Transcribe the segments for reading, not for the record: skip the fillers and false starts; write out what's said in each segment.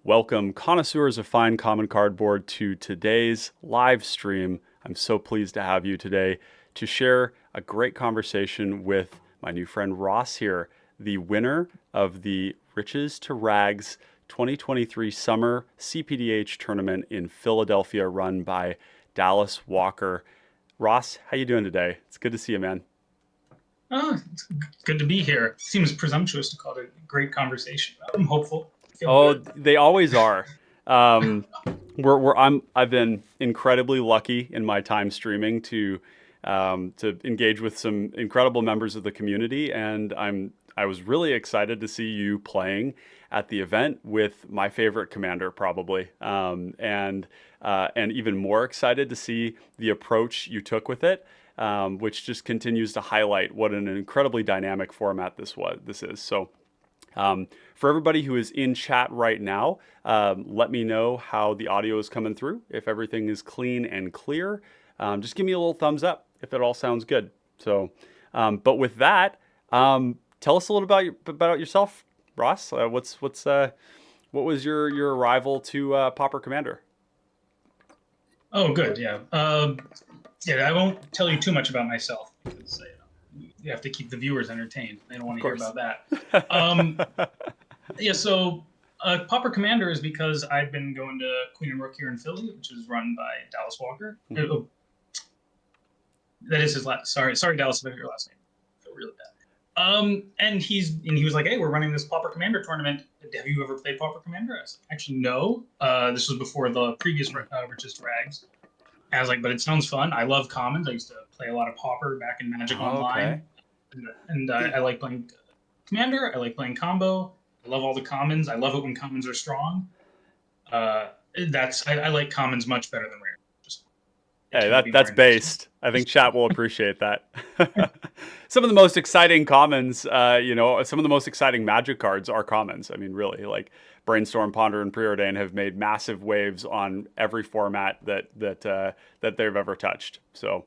Welcome, connoisseurs of fine common cardboard, to today's live stream. I'm so pleased to have you today to share a great conversation with my new friend Ross here, the winner of the Riches to Rags 2023 Summer cPDH Tournament in Philadelphia, run by Dallas Walker. Ross, how you doing today? It's good to see you, man. Oh, it's good to be here. Seems presumptuous to call it a great conversation. I'm hopeful. Oh, they always are. I've been incredibly lucky in my time streaming to engage with some incredible members of the community, and I was really excited to see you playing at the event with my favorite commander, probably, and even more excited to see the approach you took with it, which just continues to highlight what an incredibly dynamic format this is. So. For everybody who is in chat right now, let me know how the audio is coming through. If everything is clean and clear, just give me a little thumbs up if it all sounds good. So, but with that, tell us a little about yourself, Ross. What was your arrival to Pauper Commander? Oh, good. Yeah. I won't tell you too much about myself because you have to keep the viewers entertained. They don't want to hear about that. So Pauper Commander is because I've been going to Queen Rook here in Philly, which is run by Dallas Walker. Mm-hmm. That is his last. Sorry, Dallas, if I forget your last name. I feel really bad. And he was like, "Hey, we're running this Pauper Commander tournament. Have you ever played Pauper Commander?" I was like, "Actually, no. This was before the previous Riches to Rags." And I was like, "But it sounds fun. I love commons. I used to play a lot of Pauper back in Magic Online." Okay. And I like playing Commander. I like playing combo. I love all the commons. I love it when commons are strong. I like commons much better than rare. Hey, that's based. I think chat will appreciate that. Some of the most exciting commons, some of the most exciting Magic cards are commons. I mean, really, like Brainstorm, Ponder, and Preordain have made massive waves on every format that they've ever touched. So.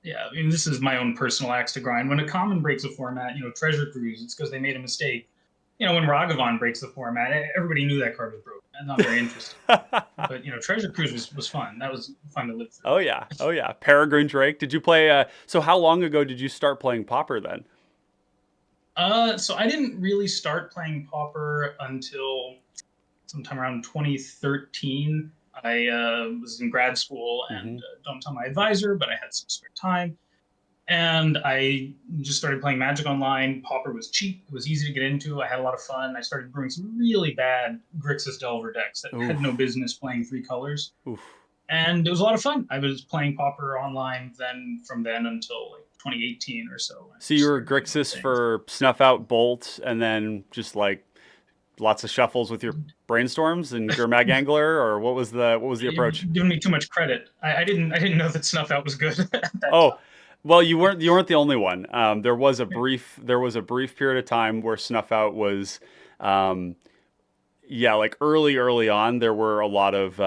Yeah, I mean, this is my own personal axe to grind. When a common breaks a format, Treasure Cruise, it's because they made a mistake. When Ragavan breaks the format, everybody knew that card was broken. That's not very interesting. But, Treasure Cruise was fun. That was fun to live through. Oh, yeah. Peregrine Drake. Did you play, so how long ago did you start playing Pauper then? So I didn't really start playing Pauper until sometime around 2013. I was in grad school and don't tell my advisor, but I had some spare time. And I just started playing Magic Online. Pauper was cheap. It was easy to get into. I had a lot of fun. I started brewing some really bad Grixis Delver decks that had no business playing 3 colors. Oof. And it was a lot of fun. I was playing Pauper Online from then until like 2018 or so. So you were Grixis for Snuff Out Bolt and then just like lots of shuffles with your Brainstorms and your Mag Angler, or what was the approach? You're giving me too much credit. I didn't know that Snuff Out was good. Oh, well, you weren't the only one. There was a brief period of time where Snuff Out was, like early on. There were a lot of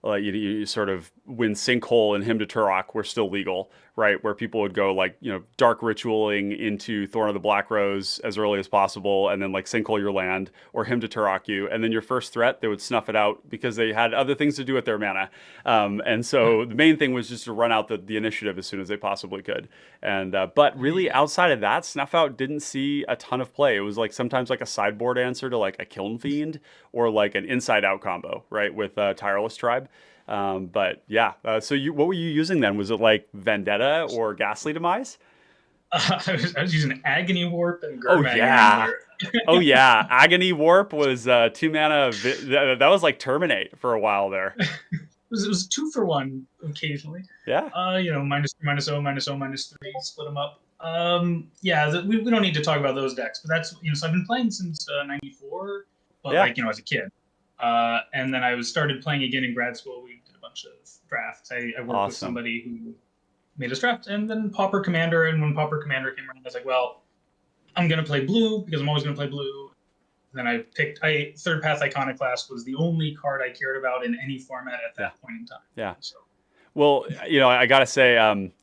you sort of when Sinkhole and Hymn to Turok were still legal, right? Where people would go like, dark ritualing into Thorn of the Black Rose as early as possible, and then like Sinkhole your land or Hymn to Turok you, and then your first threat, they would snuff it out because they had other things to do with their mana. And so the main thing was just to run out the initiative as soon as they possibly could. And but really outside of that, Snuff Out didn't see a ton of play. It was like sometimes like a sideboard answer to like a Kiln Fiend or like an inside out combo, right, with Tireless Tribe. But yeah, so what were you using then? Was it like Vendetta or Ghastly Demise? I was using Agony Warp and Oh yeah, Agony Warp was 2 mana. That was like Terminate for a while there. It was 2-for-1 occasionally. Yeah. -0, -0, -3, split them up. We don't need to talk about those decks, but that's so I've been playing since '94, but as a kid. And then I started playing again in grad school. We did a bunch of drafts. I worked with somebody who made us draft, and then Pauper Commander. And when Pauper Commander came around, I was like, well, I'm going to play blue because I'm always going to play blue. And then I picked Third Path Iconoclast was the only card I cared about in any format at that point in time. Yeah. So. Well, I got to say,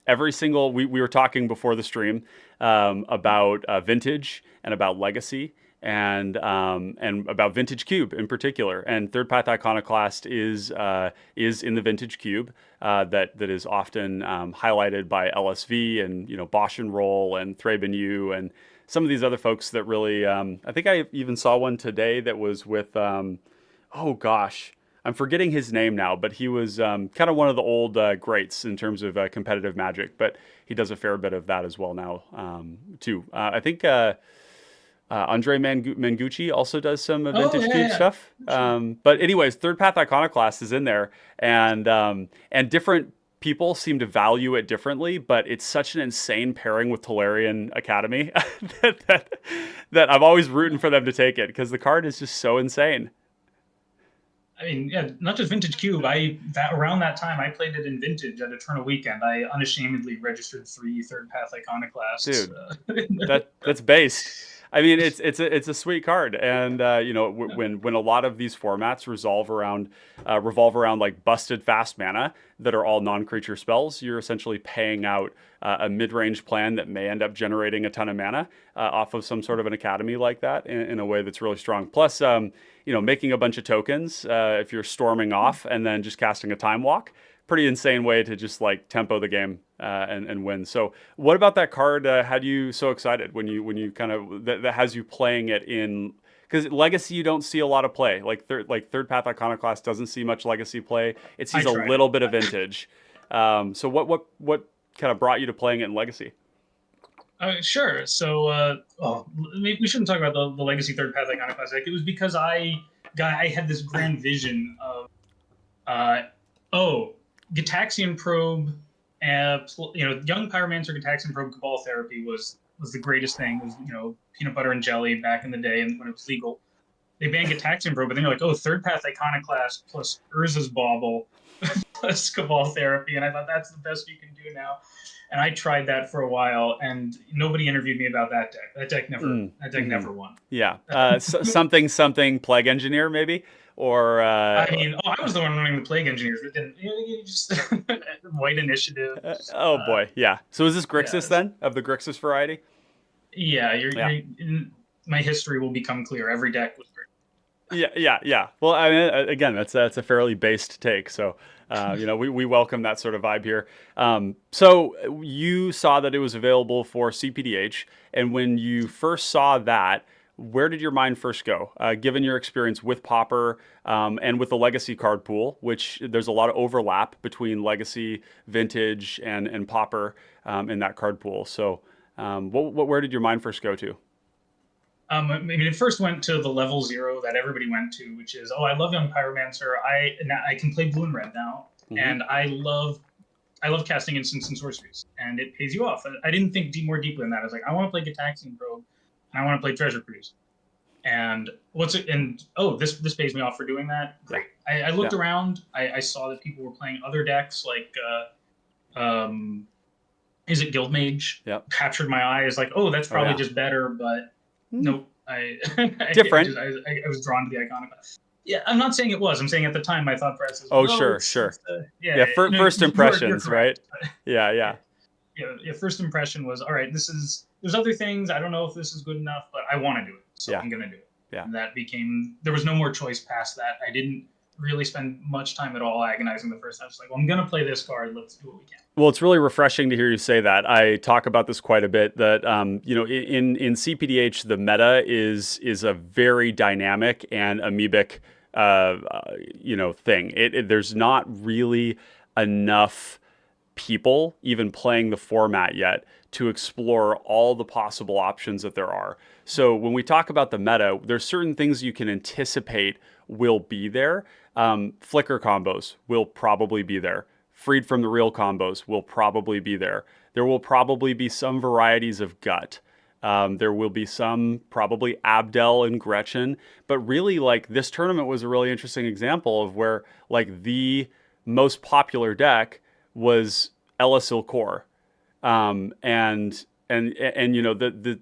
every single, we were talking before the stream about Vintage and about Legacy. and about Vintage Cube in particular. And Third Path Iconoclast is in the Vintage Cube that is often highlighted by LSV and Bosch and Roll and Thraben U and some of these other folks that really. I think I even saw one today that was with. Oh gosh. I'm forgetting his name now, but he was kind of one of the old greats in terms of competitive Magic, but he does a fair bit of that as well now, too. I think Andre Mangucci also does some Vintage Cube stuff. But anyways, Third Path Iconoclast is in there, and different people seem to value it differently, but it's such an insane pairing with Tolarian Academy that I'm always rooting for them to take it because the card is just so insane. I mean, yeah, not just Vintage Cube. Around that time, I played it in Vintage at Eternal Weekend. I unashamedly registered 3 Third Path Iconoclasts. Dude, that's based. I mean, it's a sweet card, and when a lot of these formats revolve around like busted fast mana that are all non-creature spells, you're essentially paying out a mid-range plan that may end up generating a ton of mana off of some sort of an academy like that in a way that's really strong. Plus, making a bunch of tokens if you're storming off and then just casting a Time Walk. Pretty insane way to just like tempo the game and win. So what about that card had you so excited when you kind of that has you playing it in, because Legacy you don't see a lot of play, like Third Path Iconoclast doesn't see much Legacy play. It sees a little bit of Vintage. So what kind of brought you to playing it in Legacy? Sure. So we shouldn't talk about the Legacy Third Path Iconoclast. Like, it was because I had this grand vision of Gitaxian Probe, young Pyromancer, Gitaxian Probe, Cabal Therapy was the greatest thing. It was, peanut butter and jelly back in the day and when it was legal. They banned Gitaxian Probe, but then you're like, Third Path Iconoclast plus Urza's Bauble plus Cabal Therapy, and I thought that's the best you can do now. And I tried that for a while, and nobody interviewed me about that deck. That deck never won. Yeah, something Plague Engineer maybe. Or I was the one running the Plague Engineers, but then just White Initiative. Boy, yeah. So is this Grixis then, of the Grixis variety? Yeah, my history will become clear. Every deck was great. Yeah. Well, I mean, again, that's a fairly based take. So, we welcome that sort of vibe here. So you saw that it was available for cPDH, and when you first saw that, where did your mind first go, given your experience with Pauper and with the Legacy card pool, which there's a lot of overlap between Legacy, Vintage, and Pauper in that card pool. So where did your mind first go to? It first went to the level 0 that everybody went to, which is, I love Young Pyromancer. I can play blue and red now, and I love casting instants and sorceries, and it pays you off. I didn't think more deeply than that. I was like, I want to play Gitaxian Probe, and I want to play Treasure Cruise. And this pays me off for doing that. Great. I looked around. I saw that people were playing other decks like is it Guildmage? Yep. Captured my eye. It's like, that's probably just better, but nope. Different. I was drawn to the Iconoclast. Yeah, I'm not saying it was. I'm saying at the time my thought process was, sure. First impressions, you're right? Yeah. First impression was, all right, there's other things. I don't know if this is good enough, but I want to do it. So I'm going to do it. Yeah. And that there was no more choice past that. I didn't really spend much time at all agonizing the first time. I was like, I'm going to play this card. Let's do what we can. Well, it's really refreshing to hear you say that. I talk about this quite a bit, that, in cPDH, the meta is a very dynamic and amoebic, thing. There's not really enough people even playing the format yet to explore all the possible options that there are. So when we talk about the meta, there's certain things you can anticipate will be there. Flicker combos will probably be there. Freed from the Real combos will probably be there. There will probably be some varieties of Gut. There will be some probably Abdel and Gretchen, but really, like, this tournament was a really interesting example of where, like, the most popular deck was Elasil Core.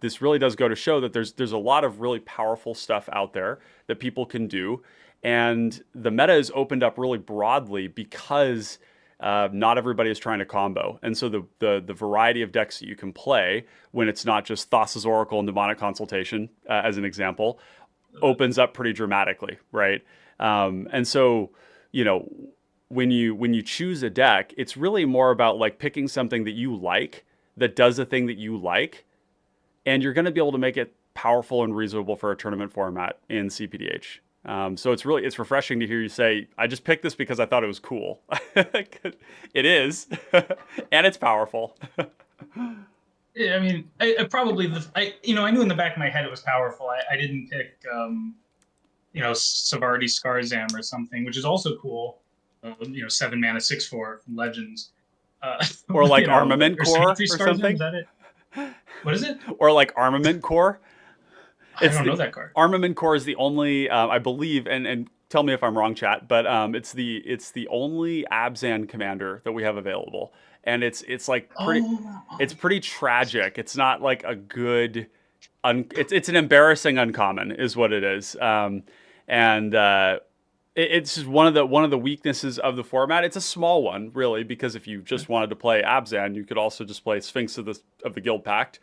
This really does go to show that there's a lot of really powerful stuff out there that people can do, and the meta is opened up really broadly because not everybody is trying to combo. And so the variety of decks that you can play when it's not just Thassa's Oracle and Demonic Consultation, as an example, opens up pretty dramatically, right? And so, you know, when you choose a deck, it's really more about like picking something that you like, that does a thing that you like, and you're going to be able to make it powerful and reasonable for a tournament format in cPDH. So it's refreshing to hear you say, I just picked this because I thought it was cool. It is, and it's powerful. Yeah, I mean, I probably, I knew in the back of my head it was powerful. I didn't pick, Savardi Skarzam or something, which is also cool. 7 mana, 6/4 from Legends. Or like Armament Core or something. Is that it? What is it? Or like Armament Core. I don't know that card. Armament Core is the only, I believe, and tell me if I'm wrong, chat, but it's the only Abzan commander that we have available, and it's like pretty, it's pretty tragic. It's not like a good, it's an embarrassing uncommon, is what it is, it's just one of the weaknesses of the format. It's a small one, really, because if you just wanted to play Abzan, you could also just play Sphinx of the Guild Pact.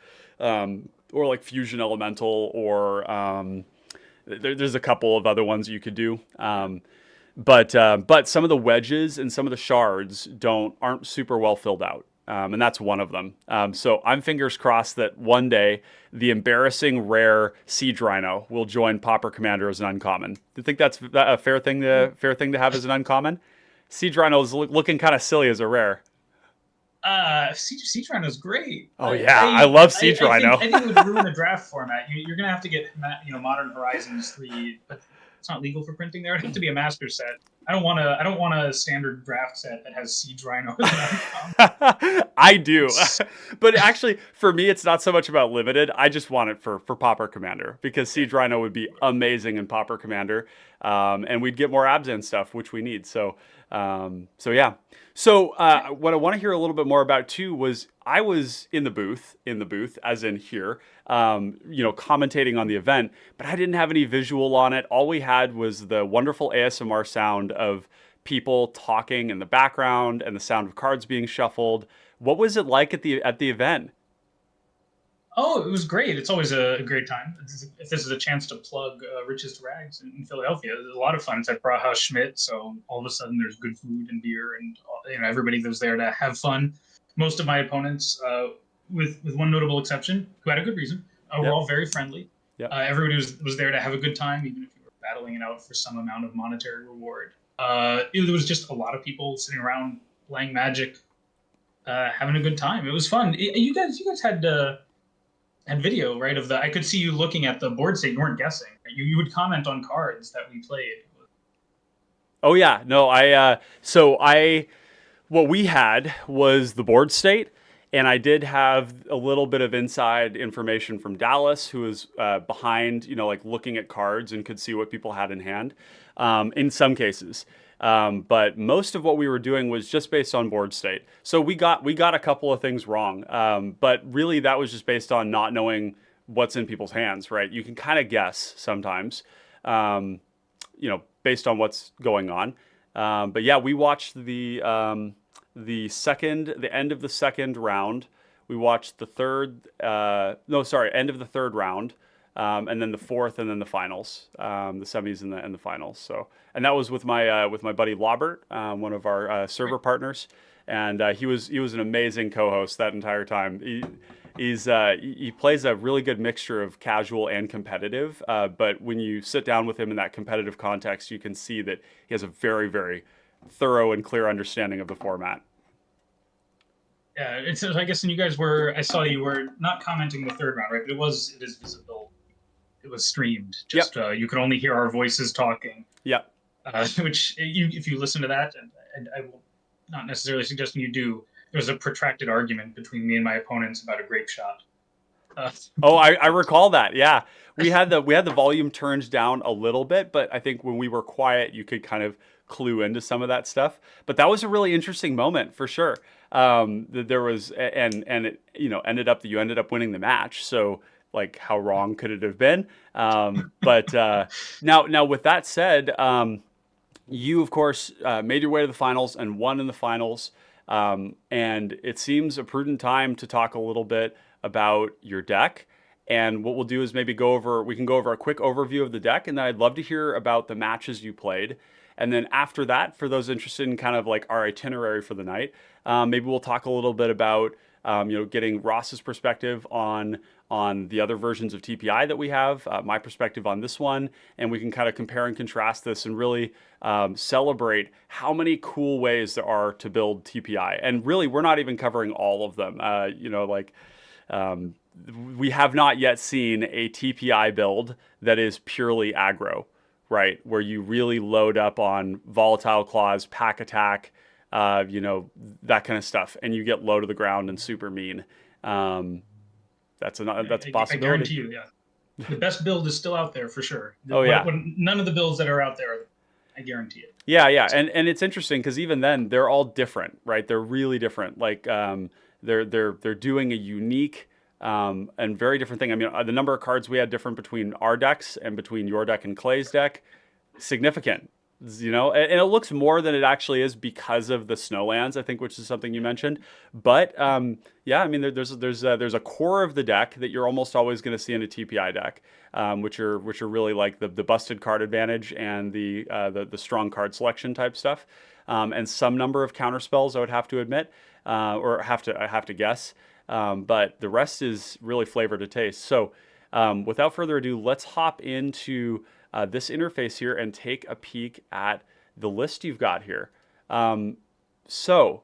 Or like Fusion Elemental, or there's a couple of other ones you could do. But some of the wedges and some of the shards aren't super well filled out, and that's one of them. So I'm fingers crossed that one day the embarrassing rare Siege Rhino will join Pauper Commander as an uncommon. Do you think that's a fair thing to have as an uncommon? Siege Rhino is looking kind of silly as a rare. Siege Rhino is great. Oh yeah, I love Siege Rhino. I think it would ruin the draft format. You're gonna have to get Modern Horizons 3, but it's not legal for printing there. It'd have to be a master set. I don't want a standard draft set that has Siege Rhino. I do, but actually, for me, it's not so much about limited. I just want it for Pauper Commander, because Siege Rhino would be amazing in Pauper Commander, and we'd get more Abzan stuff, which we need. So yeah. So what I want to hear a little bit more about too was I was in the booth, as in here, commentating on the event, but I didn't have any visual on it. All we had was the wonderful ASMR sound of people talking in the background and the sound of cards being shuffled. What was it like at the event? Oh, it was great. It's always a great time. If this is a chance to plug Richest RAGS in Philadelphia, it's a lot of fun. It's at Brauhaus Schmidt, so all of a sudden there's good food and beer, and everybody was there to have fun. Most of my opponents, with one notable exception, who had a good reason, were all very friendly. Yep. Everybody was there to have a good time, even if you were battling it out for some amount of monetary reward. There was just a lot of people sitting around playing Magic, having a good time. It was fun. You guys had video, right? I could see you looking at the board state. You weren't guessing. You would comment on cards that we played. Oh yeah, no, what we had was the board state, and I did have a little bit of inside information from Dallas, who was behind, like looking at cards and could see what people had in hand, in some cases. But most of what we were doing was just based on board state. So we got a couple of things wrong, but really that was just based on not knowing what's in people's hands, right? You can kind of guess sometimes, based on what's going on. But yeah, we watched the end of the second round. We watched end of the third round. And then the fourth, and then the finals, the semis and the finals. So, and that was with my buddy Lobert, one of our server partners, and he was an amazing co-host that entire time. He plays a really good mixture of casual and competitive, but when you sit down with him in that competitive context, you can see that he has a very, very thorough and clear understanding of the format. Yeah, I guess when you guys I saw you were not commenting the third round, right? But it is visible. It was streamed. Just you could only hear our voices talking. Yeah. Which if you listen to that, and I will not necessarily suggesting you do. There was a protracted argument between me and my opponents about a grape shot. I recall that. Yeah, we had the volume turned down a little bit, but I think when we were quiet, you could kind of clue into some of that stuff. But that was a really interesting moment for sure. There was, and it ended up that you ended up winning the match. So like, how wrong could it have been? But now with that said, You, of course, made your way to the finals and won in the finals. And it seems a prudent time to talk a little bit about your deck. And what we'll do is maybe we can go over a quick overview of the deck, and then I'd love to hear about the matches you played. And then after that, for those interested in kind of like our itinerary for the night, maybe we'll talk a little bit about getting Ross's perspective on the other versions of TPI that we have, my perspective on this one, and we can kind of compare and contrast this and really celebrate how many cool ways there are to build TPI. And really, we're not even covering all of them. We have not yet seen a TPI build that is purely aggro, right? Where you really load up on volatile claws, pack attack, that kind of stuff, and you get low to the ground and super mean. That's a possibility. I guarantee you, yeah. The best build is still out there for sure. Yeah. None of the builds that are out there, I guarantee it. Yeah. And it's interesting because even then they're all different, right? They're really different. Like they're doing a unique and very different thing. I mean, the number of cards we had different between our decks and between your deck and Clay's deck, significant. And it looks more than it actually is because of the snowlands, I think, which is something you mentioned. But I mean, there's a core of the deck that you're almost always going to see in a TPI deck, which are really like the busted card advantage and the strong card selection type stuff, and some number of counter spells, I would have to admit, or I have to guess. But the rest is really flavor to taste. So without further ado, let's hop into this interface here and take a peek at the list you've got here. So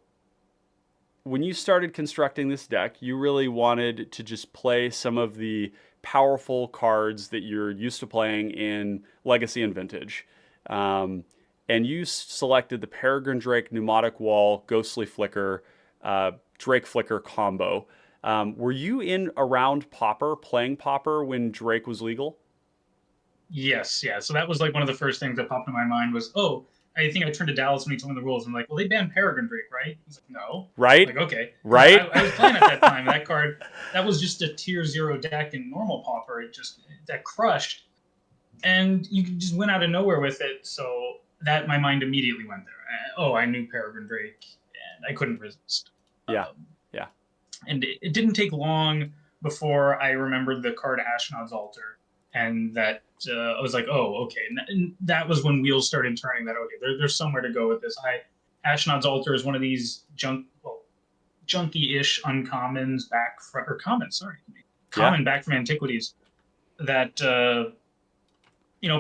when you started constructing this deck, you really wanted to just play some of the powerful cards that you're used to playing in Legacy and Vintage. And you selected the Peregrine Drake, Pneumatic Wall, Ghostly Flicker, Drake Flicker combo. Were you around Pauper, playing Pauper when Drake was legal? Yes, yeah. So that was like one of the first things that popped in my mind was, I think I turned to Dallas when he told me the rules. I'm like, well, they banned Peregrine Drake, right? He's like, no. Right. I'm like, okay. Right. I was playing at that time. That card, that was just a tier 0 deck in normal Pauper. That crushed. And you just went out of nowhere with it. So my mind immediately went there. I knew Peregrine Drake, and I couldn't resist. Yeah. And it didn't take long before I remembered the card Ashnod's Altar. And that I was like, okay. And that was when wheels started turning that, okay, there's somewhere to go with this. Ashnod's Altar is one of these junky-ish uncommons common back from Antiquities that,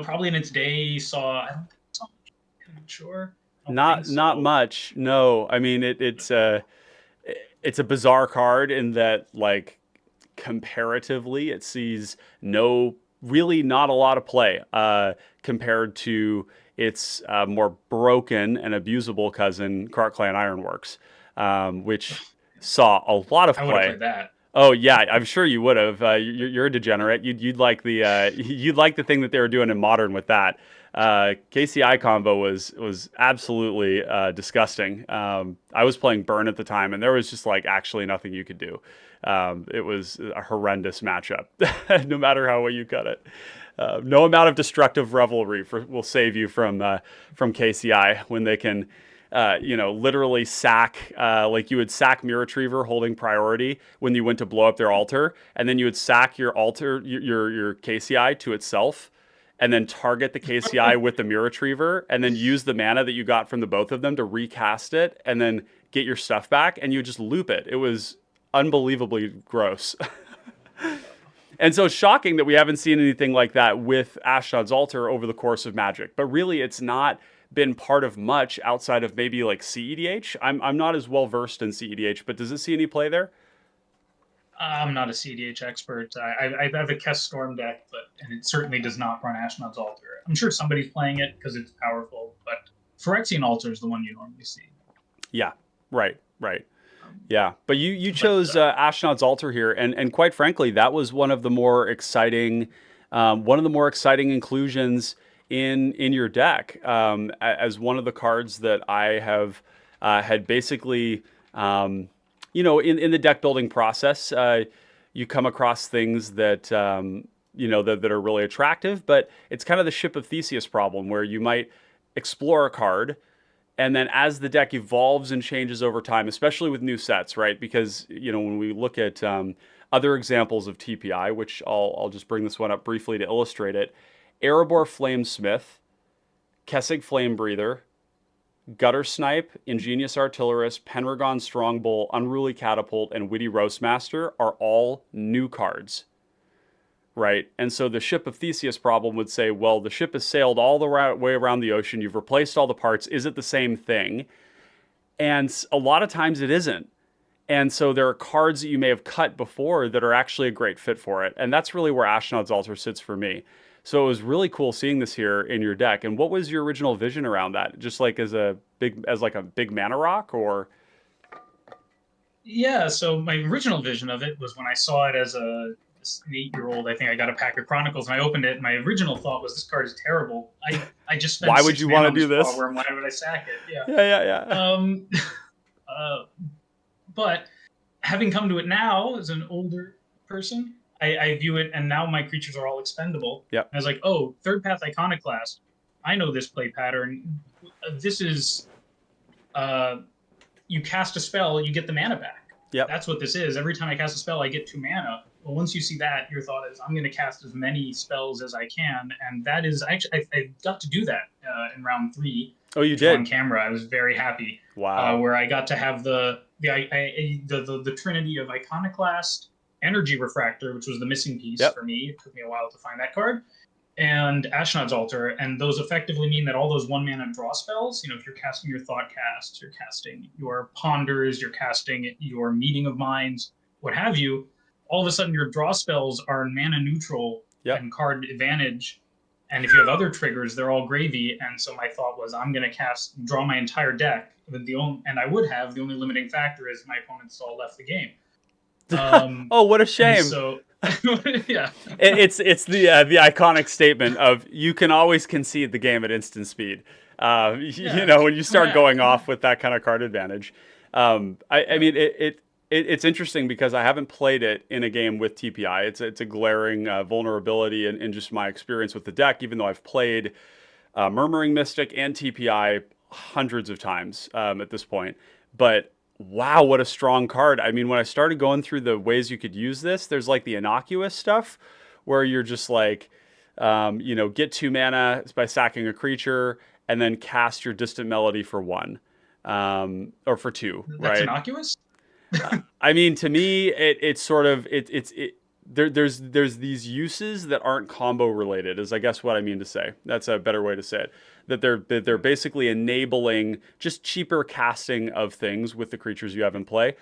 probably in its day saw, I'm not sure. Not much. No, I mean, it's a bizarre card in that, like, comparatively, it sees really not a lot of play compared to its more broken and abusable cousin, Cart Clan Ironworks, which saw a lot of play. I would have played that. Oh yeah, I'm sure you would have. You're a degenerate. You'd like the thing that they were doing in Modern with that. KCI combo was absolutely disgusting. I was playing Burn at the time, and there was just like actually nothing you could do. It was a horrendous matchup, no matter how way you cut it. No amount of destructive revelry will save you from KCI when they can, literally sack, like you would sack Mirror Retriever holding priority when you went to blow up their altar, and then you would sack your altar, your KCI to itself, and then target the KCI with the Mirror Retriever, and then use the mana that you got from the both of them to recast it, and then get your stuff back, and you just loop it. It was unbelievably gross. And so shocking that we haven't seen anything like that with Ashnod's Altar over the course of Magic. But really, it's not been part of much outside of maybe like cEDH. I'm not as well versed in cEDH, but does it see any play there? I'm not a cEDH expert. I have a Kess Storm deck, and it certainly does not run Ashnod's Altar. I'm sure somebody's playing it because it's powerful, but Phyrexian Altar is the one you normally see. Yeah, right. Yeah, but you chose Ashnod's Altar here, and quite frankly, that was one of the more exciting inclusions in your deck, as one of the cards that I have had basically, in the deck building process, you come across things that that are really attractive, but it's kind of the Ship of Theseus problem where you might explore a card. And then as the deck evolves and changes over time, especially with new sets, right? Because, when we look at other examples of TPI, which I'll just bring this one up briefly to illustrate it. Erebor Flamesmith, Kessig Flamebreather, Gutter Snipe, Ingenious Artillerist, Pendragon Strongbow, Unruly Catapult, and Witty Roastmaster are all new cards, right? And so the Ship of Theseus problem would say, well, the ship has sailed all the way around the ocean. You've replaced all the parts. Is it the same thing? And a lot of times it isn't. And so there are cards that you may have cut before that are actually a great fit for it. And that's really where Ashnod's Altar sits for me. So it was really cool seeing this here in your deck. And what was your original vision around that? Just like as a big mana rock, or? Yeah, so my original vision of it was when I saw it as an 8-year-old. I think I got a pack of Chronicles and I opened it. My original thought was, this card is terrible. I just spent why would you want to do this? Why would I sack it? Yeah. But having come to it now as an older person, I view it, and now my creatures are all expendable. Yep. I was like, oh, Third Path Iconoclast. I know this play pattern. This is, you cast a spell, you get the mana back. Yep. That's what this is. Every time I cast a spell, I get 2 mana. Well, once you see that, your thought is, I'm going to cast as many spells as I can, and that is actually I got to do that in round 3. Oh, you did? On camera, I was very happy. Wow. Where I got to have the trinity of Iconoclast, Energy Refractor, which was the missing piece for me. It took me a while to find that card, and Ashnod's Altar, and those effectively mean that all those 1-mana draw spells, if you're casting your Thought Cast, you're casting your Ponders, you're casting your Meeting of Minds, what have you, all of a sudden your draw spells are mana neutral and card advantage. And if you have other triggers, they're all gravy. And so my thought was, I'm going to draw my entire deck. And I would have. The only limiting factor is my opponents all left the game. Oh, what a shame. So, yeah. It's the iconic statement of, you can always concede the game at instant speed. When you start going off with that kind of card advantage. I mean, it's interesting because I haven't played it in a game with TPI. It's a glaring vulnerability in just my experience with the deck, even though I've played Murmuring Mystic and TPI hundreds of times at this point. But wow, what a strong card. I mean, when I started going through the ways you could use this, there's like the innocuous stuff where you're just like, get 2 mana by sacking a creature and then cast your Distant Melody for 1 or for 2. That's right? innocuous? I mean, to me, it's sort of there's these uses that aren't combo related, is I guess what I mean to say. That's a better way to say it. That they're basically enabling just cheaper casting of things with the creatures you have in play.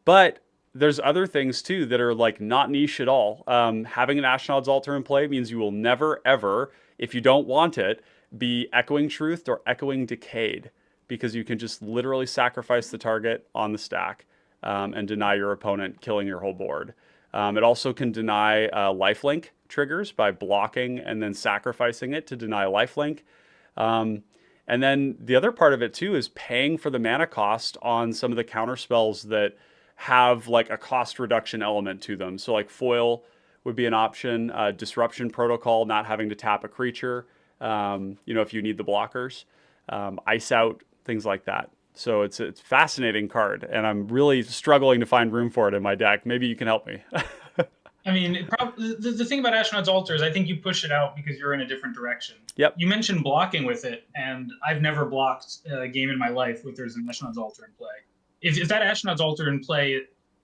But there's other things too that are like not niche at all. Having an Ashnod's Altar in play means you will never ever, if you don't want it, be Echoing Truthed or Echoing Decayed, because you can just literally sacrifice the target on the stack. And deny your opponent, killing your whole board. It also can deny lifelink triggers by blocking and then sacrificing it to deny lifelink. And then the other part of it too is paying for the mana cost on some of the counter spells that have like a cost reduction element to them. So like Foil would be an option. Disruption Protocol, not having to tap a creature, if you need the blockers. Ice Out, things like that. So it's a fascinating card, and I'm really struggling to find room for it in my deck. Maybe you can help me. I mean, the thing about Ashnod's Altar is I think you push it out because you're in a different direction. Yep. You mentioned blocking with it, and I've never blocked a game in my life where there's an Ashnod's Altar in play. If that Ashnod's Altar in play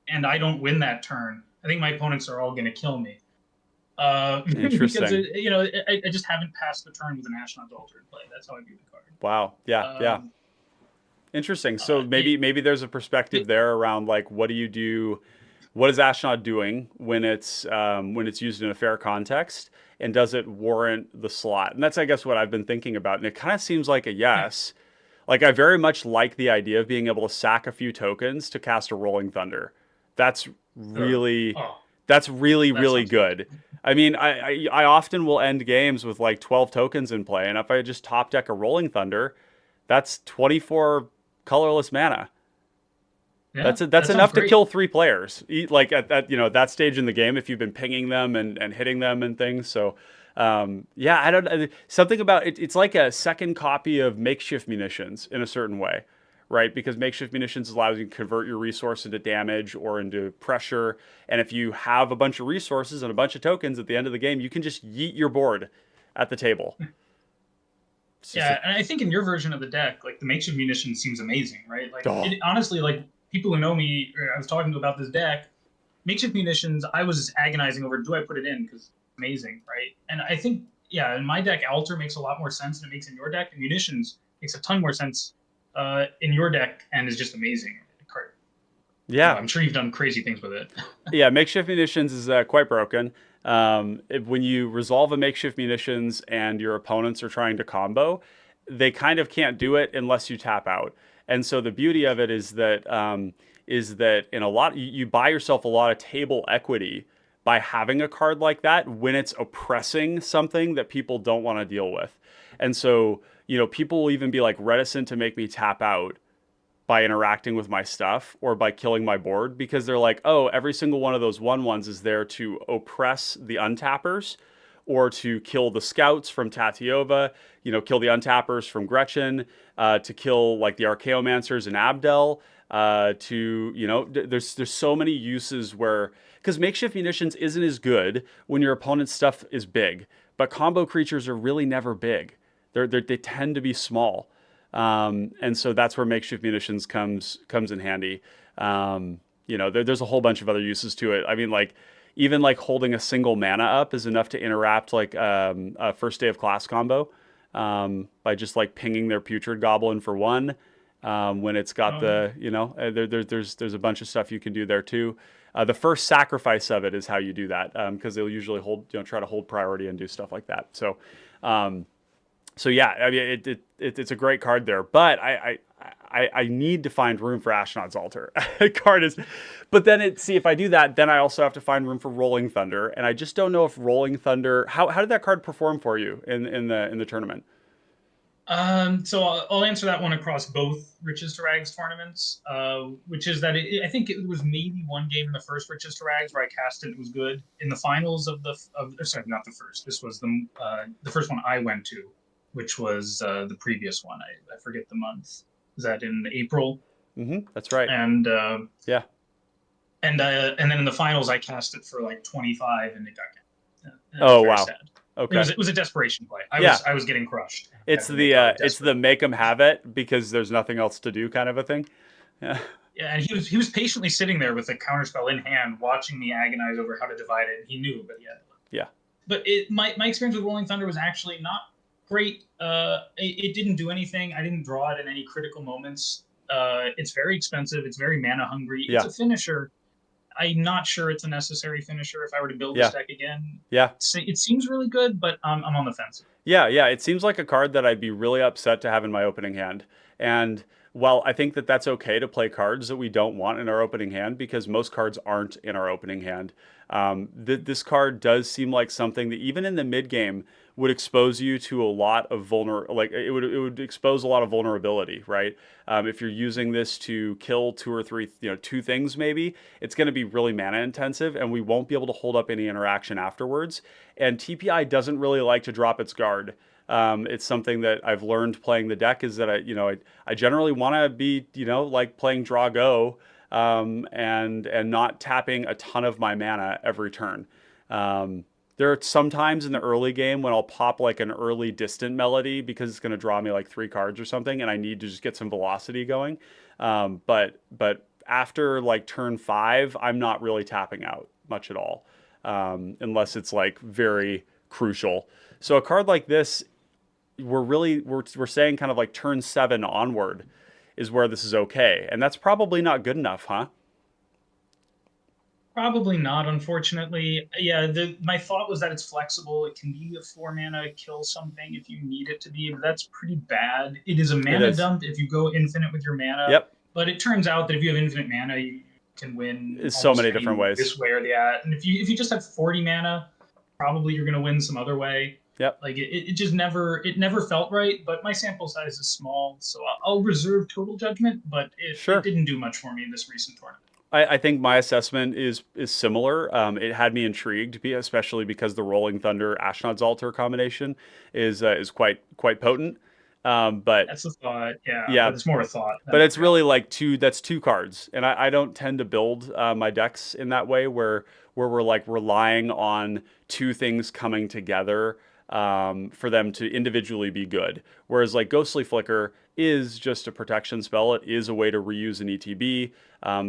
and I don't win that turn, I think my opponents are all going to kill me. Interesting. Because, I just haven't passed the turn with an Ashnod's Altar in play. That's how I view the card. Wow. Yeah. Interesting. So maybe there's a perspective there around like, what do you do? What is Ashnod doing when it's used in a fair context, and does it warrant the slot? And that's, I guess, what I've been thinking about. And it kind of seems like a yes. Like, I very much like the idea of being able to sack a few tokens to cast a Rolling Thunder. That's really good. I mean, I often will end games with like 12 tokens in play, and if I just top deck a Rolling Thunder, that's 24 colorless mana. Yeah, That's that sounds enough to great. kill 3 players. Like at that, that stage in the game, if you've been pinging them and hitting them and things. So, yeah, I don't something about it. It's like a second copy of makeshift munitions in a certain way, right? Because makeshift munitions allows you to convert your resource into damage or into pressure. And if you have a bunch of resources and a bunch of tokens at the end of the game, you can just yeet your board at the table. It's just Yeah, and I think in your version of the deck, like the makeshift munition seems amazing, right? Like oh, it honestly, like people who know me, or I was talking to about this deck, makeshift munitions. I was agonizing over, do I put it in? Because amazing, right? And I think, yeah, in my deck, altar makes a lot more sense than it makes in your deck. And munitions makes a ton more sense in your deck, and is just amazing. yeah. I'm sure you've done crazy things with it. Yeah, makeshift munitions is quite broken. When you resolve a makeshift munitions and your opponents are trying to combo, they kind of can't do it unless you tap out. And so the beauty of it is that in a lot you buy yourself a lot of table equity by having a card like that when it's oppressing something that people don't want to deal with. And so, people will even be like reticent to make me tap out by interacting with my stuff or by killing my board because they're like, oh, every single one of those 1/1s is there to oppress the untappers or to kill the scouts from Tatiova, kill the untappers from Gretchen, to kill like the Archaeomancers and Abdel, there's so many uses where, because makeshift munitions isn't as good when your opponent's stuff is big, but combo creatures are really never big. They tend to be small. And so that's where makeshift munitions comes in handy. There's a whole bunch of other uses to it. I mean, like even like holding a single mana up is enough to interrupt like a first day of class combo by just like pinging their putrid goblin for 1 when it's got there's a bunch of stuff you can do there too. The first sacrifice of it is how you do that because they'll usually try to hold priority and do stuff like that. So yeah, I mean it's a great card there, but I need to find room for Ashnod's Altar. But then if I do that, then I also have to find room for Rolling Thunder, and I just don't know if Rolling Thunder. How did that card perform for you in the tournament? So I'll answer that one across both Riches to Rags tournaments, which is that I think it was maybe one game in the first Riches to Rags where I cast it. It was good. In the finals sorry, not the first. This was the first one I went to, which was the previous one. I forget the month. Was that in April? Mm-hmm, that's right. And yeah, and then in the finals I cast it for like 25 and it got oh wow. Sad. Okay. It was a desperation play. I was getting crushed. It's the make them have it because there's nothing else to do kind of a thing. Yeah. Yeah, and he was patiently sitting there with a counterspell in hand, watching me agonize over how to divide it. He knew, but yeah. Yeah. But my experience with Rolling Thunder was actually not great. It didn't do anything. I didn't draw it in any critical moments. It's very expensive. It's very mana hungry. It's a finisher. I'm not sure it's a necessary finisher if I were to build this deck again. Yeah. It seems really good, but I'm on the fence. Yeah. It seems like a card that I'd be really upset to have in my opening hand. And while I think that that's okay to play cards that we don't want in our opening hand, because most cards aren't in our opening hand, this card does seem like something that even in the mid game would expose you to a lot of it would expose a lot of vulnerability, right? If you're using this to kill 2 or 3, 2 things maybe, it's going to be really mana intensive, and we won't be able to hold up any interaction afterwards. And TPI doesn't really like to drop its guard. It's something that I've learned playing the deck is that I generally want to be like playing draw go and not tapping a ton of my mana every turn. There are some times in the early game when I'll pop like an early distant melody because it's going to draw me like 3 cards or something, and I need to just get some velocity going. But after like turn 5, I'm not really tapping out much at all, unless it's like very crucial. So a card like this, we're saying kind of like turn 7 onward is where this is okay, and that's probably not good enough, huh? Probably not, unfortunately. Yeah, my thought was that it's flexible. It can be a 4 mana kill something if you need it to be, but that's pretty bad. It is a mana dump if you go infinite with your mana. Yep. But it turns out that if you have infinite mana, you can win so many different ways. This way or that. And if you just have 40 mana, probably you're going to win some other way. Yep. Like it just never felt right. But my sample size is small, so I'll reserve total judgment. But it didn't do much for me in this recent tournament. I think my assessment is similar. It had me intrigued, especially because the Rolling Thunder Ashnod's Altar combination is quite potent. But that's a thought, yeah. Yeah, but it's more a thought. But it's really like that's two cards, and I don't tend to build my decks in that way where we're like relying on two things coming together for them to individually be good. Whereas like Ghostly Flicker is just a protection spell. It is a way to reuse an ETB.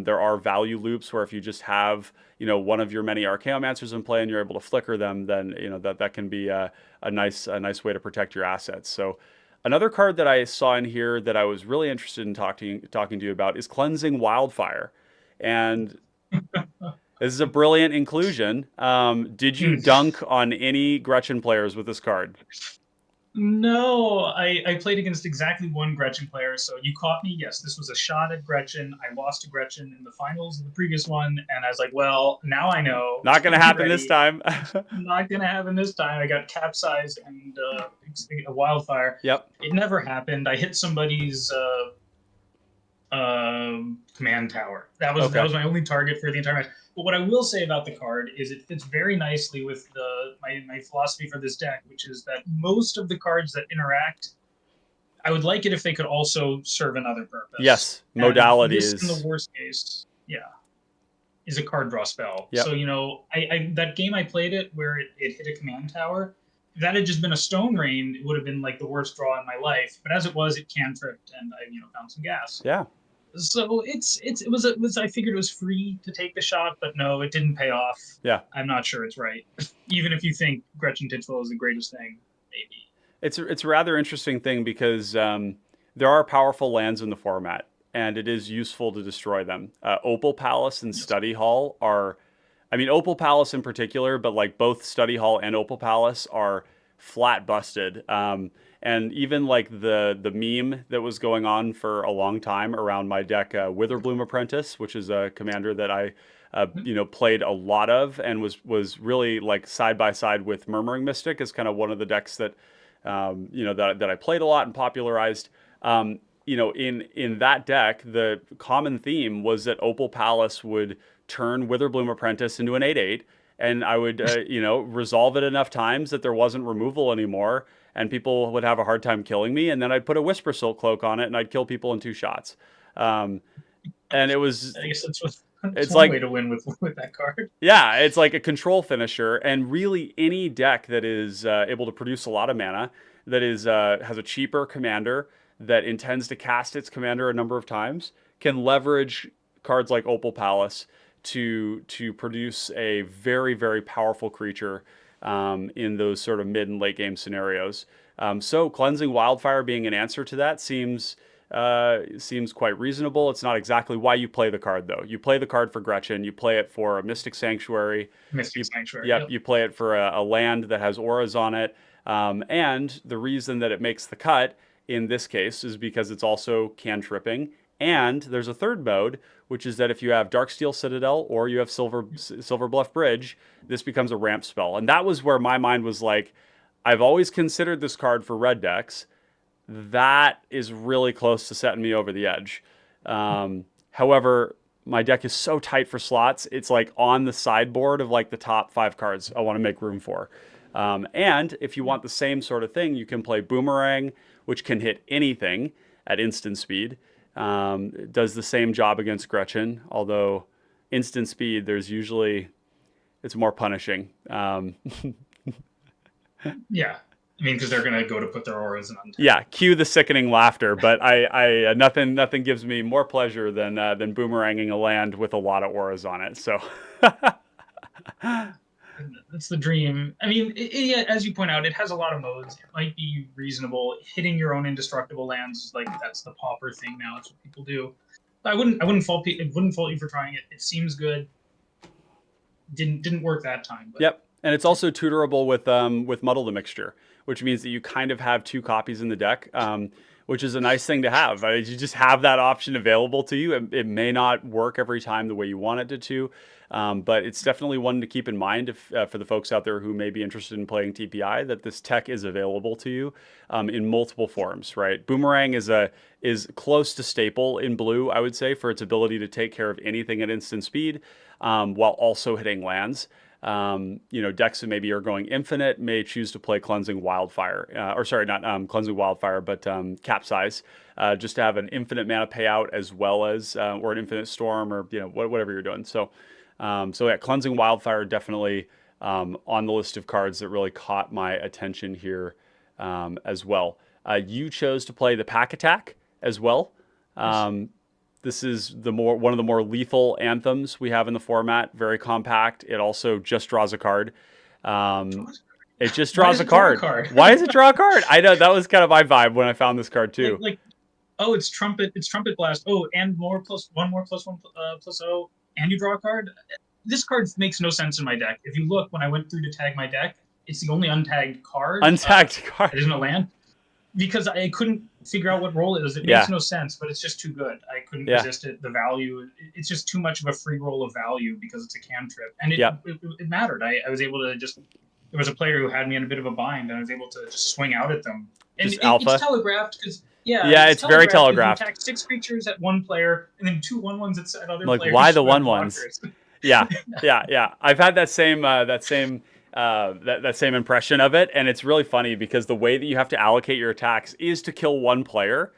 There are value loops where if you just have one of your many Archaeomancers in play and you're able to flicker them, then that can be a nice way to protect your assets. So. Another card that I saw in here that I was really interested in talking to you about is Cleansing Wildfire. And this is a brilliant inclusion. Did you dunk on any Gretchen players with this card? No, I played against exactly one Gretchen player, so you caught me. Yes, this was a shot at Gretchen. I lost to Gretchen in the finals of the previous one, and I was like, well, now I know. Not going to happen this time. Not going to happen this time. I got capsized and a wildfire. Yep. It never happened. I hit somebody's command tower. That was my only target for the entire match. But what I will say about the card is it fits very nicely with my philosophy for this deck, which is that most of the cards that interact, I would like it if they could also serve another purpose. Yes, modality is... in the worst case, is a card draw spell. Yep. So, I that game I played it where it hit a command tower, if that had just been a Stone Rain, it would have been like the worst draw in my life. But as it was, it cantripped and I found some gas. Yeah. So it was I figured it was free to take the shot, but no, it didn't pay off. Yeah. I'm not sure it's right. Even if you think Gretchen Titchell is the greatest thing, maybe. It's a rather interesting thing because there are powerful lands in the format, and it is useful to destroy them. Opal Palace and Study Hall are, Opal Palace in particular, but like both Study Hall and Opal Palace are flat busted. And even like the meme that was going on for a long time around my deck, Witherbloom Apprentice, which is a commander that I played a lot of and was really like side by side with Murmuring Mystic as kind of one of the decks that that I played a lot and popularized. In that deck, the common theme was that Opal Palace would turn Witherbloom Apprentice into an 8/8, and I would resolve it enough times that there wasn't removal anymore, and people would have a hard time killing me, and then I'd put a Whisper Silk Cloak on it, and I'd kill people in 2 shots. And it was... I guess it's one way to win with that card. Yeah, it's like a control finisher, and really any deck that is able to produce a lot of mana, that is has a cheaper commander that intends to cast its commander a number of times, can leverage cards like Opal Palace to produce a very, very powerful creature in those sort of mid and late game scenarios. So Cleansing Wildfire being an answer to that seems quite reasonable. It's not exactly why you play the card, though. You play the card for Gretchen. You play it for a Mystic Sanctuary. Yep. You play it for a land that has auras on it. And the reason that it makes the cut in this case is because it's also cantripping. And there's a third mode, which is that if you have Darksteel Citadel or you have Silver Bluff Bridge, this becomes a ramp spell. And that was where my mind was like, I've always considered this card for red decks. That is really close to setting me over the edge. However, my deck is so tight for slots, it's like on the sideboard of like the top 5 cards I want to make room for. And if you want the same sort of thing, you can play Boomerang, which can hit anything at instant speed. It does the same job against Gretchen, although instant speed, it's more punishing. Yeah. Because they're going to go to put their auras in. Yeah, cue the sickening laughter. But I nothing gives me more pleasure than boomeranging a land with a lot of auras on it. So that's the dream. As you point out, it has a lot of modes. It might be reasonable. Hitting your own indestructible lands, like that's the pauper thing now. That's what people do. I wouldn't fault you for trying it. It seems good. Didn't work that time. But. Yep. And it's also tutorable with Muddle the Mixture, which means that you kind of have two copies in the deck, which is a nice thing to have. You just have that option available to you. It may not work every time the way you want it to, but it's definitely one to keep in mind if, for the folks out there who may be interested in playing TPI, that this tech is available to you in multiple forms, right? Boomerang is close to staple in blue, I would say, for its ability to take care of anything at instant speed while also hitting lands. Decks that maybe are going infinite may choose to play Cleansing Wildfire, or sorry, not Cleansing Wildfire, but Capsize, just to have an infinite mana payout as well as, or an infinite storm, or whatever you're doing. So yeah, Cleansing Wildfire definitely on the list of cards that really caught my attention here as well. You chose to play the Pack Attack as well. This is one of the more lethal anthems we have in the format. Very compact. It also just draws a card. It just draws a card. Why does it draw a card? I know that was kind of my vibe when I found this card too. Oh, it's Trumpet Blast. Oh, and more plus one plus O, and you draw a card. This card makes no sense in my deck. If you look, when I went through to tag my deck, it's the only untagged card. Untagged card. It isn't a land. Because I couldn't figure out what role it is. It makes no sense, but it's just too good. I couldn't resist it. The value, it's just too much of a free roll of value because it's a cantrip. And it mattered. I was able to just, there was a player who had me in a bit of a bind, and I was able to just swing out at them. And it's telegraphed because, it's very telegraphed. You attack 6 creatures at one player, and then 2 1/1s at other players. Why the 1/1s? Yeah. I've had that same that same impression of it, and it's really funny because the way that you have to allocate your attacks is to kill one player,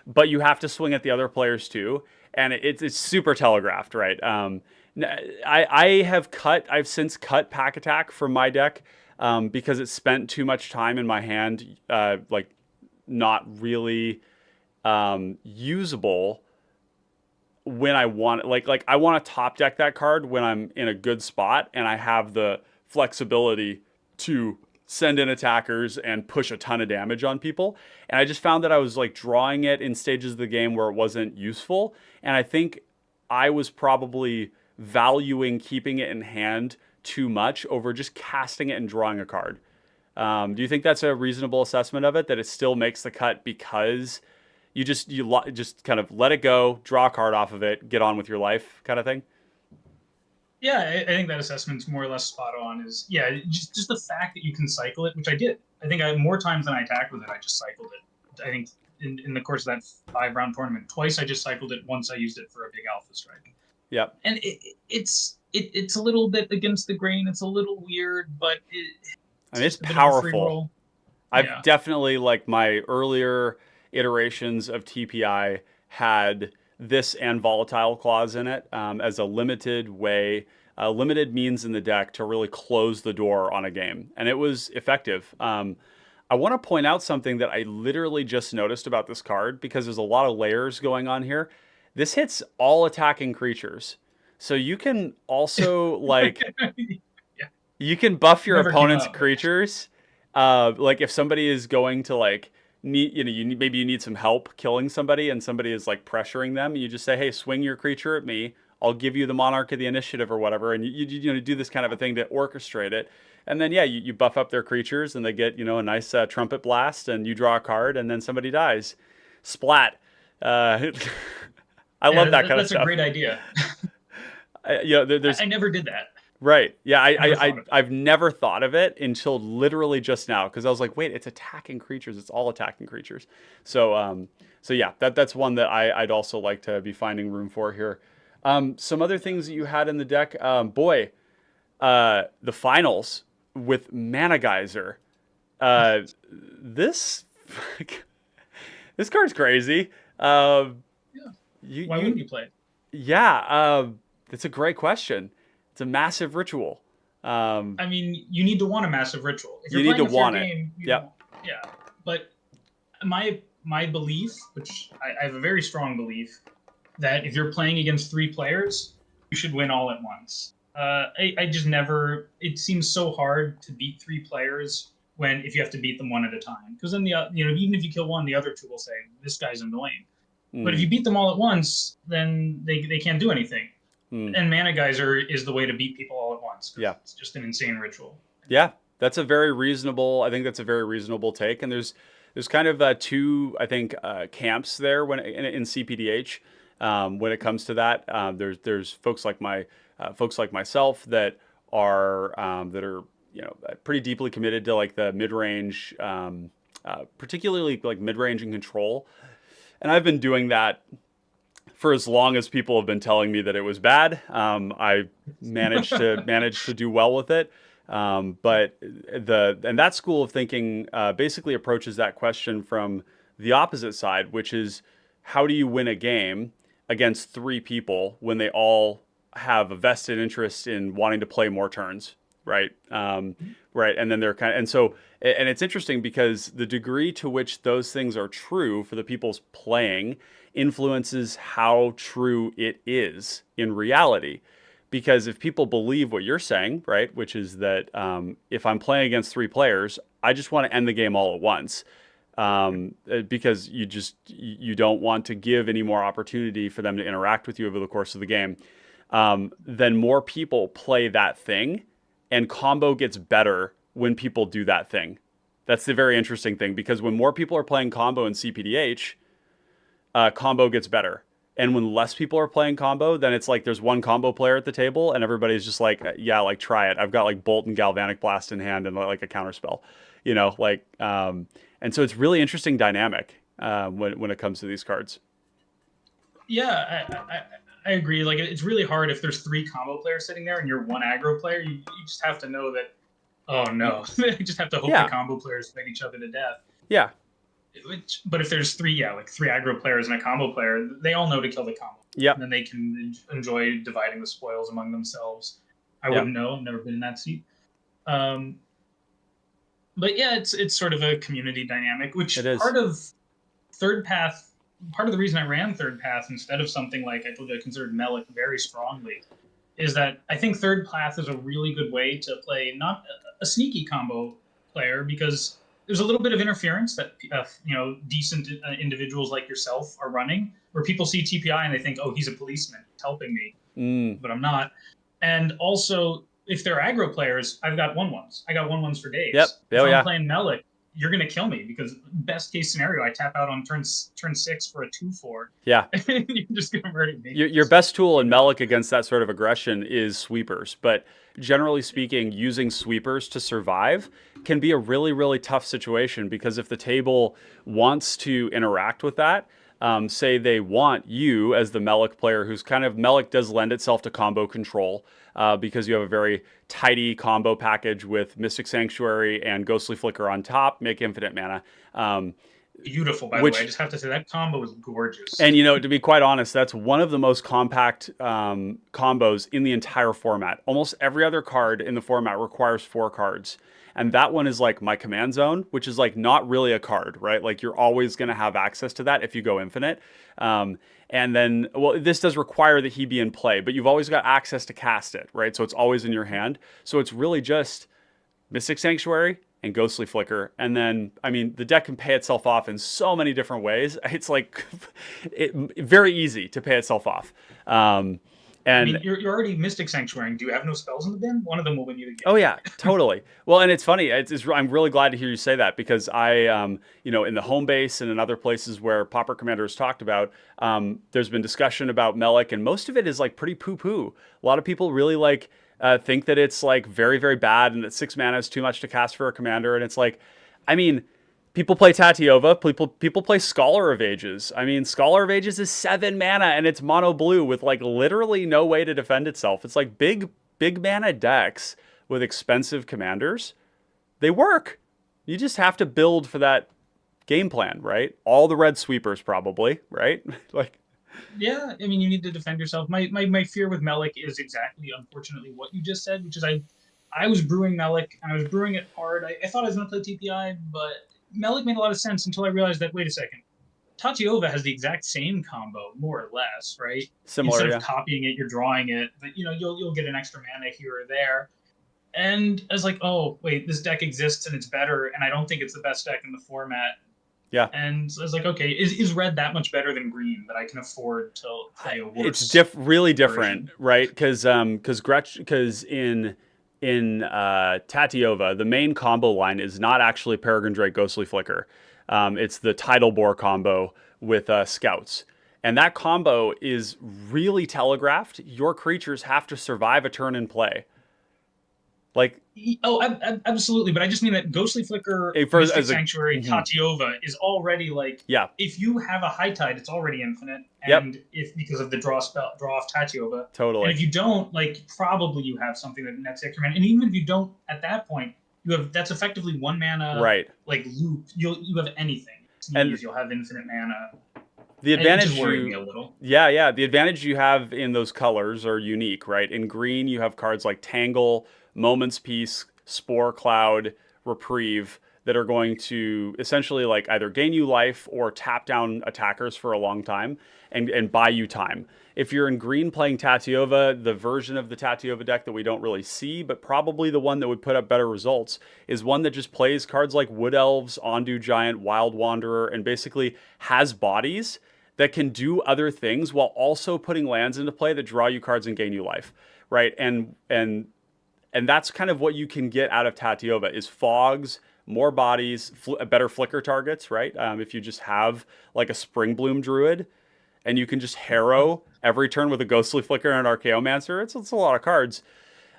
but you have to swing at the other players too, and it's super telegraphed, right? I've since cut Pack Attack from my deck because it spent too much time in my hand, not really usable when I want I want to top deck that card when I'm in a good spot and I have the flexibility to send in attackers and push a ton of damage on people. And I just found that I was drawing it in stages of the game where it wasn't useful. And I think I was probably valuing keeping it in hand too much over just casting it and drawing a card. Do you think that's a reasonable assessment of it, that it still makes the cut because you just kind of let it go, draw a card off of it, get on with your life kind of thing? Yeah, I think that assessment's more or less spot on. Just the fact that you can cycle it, which I did. I think more times than I attacked with it, I just cycled it. I think in the course of that 5-round tournament, twice I just cycled it. Once I used it for a big alpha strike. Yep. And it's a little bit against the grain. It's a little weird, but it's powerful. I've definitely, my earlier iterations of TPI had this and Volatile Clause in it as a limited means in the deck to really close the door on a game. And it was effective. I want to point out something that I literally just noticed about this card because there's a lot of layers going on here. This hits all attacking creatures. So you can also you can buff your opponent's creatures. If somebody is going to maybe you need some help killing somebody and somebody is pressuring them, you just say, hey, swing your creature at me, I'll give you the Monarch of the Initiative or whatever, and you do this kind of a thing to orchestrate it. And then you buff up their creatures and they get a nice Trumpet Blast, and you draw a card, and then somebody dies. Splat. I love that kind of stuff. That's a great idea. I never did that. Right. Yeah, I've never thought of it until literally just now, because I was like, wait, it's attacking creatures. It's all attacking creatures. So yeah, that's one that I'd also like to be finding room for here. Some other things that you had in the deck, the finals with Mana Geyser. This card's crazy. Why wouldn't you play it? Yeah, it's a great question. It's a massive ritual. You need to want a massive ritual. If you need to want it. Yeah. But my belief, which I have a very strong belief, that if you're playing against 3 players, you should win all at once. I just never. It seems so hard to beat 3 players if you have to beat them one at a time. Because then even if you kill one, the other 2 will say this guy's annoying. But if you beat them all at once, then they can't do anything. And Mana Geyser is the way to beat people all at once. Yeah, it's just an insane ritual. Yeah, that's a very reasonable. I think that's a very reasonable take. And there's kind of two, I think, camps there when in cPDH when it comes to that. There's folks like myself that are pretty deeply committed to like the mid range, particularly like mid range and control. And I've been doing that for as long as people have been telling me that it was bad. I managed to do well with it. But that school of thinking basically approaches that question from the opposite side, which is how do you win a game against three people when they all have a vested interest in wanting to play more turns, right? Right, and then they're and it's interesting because the degree to which those things are true for the people's playing influences how true it is in reality. Because if people believe what you're saying, right, which is that if I'm playing against three players, I just want to end the game all at once, because you don't want to give any more opportunity for them to interact with you over the course of the game. Then more people play that thing, and combo gets better when people do that thing. That's the very interesting thing, because when more people are playing combo in cPDH, combo gets better. And when less people are playing combo, then it's like there's one combo player at the table and everybody's just like, yeah, like try it. I've got like Bolt and Galvanic Blast in hand and like a counter spell, and so it's really interesting dynamic when it comes to these cards. Yeah, I agree. Like it's really hard if there's three combo players sitting there and you're one aggro player. You just have to know that. Oh no, you just have to hope the combo players fight each other to death. Yeah. But if there's three aggro players and a combo player, they all know to kill the combo. Yeah. And then they can enjoy dividing the spoils among themselves. I wouldn't know. I've never been in that seat. But yeah, it's sort of a community dynamic, which part of Third Path, part of the reason I ran Third Path instead of something like I told you I considered Melik very strongly, is that I think Third Path is a really good way to play not a sneaky combo player, because there's a little bit of interference that decent individuals like yourself are running, where people see TPI and they think, oh, he's a policeman, he's helping me, but I'm not. And also, if they're aggro players, I've got 1/1s. I got 1/1s for days. Yep. If I'm playing Melik, you're going to kill me, because best case scenario, I tap out on turn 6 for a 2/4. Yeah. You're just going to murder me. Your best tool in Melik against that sort of aggression is sweepers. But generally speaking, using sweepers to survive can be a really, really tough situation, because if the table wants to interact with that, say they want you as the Melik player, who's kind of, Melik does lend itself to combo control, because you have a very tidy combo package with Mystic Sanctuary and Ghostly Flicker on top, make infinite mana. Beautiful, by the way. I just have to say that combo is gorgeous. And to be quite honest, that's one of the most compact combos in the entire format. Almost every other card in the format requires 4 cards. And that one is like my command zone, which is like not really a card, right? Like you're always going to have access to that if you go infinite. And then, well, this does require that he be in play, but you've always got access to cast it, right? So it's always in your hand. So it's really just Mystic Sanctuary and Ghostly Flicker. And then, I mean, the deck can pay itself off in so many different ways. It's like very easy to pay itself off. And I mean, you're already Mystic Sanctuary. Do you have no spells in the bin? One of them will win you the game. Oh yeah, totally. Well, and it's funny. I'm really glad to hear you say that, because I, in the home base and in other places where Pauper Commander has talked about, there's been discussion about Melik, and most of it is like pretty poo-poo. A lot of people really think that it's like very, very bad, and that 6 mana is too much to cast for a commander. And it's like, I mean, people play Tatiova. People play Scholar of Ages. I mean, Scholar of Ages is 7 mana and it's mono blue with like literally no way to defend itself. It's like big mana decks with expensive commanders. They work. You just have to build for that game plan, right? All the red sweepers probably, right? Yeah, I mean, you need to defend yourself. My fear with Melik is exactly, unfortunately, what you just said, which is I was brewing Melik and I was brewing it hard. I thought I was going to play TPI, but Melik made a lot of sense until I realized that, wait a second, Tatiova has the exact same combo, more or less, right? Similar, Instead of copying it, you're drawing it, but you'll get an extra mana here or there. And I was like, oh, wait, this deck exists and it's better, and I don't think it's the best deck in the format. Yeah. And I was like, okay, is red that much better than green that I can afford to play a worse? It's really different, version? Right? Because in Tatiova, the main combo line is not actually Peregrine Drake Ghostly Flicker. It's the Tidal Bore combo with Scouts. And that combo is really telegraphed. Your creatures have to survive a turn in play. Like, Oh, absolutely. But I just mean that Ghostly Flicker, Mystic Sanctuary, Tatiova is already like, yeah. If you have a High Tide, it's already infinite. And if because of the draw off Tatiova. Totally. And if you don't, like, probably you have something that nets extra mana. And even if you don't, at that point, that's effectively 1 mana, right? Like loop. You have anything. And you'll have infinite mana. The advantage me a little. Yeah. The advantage you have in those colors are unique, right? In green, you have cards like Tangle, Moment's Peace, Spore Cloud, Reprieve that are going to essentially like either gain you life or tap down attackers for a long time and buy you time. If you're in green playing Tatiova, the version of the Tatiova deck that we don't really see, but probably the one that would put up better results, is one that just plays cards like Wood Elves, Ondu Giant, Wild Wanderer, and basically has bodies that can do other things while also putting lands into play that draw you cards and gain you life, right? And that's kind of what you can get out of Tatiova is fogs, more bodies, better flicker targets, right? If you just have like a Spring Bloom Druid and you can just harrow every turn with a Ghostly Flicker and an Archaeomancer, it's a lot of cards.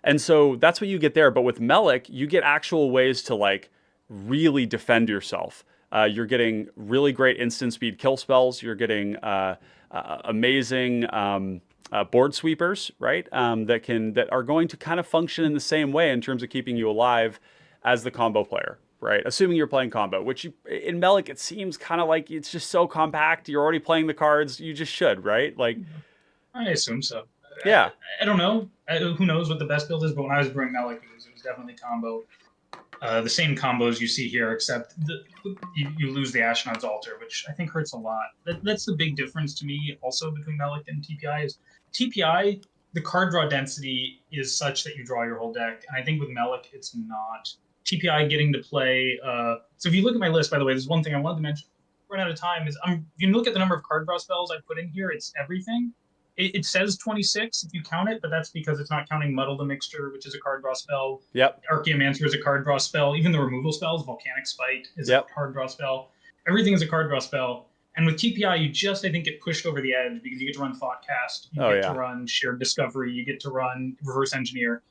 And so that's what you get there. But with Melik, you get actual ways to like really defend yourself. You're getting really great instant speed kill spells. You're getting amazing board sweepers, right? That are going to kind of function in the same way in terms of keeping you alive as the combo player, right? Assuming you're playing combo, which in Melik it seems kind of like it's just so compact. You're already playing the cards. You just should, right? Like, I assume so. Yeah. I don't know. Who knows what the best build is? But when I was brewing Melik, it was definitely combo. The same combos you see here, except you lose the Ashnod's Altar, which I think hurts a lot. That's the big difference to me also between Melik and TPI is TPI, the card draw density is such that you draw your whole deck. And I think with Melik, it's not. TPI getting to play... so if you look at my list, by the way, there's one thing I wanted to mention. Run out of time is if you look at the number of card draw spells I put in here, it's everything. It says 26 if you count it, but that's because it's not counting Muddle the Mixture, which is a card draw spell. Yep. Archaeomancer is a card draw spell. Even the removal spells, Volcanic Spite is a card draw spell. Everything is a card draw spell. And with TPI, you just, I think, get pushed over the edge because you get to run Thoughtcast, you get to run Shared Discovery, you get to run Reverse Engineer.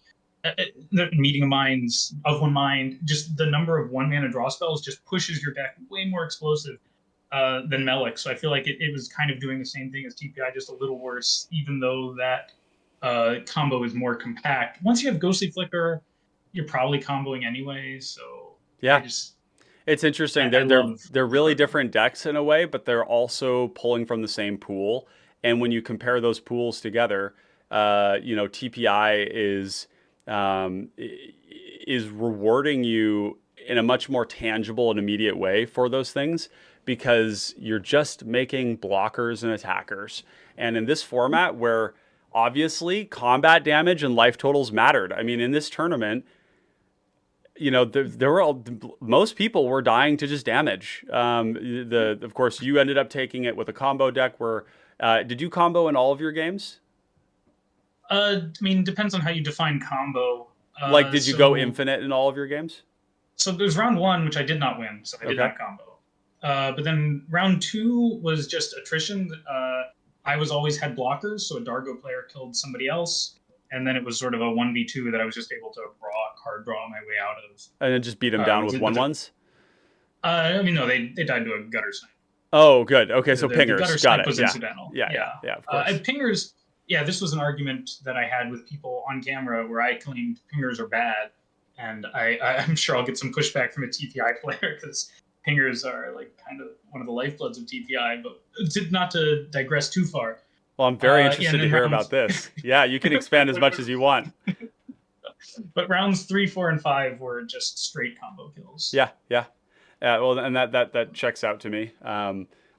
The Meeting of Minds, of One Mind, just the number of 1-mana draw spells just pushes your deck way more explosive than Melik. So I feel like it was kind of doing the same thing as TPI, just a little worse, even though that combo is more compact. Once you have Ghostly Flicker, you're probably comboing anyway. So yeah, it's interesting. They're really different decks in a way, but they're also pulling from the same pool. And when you compare those pools together, TPI is rewarding you in a much more tangible and immediate way for those things, because you're just making blockers and attackers. And in this format where obviously combat damage and life totals mattered. I mean, in this tournament, most people were dying to just damage. Of course, you ended up taking it with a combo deck where, did you combo in all of your games? I mean, depends on how you define combo. Did you go infinite in all of your games? So there's round 1, which I did not win, so I did not combo. But then round 2 was just attrition. I always had blockers, so a Dargo player killed somebody else. And then it was sort of a 1v2 that I was just able to card draw my way out of. And then just beat them down with 1/1s? No, they died to a Gutter Snipe. Oh, good. Okay, so Pingers. The Gutter Got it. was incidental. Yeah, of course. Pingers, this was an argument that I had with people on camera where I claimed Pingers are bad. And I'm sure I'll get some pushback from a TPI player because Pingers are like kind of one of the lifebloods of TPI, but not to digress too far. Well, I'm very interested to hear about this. Yeah, you can expand as much as you want. But rounds 3, 4, and 5 were just straight combo kills. Yeah. Well, and that checks out to me.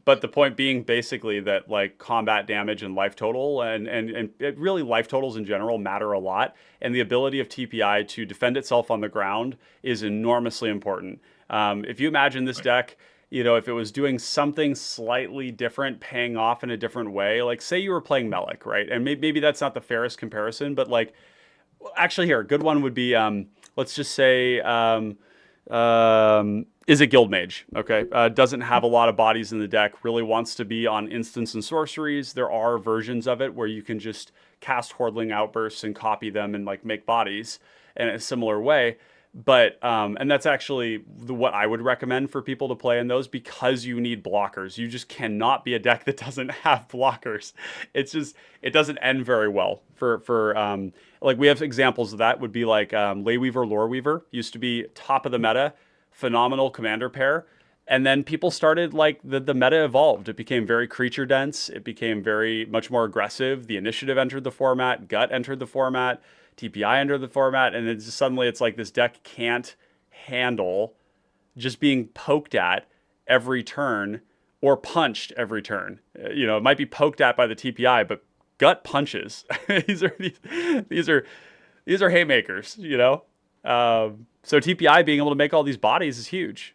But the point being basically that like combat damage and life total and really life totals in general matter a lot. And the ability of TPI to defend itself on the ground is enormously important. If you imagine this deck, if it was doing something slightly different, paying off in a different way, like say you were playing Melik, right? And maybe that's not the fairest comparison, but like Actually, here, a good one would be, let's just say, is a guild mage. Okay, doesn't have a lot of bodies in the deck. Really wants to be on instants and sorceries. There are versions of it where you can just cast Hordling Outbursts and copy them and like make bodies in a similar way. But and that's actually what I would recommend for people to play in those, because you need blockers. You just cannot be a deck that doesn't have blockers. It's just, it doesn't end very well for like, we have examples of that would be like Leyweaver, Loreweaver used to be top of the meta, phenomenal commander pair. And then people started, like, the meta evolved. It became very creature dense. It became very much more aggressive. The initiative entered the format. Gut entered the format. TPI entered the format. And it's just, suddenly it's like this deck can't handle just being poked at every turn or punched every turn. You know, it might be poked at by the TPI, but gut punches. these are haymakers, you know? So TPI being able to make all these bodies is huge.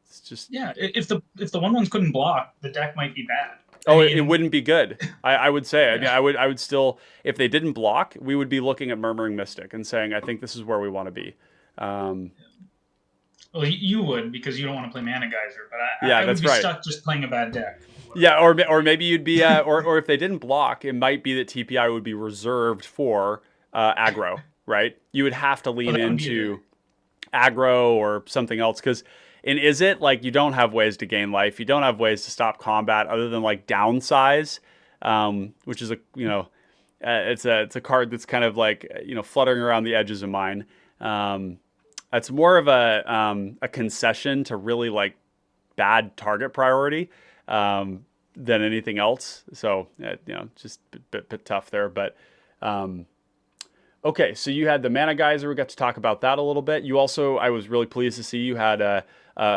It's just, yeah. If the 1/1s couldn't block, the deck might be bad. I mean, it wouldn't be good. I would say. Yeah. I mean, I would still, if they didn't block, we would be looking at Murmuring Mystic and saying, I think this is where we want to be. Well, you would, because you don't want to play Mana Geyser, but yeah, I would be stuck just playing a bad deck. Yeah, or maybe you'd be, or if they didn't block, it might be that TPI would be reserved for aggro, right? You would have to lean into aggro or something else, because in Is It, like, you don't have ways to gain life, you don't have ways to stop combat other than like downsize, which is it's a card that's kind of like, fluttering around the edges of mine. It's more of a concession to really like bad target priority than anything else. So just a bit tough there, but. Okay, so you had the Mana Geyser. We got to talk about that a little bit. You also, I was really pleased to see you had a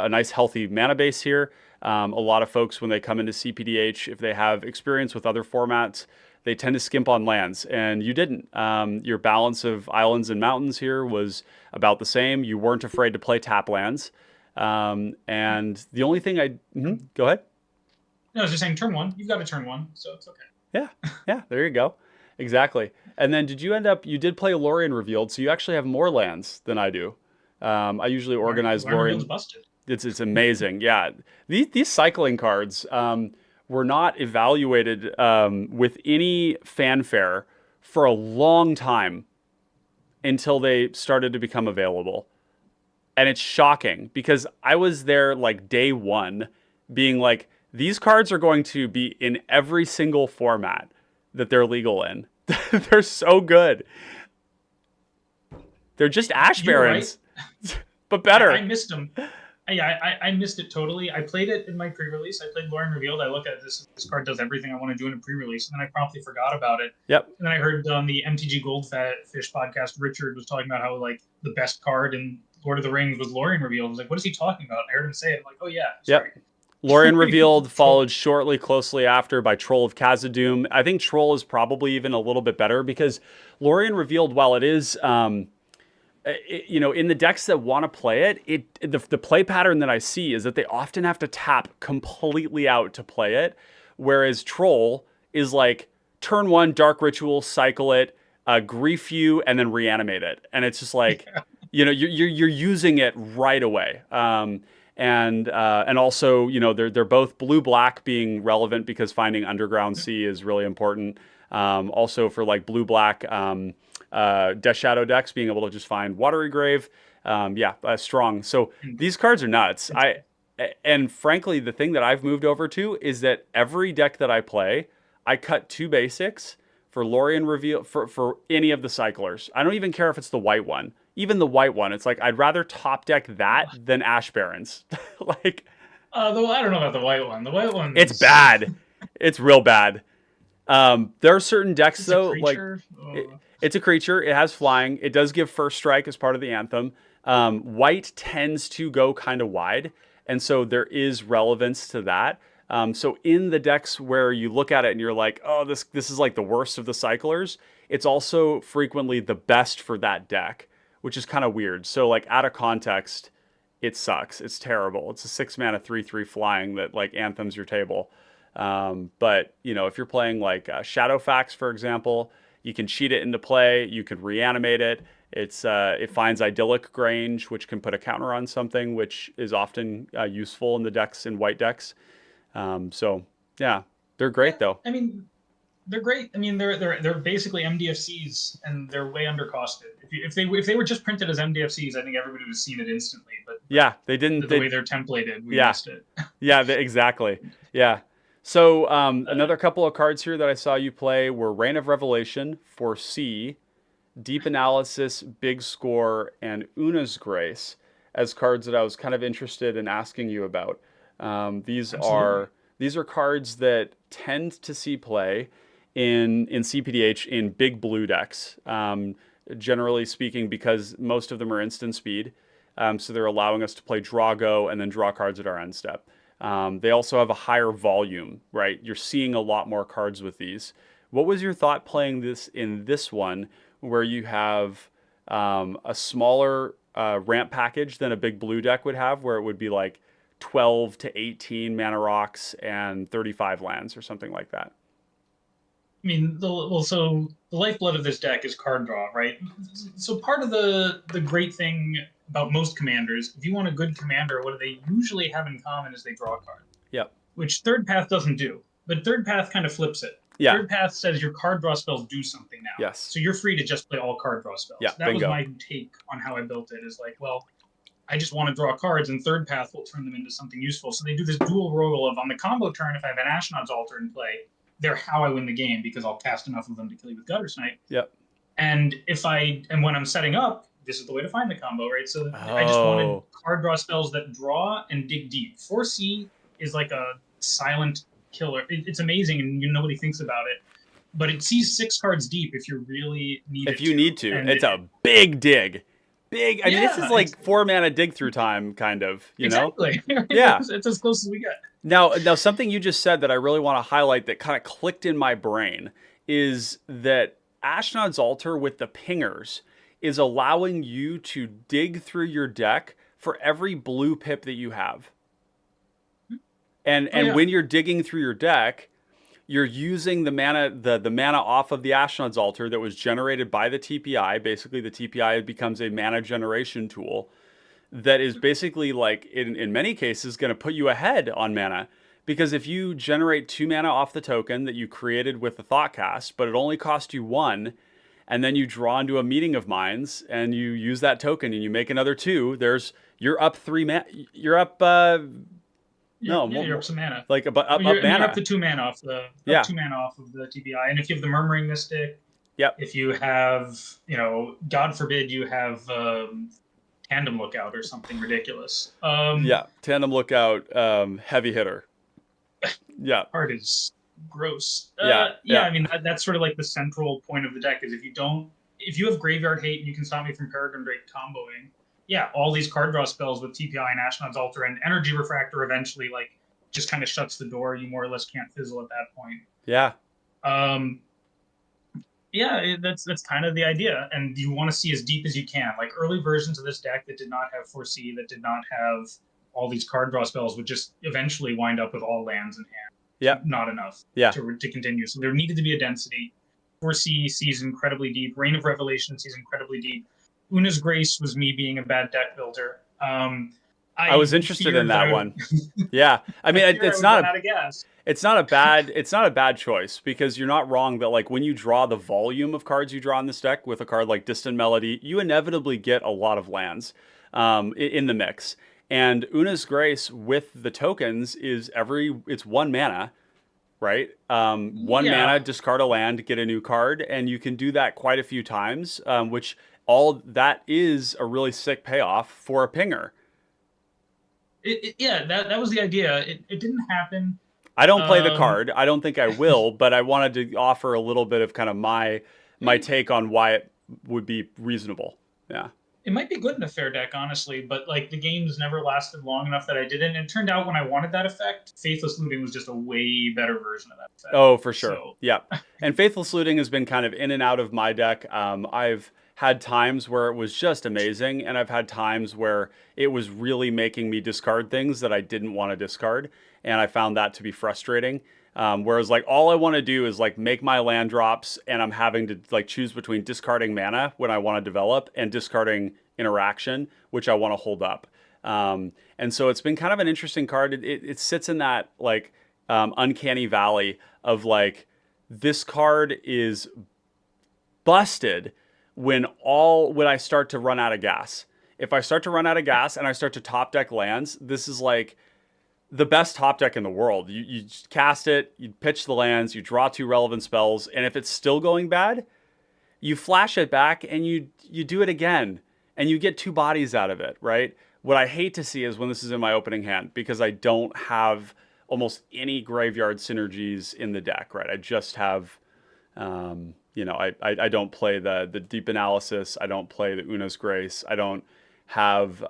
nice healthy mana base here. A lot of folks, when they come into cPDH, if they have experience with other formats, they tend to skimp on lands, and you didn't. Your balance of islands and mountains here was about the same. You weren't afraid to play tap lands. And the only thing go ahead. No, I was just saying turn 1. You've got a turn 1, so it's okay. Yeah, there you go. Exactly. And then you did play Lorien Revealed, so you actually have more lands than I do. I usually organize Lorien. Busted. It's amazing. Yeah. These cycling cards were not evaluated with any fanfare for a long time until they started to become available. And it's shocking, because I was there like day one being like, these cards are going to be in every single format that they're legal in. They're so good. They're just Ash Barons, right. But better. I missed them. I missed it totally. I played it in my pre-release. I played Lorien Revealed. I looked at this card does everything I want to do in a pre-release, and then I promptly forgot about it. Yep. And then I heard on the MTG Goldfish podcast, Richard was talking about how like the best card in Lord of the Rings was Lorien Revealed. I was like, what is he talking about? I heard him say it. I'm like, oh yeah. Sorry. Yep. Lorien Revealed followed closely after by Troll of Khazad-dûm. I think Troll is probably even a little bit better, because Lorien Revealed, while it is, in the decks that want to play it, the play pattern that I see is that they often have to tap completely out to play it, whereas Troll is like turn 1, Dark Ritual, cycle it, grief you, and then reanimate it, and it's just like, you're using it right away. And also, they're both blue-black being relevant, because finding Underground Sea is really important. Also for like blue-black Death Shadow decks, being able to just find Watery Grave, strong. So these cards are nuts. And frankly, the thing that I've moved over to is that every deck that I play, I cut 2 basics for Lorien Reveal for any of the cyclers. I don't even care if it's the white one. Even the white one, it's like, I'd rather top deck that than Ash Barons. Like, I don't know about the white one. The white one, it's bad. It's real bad. There are certain decks though, like it's a creature. It has flying. It does give first strike as part of the anthem. White tends to go kind of wide, and so there is relevance to that. So in the decks where you look at it and you're like, oh, this is like the worst of the cyclers, it's also frequently the best for that deck, which is kind of weird. So like out of context, it sucks. It's terrible. It's a 6 mana 3/3 flying that like anthems your table. But if you're playing like Shadowfax, for example, You can cheat it into play. You can reanimate it. It finds idyllic Grange, which can put a counter on something, which is often useful in the decks, in white decks. So yeah, they're great though. I mean, they're great. I mean, they're basically MDFCs, and they're way undercosted. If they were just printed as MDFCs, I think everybody would have seen it instantly. But yeah, they didn't. The way they're templated, we yeah, missed it. Yeah, exactly. Yeah. So another couple of cards here that I saw you play were Reign of Revelation, Foresee, Deep Analysis, Big Score, and Una's Grace as cards that I was kind of interested in asking you about. These are cards that tend to see play in cPDH in big blue decks, generally speaking, because most of them are instant speed. So they're allowing us to play draw, go, and then draw cards at our end step. They also have a higher volume, right? You're seeing a lot more cards with these. What was your thought playing this in this one, where you have a smaller ramp package than a big blue deck would have, where it would be like 12 to 18 mana rocks and 35 lands or something like that? I mean, so the lifeblood of this deck is card draw, right? So part of the great thing about most commanders, if you want a good commander, what do they usually have in common is they draw a card. Yep. Which Third Path doesn't do. But Third Path kind of flips it. Yeah. Third Path says your card draw spells do something now. Yes. So you're free to just play all card draw spells. Yeah, that bingo. was my take on how I built it, is like, well, I just want to draw cards, and Third Path will turn them into something useful. So they do this dual role of, on the combo turn, if I have an Ashnod's Altar in play, they're how I win the game, because I'll cast enough of them to kill you with Gutter Snipe. Yep. And when I'm setting up, this is the way to find the combo, right? So I just wanted card draw spells that draw and dig deep. Foresee is like a silent killer. It's amazing, and nobody thinks about it. But it sees 6 cards deep if you really need it. If you need to. And it's a big dig. Big. I mean, this is like 4 mana dig through time, kind of. You know? Yeah. It's as close as we get. Now, something you just said that I really want to highlight that kind of clicked in my brain is that Ashnod's Altar with the pingers is allowing you to dig through your deck for every blue pip that you have. And when you're digging through your deck, you're using the mana off of the Ashnod's Altar that was generated by the TPI. Basically, the TPI becomes a mana generation tool that is basically, like, in many cases, going to put you ahead on mana. Because if you generate 2 mana off the token that you created with the Thoughtcast, but it only cost you 1, and then you draw into a Meeting of Minds, and you use that token, and you make another 2, you're up 3 mana. You're up... you're up some mana. Like up mana. You're up to 2 mana off the 2 mana off of the TPI, and if you have the Murmuring Mystic, if you have, God forbid, you have Tandem Lookout or something ridiculous. Tandem Lookout, heavy hitter. Yeah, art is gross. I mean that's sort of like the central point of the deck is if you have Graveyard Hate and you can stop me from Peregrine Drake comboing. Yeah, all these card draw spells with TPI and Ashnod's Altar and Energy Refractor eventually just kind of shuts the door. You more or less can't fizzle at that point. Yeah. That's kind of the idea, and you want to see as deep as you can. Like early versions of this deck that did not have Foresee, that did not have all these card draw spells, would just eventually wind up with all lands in hand. Yeah, not enough. Yeah. To continue. So there needed to be a density. Foresee sees incredibly deep. Reign of Revelation sees incredibly deep. Una's Grace was me being a bad deck builder. I was interested in that one. Yeah, I mean, it's not a bad choice, because you're not wrong that, like, when you draw the volume of cards you draw in this deck with a card like Distant Melody, you inevitably get a lot of lands in the mix. And Una's Grace with the tokens it's 1 mana, right? 1 mana, discard a land, get a new card, and you can do that quite a few times, which all that is a really sick payoff for a pinger. That was the idea. It didn't happen. I don't play the card. I don't think I will, but I wanted to offer a little bit of kind of my take on why it would be reasonable. Yeah. It might be good in a fair deck, honestly, but like the games never lasted long enough that I didn't. And it turned out when I wanted that effect, Faithless Looting was just a way better version of that effect. Oh, for sure. So. Yeah. And Faithless Looting has been kind of in and out of my deck. I've had times where it was just amazing, and I've had times where it was really making me discard things that I didn't want to discard, and I found that to be frustrating. Whereas like all I want to do is like make my land drops, and I'm having to like choose between discarding mana when I want to develop and discarding interaction, which I want to hold up. And so it's been kind of an interesting card. It sits in that like uncanny valley of like this card is busted when I start to run out of gas. If I start to run out of gas and I start to top deck lands, this is like the best top deck in the world. You just cast it, you pitch the lands, you draw 2 relevant spells, and if it's still going bad, you flash it back and you do it again, and you get 2 bodies out of it, right? What I hate to see is when this is in my opening hand, because I don't have almost any graveyard synergies in the deck, right? I just have, you know, I don't play the deep analysis. I don't play the Una's Grace. I don't have,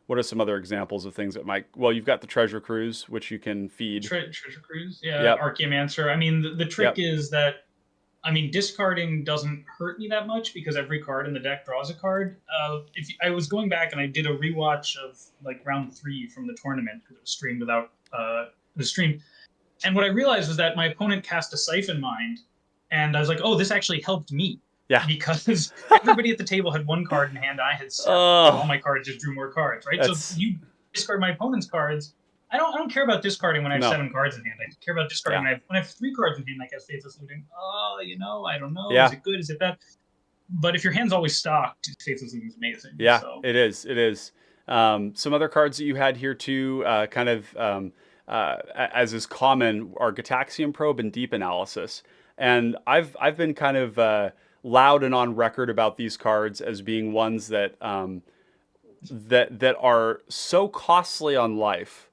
what are some other examples of things that might, well, you've got the Treasure Cruise, which you can feed. Treasure Cruise, yeah. Yep. Archaeomancer. I mean, the trick is that, I mean, discarding doesn't hurt me that much because every card in the deck draws a card. If I was going back and I did a rewatch of like round 3 from the tournament because it was streamed without the stream, and what I realized was that my opponent cast a Siphon Mind, and I was like, oh, this actually helped me. Yeah. Because everybody at the table had 1 card in hand. I had 7. So all my cards just drew more cards, right? So you discard my opponent's cards. I don't care about discarding when I have 7 cards in hand. I care about discarding when I have 3 cards in hand. Like I have Faithless Looting. Oh, you know, I don't know. Yeah. Is it good? Is it bad? But if your hand's always stocked, Faithless Looting is amazing. Yeah, so. It is. It is. Some other cards that you had here too, kind of as is common, are Gataxian Probe and Deep Analysis. And I've been kind of loud and on record about these cards as being ones that that are so costly on life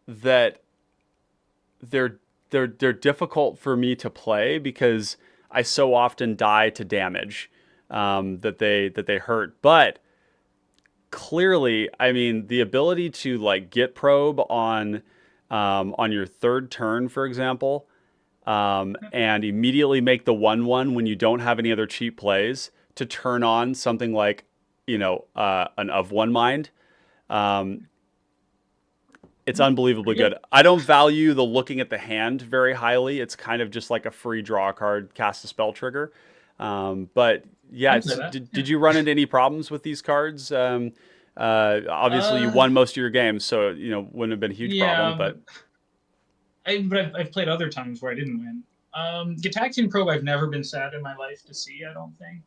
that they're difficult for me to play because I so often die to damage that they hurt. But clearly, I mean, the ability to like get probe on your 3rd turn, for example, and immediately make the 1/1 when you don't have any other cheap plays to turn on something like, you know, an of one mind. It's unbelievably good. I don't value the looking at the hand very highly. It's kind of just like a free draw card, cast a spell trigger. But yeah, did you run into any problems with these cards? Obviously, you won most of your games, so you know wouldn't have been a huge problem. But I've played other times where I didn't win. Gataxian Probe, I've never been sad in my life to see. I don't think.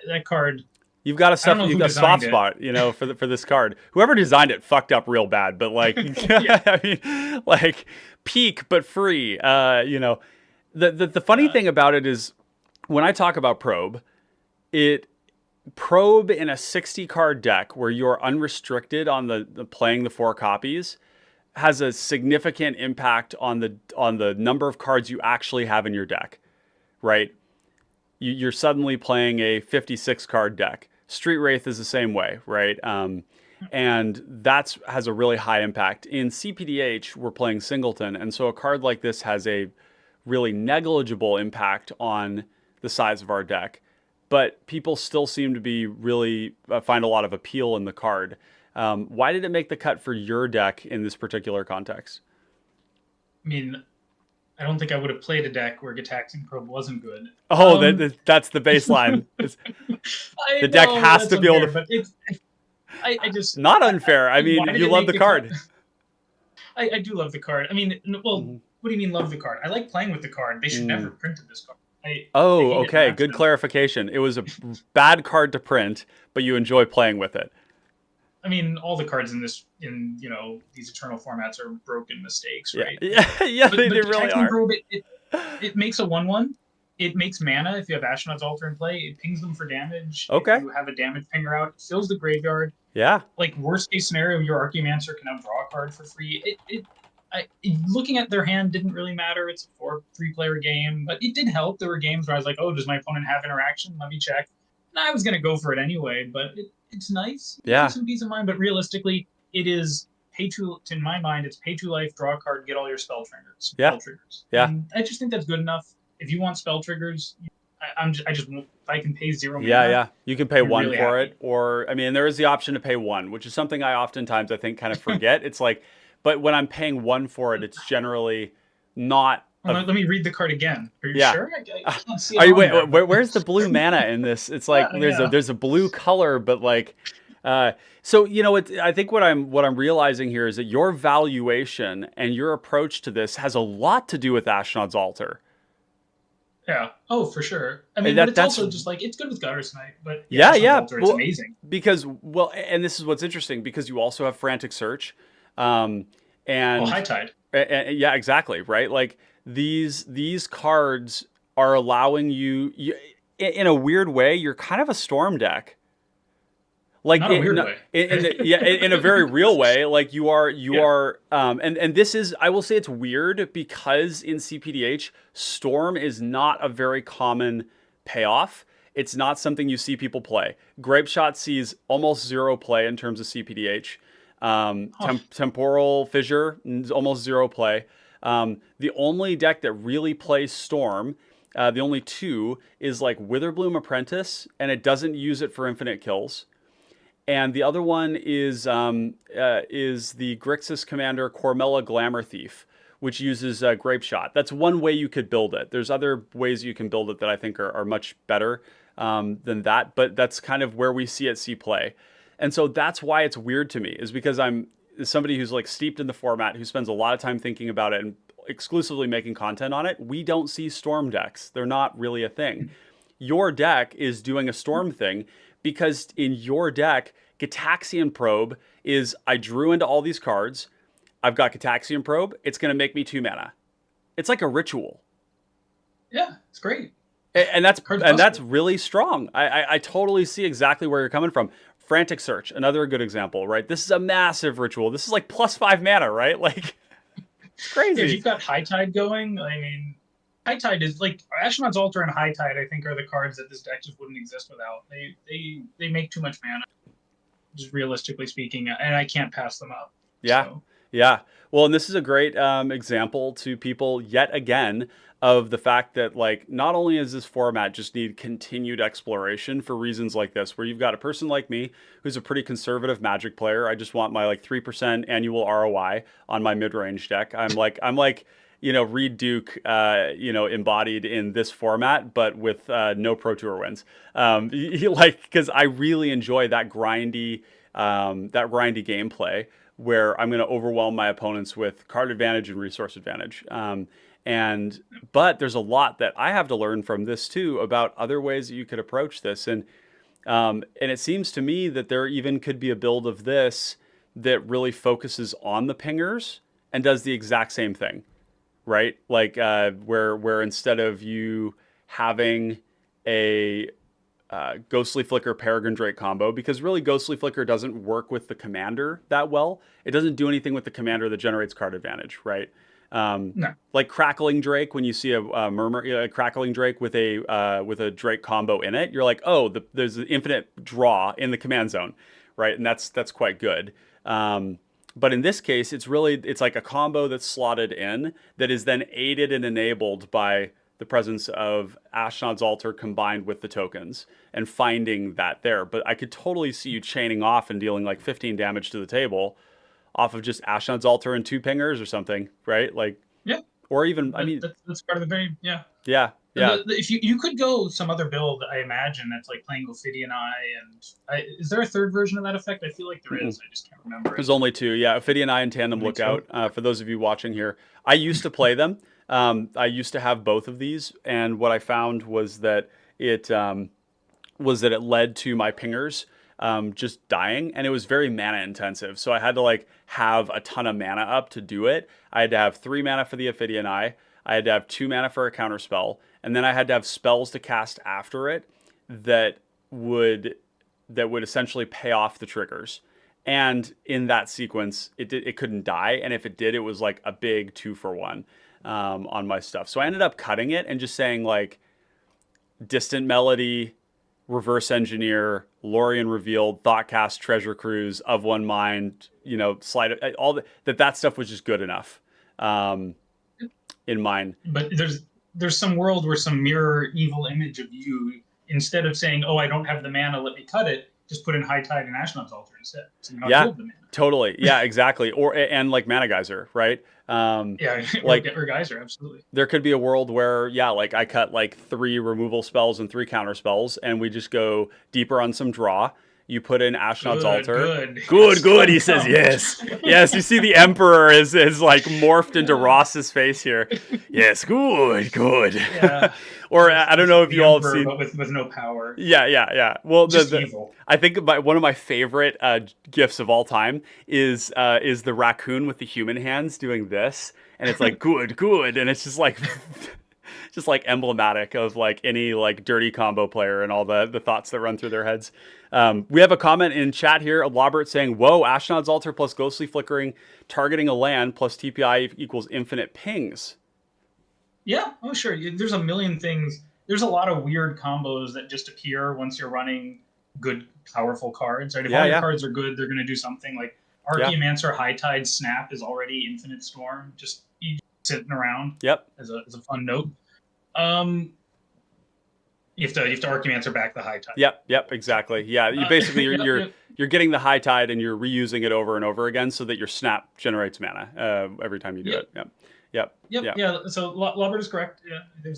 That card. You've got a soft spot, you know, for this card. Whoever designed it fucked up real bad, but like, I mean, like peak but free. You know, the funny thing about it is when I talk about probe in a 60 card deck where you're unrestricted on the playing the 4 copies has a significant impact on the number of cards you actually have in your deck, right? You're suddenly playing a 56 card deck. Street Wraith is the same way, right? And that has a really high impact. In cPDH, we're playing Singleton, and so a card like this has a really negligible impact on the size of our deck. But people still seem to be really find a lot of appeal in the card. Why did it make the cut for your deck in this particular context? I mean, I don't think I would have played a deck where Gataxian Probe wasn't good. Oh, that's the baseline. The deck has to be able to. I just not unfair. I mean, you love the card. I do love the card. I mean, well, what do you mean love the card? I like playing with the card. They should never have printed this card. Okay. Good clarification. It was a bad card to print, but you enjoy playing with it. I mean, all the cards in you know these Eternal formats are broken mistakes, right? Yeah, but they really are. Probe, it makes a 1/1. It makes mana if you have Astronaut's Altar in play. It pings them for damage. Okay. If you have a damage pinger out, it fills the graveyard. Yeah. Like worst case scenario, your Archaeomancer can now draw a card for free. Looking at their hand didn't really matter. It's a 3-player game, but it did help. There were games where I was like, oh, does my opponent have interaction? Let me check. And I was going to go for it anyway, but it's nice. Yeah. Some peace of mind, but realistically, it is in my mind, it's pay 2 life, draw a card, get all your spell triggers. Yeah. And I just think that's good enough. If you want spell triggers, if I can pay 0 mana. Yeah. You can pay 1 really for happy. it. Or, I mean, there is the option to pay 1, which is something I oftentimes, I think, kind of forget. It's like, but when I'm paying 1 for it, it's generally not Well, let me read the card again. Are you yeah. sure? I can't see Are it you on wait? there. But... Where's the blue mana in this? It's like yeah. there's a blue color, but like, so you know, I think what I'm realizing here is that your valuation and your approach to this has a lot to do with Ashnod's Altar. Yeah. Oh, for sure. I mean, And but it's that's also just like it's good with Gutters Night, but yeah, yeah, Ashnod's yeah. Altar, it's Well, amazing. because and this is what's interesting because you also have Frantic Search, Well, and High Tide. yeah, exactly, right? Like these cards are allowing you in a weird way, you're kind of a storm deck. Like Not a weird way. in a very real way, like you Yeah. are, and this is, I will say it's weird because in cPDH, storm is not a very common payoff. It's not something you see people play. Grape Shot sees almost zero play in terms of cPDH. Temporal Fissure, almost zero play. The only deck that really plays Storm, the only two, is like Witherbloom Apprentice, and it doesn't use it for infinite kills. And the other one is the Grixis Commander Cormella Glamour Thief, which uses Grape Shot. That's one way you could build it. There's other ways you can build it that I think are much better than that, but that's kind of where we see it see play. And so that's why it's weird to me, is because I'm somebody who's like steeped in the format, who spends a lot of time thinking about it and exclusively making content on it. We don't see storm decks. They're not really a thing. Your deck is doing a storm thing because in your deck, Gitaxian Probe is, I drew into all these cards. I've got Gitaxian Probe. It's going to make me 2 mana. It's like a ritual. Yeah, it's great. And that's really strong. I totally see exactly where you're coming from. Frantic Search, another good example, right? This is a massive ritual. This is like +5 mana, right? Like, it's crazy. Yeah, if you've got High Tide going, I mean, High Tide is like Ashnod's Altar and High Tide, I think, are the cards that this deck just wouldn't exist without. They make too much mana, just realistically speaking, and I can't pass them up. Yeah. So. Yeah. Well, and this is a great example to people yet again of the fact that, like, not only does this format just need continued exploration for reasons like this, where you've got a person like me who's a pretty conservative Magic player. I just want my like 3% annual ROI on my mid-range deck. I'm like, you know, Reed Duke, you know, embodied in this format, but with no Pro Tour wins. Like, because I really enjoy that grindy gameplay where I'm going to overwhelm my opponents with card advantage and resource advantage. But there's a lot that I have to learn from this too about other ways that you could approach this. And it seems to me that there even could be a build of this that really focuses on the pingers and does the exact same thing, right? Like where instead of you having a Ghostly Flicker Peregrine Drake combo, because really Ghostly Flicker doesn't work with the commander that well. It doesn't do anything with the commander that generates card advantage, right? No. Like Crackling Drake, when you see a Crackling Drake with a Drake combo in it, you're like, oh, there's an infinite draw in the command zone, right? And that's quite good. But in this case, it's like a combo that's slotted in that is then aided and enabled by the presence of Ashnod's Altar combined with the tokens and finding that there. But I could totally see you chaining off and dealing like 15 damage to the table off of just Ashnod's Altar and 2 pingers or something, right? Like, yeah. Or even, I mean, that's part of the very, yeah. Yeah. Yeah. If you could go some other build, I imagine that's like playing Ophidian Eye, and is there a third version of that effect? I feel like there is. I just can't remember. There's only 2. Yeah, Ophidian Eye and Tandem Lookout. For those of you watching here, I used to play them. I used to have both of these, and what I found was that it led to my pingers just dying, and it was very mana intensive. So I had to like have a ton of mana up to do it. I had to have 3 mana for the Ophidian Eye. I had to have 2 mana for a counter spell, and then I had to have spells to cast after it that would essentially pay off the triggers. And in that sequence, it couldn't die, and if it did, it was like a big 2-for-1 on my stuff. So I ended up cutting it and just saying like Distant Melody, Reverse Engineer, Lorien Revealed, Thoughtcast, Treasure Cruise, Of One Mind, you know, slide all that stuff was just good enough in mine. But there's some world where some mirror evil image of you, instead of saying, oh, I don't have the mana, let me cut it, just put in High Tide and Ashnod's Altar instead. So you're not Yeah, build the mana. totally. Yeah, exactly. And like Mana Geyser, right? Yeah, Like or Geyser, absolutely. there could be a world where, yeah, like I cut like 3 removal spells and 3 counter spells, and we just go deeper on some draw. You put in Ashnod's Altar. Good. Good. He says yes. Yes, you see the Emperor is like morphed into Ross's face here. Yes, good. Yeah. Or I don't know if you all have seen, but with no power. Yeah. Well, Just evil. I think one of my favorite gifs of all time is the raccoon with the human hands doing this, and it's like good, and it's just like emblematic of like any like dirty combo player and all the thoughts that run through their heads. We have a comment in chat here, Lobert, saying, "Whoa, Ashnod's Altar plus Ghostly Flickering, targeting a land plus TPI equals infinite pings." Yeah, oh sure. There's a million things. There's a lot of weird combos that just appear once you're running good, powerful cards. Right? If all your cards are good, they're going to do something. Like Archaeomancer High Tide Snap is already Infinite Storm, just sitting around. Yep. As a fun note. You have to Archaeomancer back the High Tide. Yep, exactly. Yeah, you basically you're getting the High Tide and you're reusing it over and over again so that your snap generates mana every time you do it. Yep. Yeah. So Lobert is correct.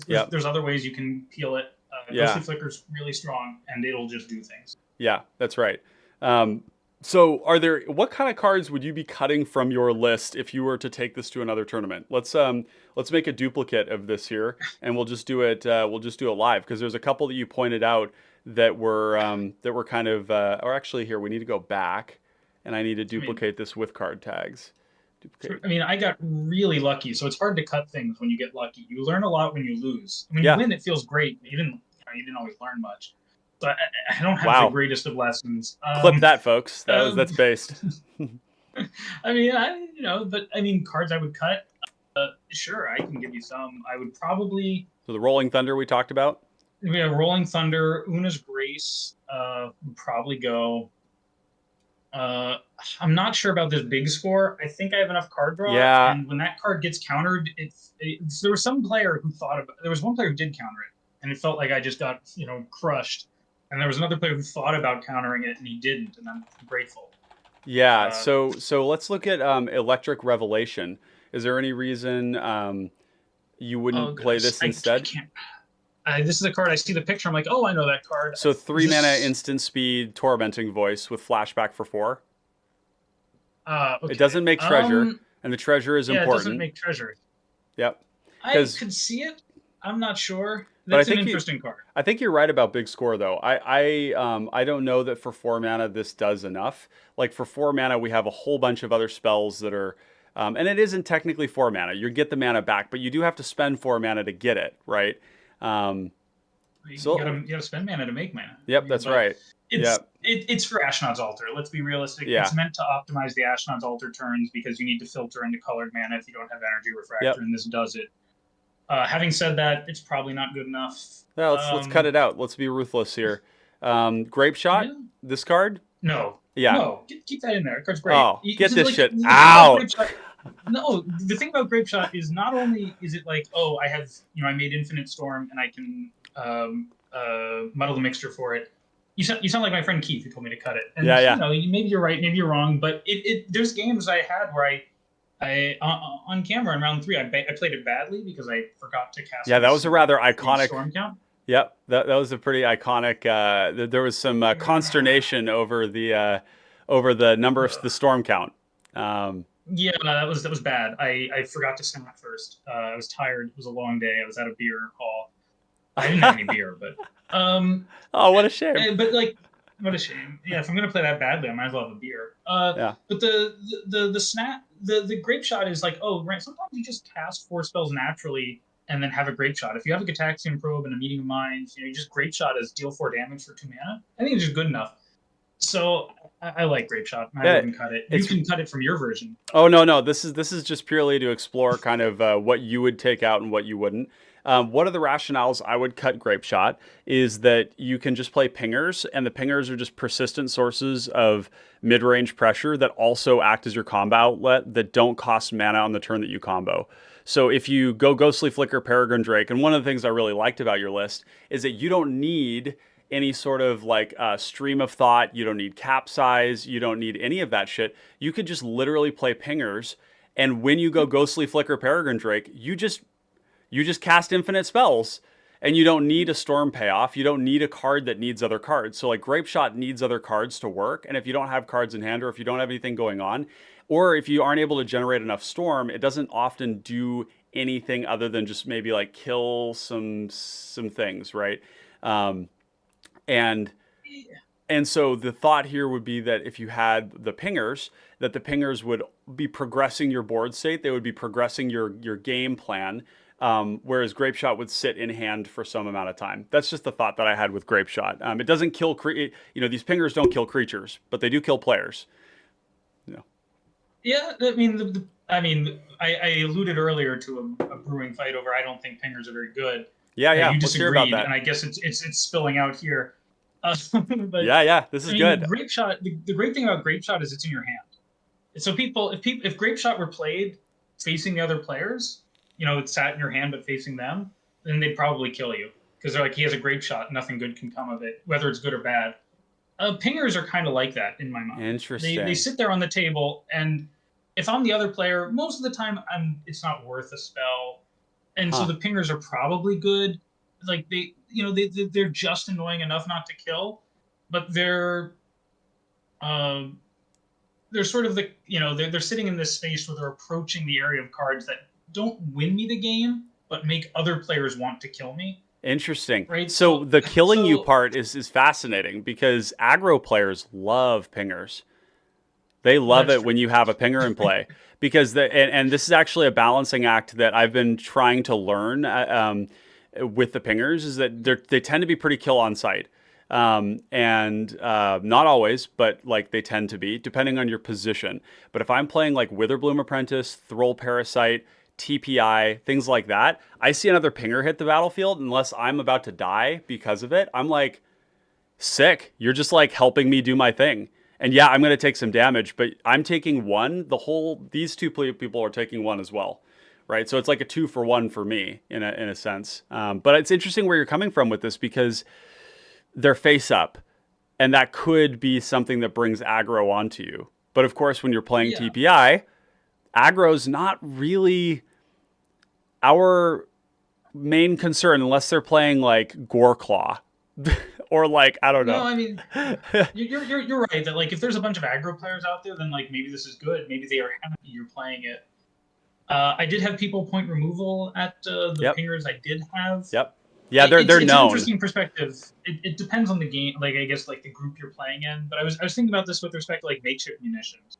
Yeah. There's other ways you can peel it. Ghostly Flicker's really strong, and it'll just do things. Yeah, that's right. So what kind of cards would you be cutting from your list if you were to take this to another tournament? Let's make a duplicate of this here, and we'll just do it live, because there's a couple that you pointed out that were kind of or actually here we need to go back, and I need to duplicate this with card tags. I mean, I got really lucky, so it's hard to cut things when you get lucky. You learn a lot when you lose. When you win, it feels great. You didn't always learn much. So I don't have the greatest of lessons. Clip that, folks. That's based. I mean, cards I would cut. Sure, I can give you some. I would probably. So the Rolling Thunder we talked about. We have Rolling Thunder, Una's Grace. Would probably go. I'm not sure about this big score. I think I have enough card draw. Yeah. And when that card gets countered, there was some player who there was one player who did counter it, and it felt like I just got crushed. And there was another player who thought about countering it and he didn't, and I'm grateful. Yeah. So let's look at Electric Revelation. Is there any reason you wouldn't play this instead? This is a card. I see the picture. I'm like, oh, I know that card. So 3 mana instant speed, Tormenting Voice with flashback for 4. Okay. It doesn't make treasure, and the treasure is important. Yeah, it doesn't make treasure. Yep. I could see it. I'm not sure. That's an interesting card. I think you're right about big score, though. I don't know that for 4 mana this does enough. Like for 4 mana, we have a whole bunch of other spells that are, and it isn't technically 4 mana. You get the mana back, but you do have to spend 4 mana to get it, right? You gotta spend mana to make mana. Yep, that's right. It's for Ashnod's Altar. Let's be realistic. Yeah. It's meant to optimize the Ashnod's Altar turns because you need to filter into colored mana if you don't have Energy Refractor, and this does it. Having said that, it's probably not good enough. Yeah, let's cut it out. Let's be ruthless here. Grape Shot, this card? No. Yeah. No, keep that in there. That card's great. Oh, get this shit out. No, the thing about Grape Shot is not only is it like, oh, I have, I made Infinite Storm and I can muddle the mixture for it. You sound like my friend Keith who told me to cut it. And, maybe you're right, maybe you're wrong, but there's games I had where I on camera in round 3, I played it badly because I forgot to cast. Yeah, that was a rather iconic storm count. Yep, that was a pretty iconic. There was some consternation over the number of the storm count. Yeah, that was bad. I forgot to snap first. I was tired. It was a long day. I was at a beer hall. I didn't have any beer, but oh, what a shame. But what a shame. Yeah, if I'm gonna play that badly, I might as well have a beer. But the snap, the Grape Shot is like, oh, right. Sometimes you just cast 4 spells naturally and then have a Grape Shot. If you have a Gataxian Probe and a Meeting of Minds, you just Grape Shot as deal 4 damage for 2 mana. I think it's just good enough. So I like Grape Shot. I wouldn't cut it. You can cut it from your version. Oh no. This is just purely to explore kind of what you would take out and what you wouldn't. One of the rationales I would cut Grape Shot is that you can just play pingers, and the pingers are just persistent sources of mid-range pressure that also act as your combo outlet that don't cost mana on the turn that you combo. So if you go Ghostly Flicker, Peregrine Drake, and one of the things I really liked about your list is that you don't need any sort of like stream of thought. You don't need capsize. You don't need any of that shit. You could just literally play pingers. And when you go Ghostly Flicker Peregrine Drake, you just cast infinite spells. And you don't need a storm payoff. You don't need a card that needs other cards. So like Grape Shot needs other cards to work. And if you don't have cards in hand, or if you don't have anything going on, or if you aren't able to generate enough storm, it doesn't often do anything other than just maybe like kill some things, right? And so the thought here would be that if you had the pingers, that the pingers would be progressing your board state. They would be progressing your game plan. Whereas Grape Shot would sit in hand for some amount of time. That's just the thought that I had with Grape Shot. It doesn't kill, these pingers don't kill creatures, but they do kill players. Yeah, I mean, I alluded earlier to a brewing fight over I don't think pingers are very good. Yeah. You Let's hear about disagreed, that. And I guess it's spilling out here. But yeah, this is good. Grape Shot. The great thing about Grape Shot is it's in your hand. So if Grape Shot were played facing the other players, it sat in your hand but facing them, then they'd probably kill you because they're like, he has a Grape Shot, nothing good can come of it, whether it's good or bad. Pingers are kind of like that in my mind. Interesting. They sit there on the table, and if I'm the other player, most of the time it's not worth a spell, and so the pingers are probably good. Like they're just annoying enough not to kill, but they're sort of they're sitting in this space where they're approaching the area of cards that don't win me the game, but make other players want to kill me. Interesting. Right? So the killing you part is fascinating because aggro players love pingers. They love it when you have a pinger in play because and this is actually a balancing act that I've been trying to learn with the pingers is that they tend to be pretty kill on sight. And not always, but like they tend to be depending on your position. But if I'm playing like Witherbloom Apprentice, Thrall Parasite, TPI, things like that, I see another pinger hit the battlefield, unless I'm about to die because of it, I'm like, sick. You're just like helping me do my thing. And yeah, I'm going to take some damage, but I'm taking one. These two people are taking one as well, right? So it's like a 2-for-1 for me in a sense. But it's interesting where you're coming from with this because they're face up, and that could be something that brings aggro onto you. But of course, when you're playing TPI, aggro's not really our main concern unless they're playing like Goreclaw or like, I don't know. No, I mean, you're right that like if there's a bunch of aggro players out there, then like maybe this is good. Maybe they are happy you're playing it. I did have people point removal at the pingers I did have. Yep. Yeah, they're known. It's an interesting perspective. It depends on the game, like I guess like the group you're playing in. But I was thinking about this with respect to like makeshift munitions,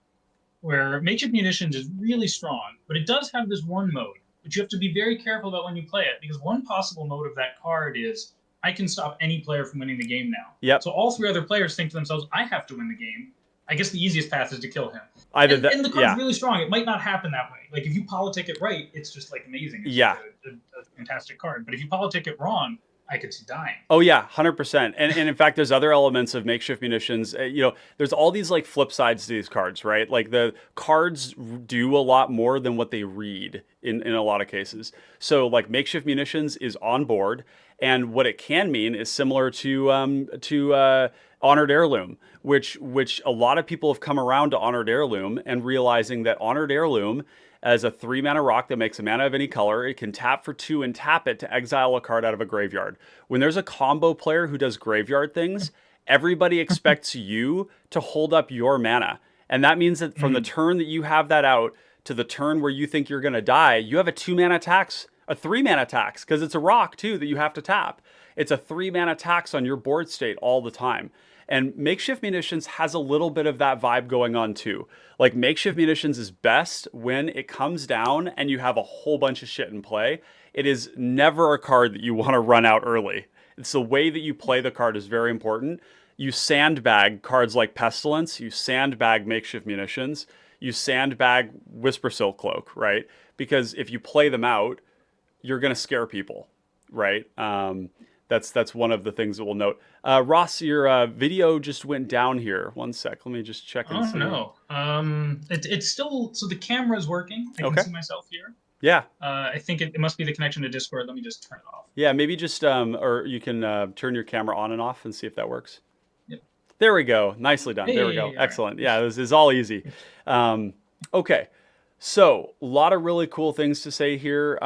where makeshift munitions is really strong, but it does have this one mode, which you have to be very careful about when you play it, because one possible mode of that card is I can stop any player from winning the game now. Yep. So all three other players think to themselves, I have to win the game. I guess the easiest path is to kill him. And the card's really strong. It might not happen that way. Like if you politic it right, it's just like amazing. It's a fantastic card. But if you politic it wrong, I could see dying. Oh yeah, 100%. And in fact, there's other elements of makeshift munitions. There's all these like flip sides to these cards, right? Like the cards do a lot more than what they read in a lot of cases. So like makeshift munitions is on board, and what it can mean is similar to Honored Heirloom, which a lot of people have come around to Honored Heirloom and realizing that Honored Heirloom, as a 3-mana rock that makes a mana of any color, it can tap for 2 and tap it to exile a card out of a graveyard. When there's a combo player who does graveyard things, everybody expects you to hold up your mana. And that means that from the turn that you have that out to the turn where you think you're going to die, you have a 2-mana tax, a 3-mana tax, because it's a rock too that you have to tap. It's a 3-mana tax on your board state all the time. And makeshift munitions has a little bit of that vibe going on too. Like makeshift munitions is best when it comes down and you have a whole bunch of shit in play. It is never a card that you want to run out early. It's the way that you play the card is very important. You sandbag cards like Pestilence, you sandbag makeshift munitions, you sandbag Whisper Silk Cloak, right? Because if you play them out, you're going to scare people, right? That's one of the things that we'll note. Ross, your video just went down here. One sec. Let me just check and see. Oh, no. It's still... So the camera's working. I can see myself here. Yeah. I think it must be the connection to Discord. Let me just turn it off. Yeah, maybe just or you can turn your camera on and off and see if that works. Yep. There we go. Nicely done. There we go. Hey, Excellent. right. Yeah, this is all easy. Okay. So, a lot of really cool things to say here.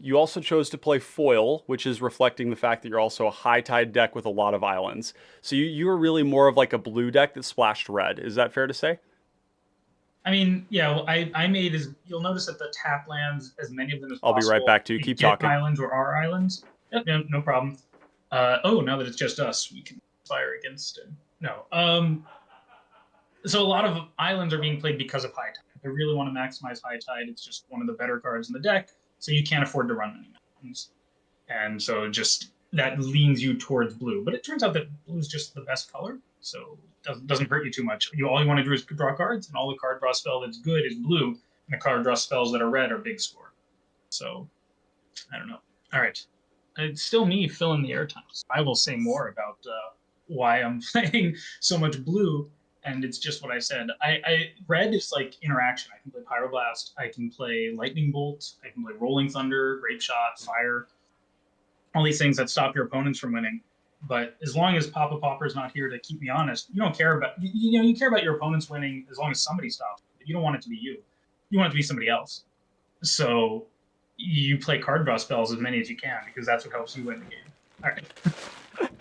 You also chose to play foil, which is reflecting the fact that you're also a high tide deck with a lot of islands. So you were really more of like a blue deck that splashed red. Is that fair to say? I mean, yeah, well, I made as you'll notice that the tap lands, as many of them as I'll be possible. right back to you. Keep talking. Islands or our islands. Yep, no problem. Oh, now that it's just us, we can fire against it. No. So a lot of islands are being played because of high tide. If I really want to maximize high tide, it's just one of the better cards in the deck, so you can't afford to run many islands. And so just that leans you towards blue. But it turns out that blue is just the best color, so it doesn't hurt you too much. All you want to do is draw cards, and all the card draw spell that's good is blue, and the card draw spells that are red are big score. So, I don't know. All right. It's still me filling the airtime. So I will say more about why I'm playing so much blue, and it's just what I said. Red is like interaction. I can play Pyroblast, I can play Lightning Bolt, I can play Rolling Thunder, Grape Shot, Fire, all these things that stop your opponents from winning. But as long as Papa Popper's not here to keep me honest, you don't care about you care about your opponents winning as long as somebody stops. But you don't want it to be you. You want it to be somebody else. So you play card draw spells as many as you can because that's what helps you win the game. All right.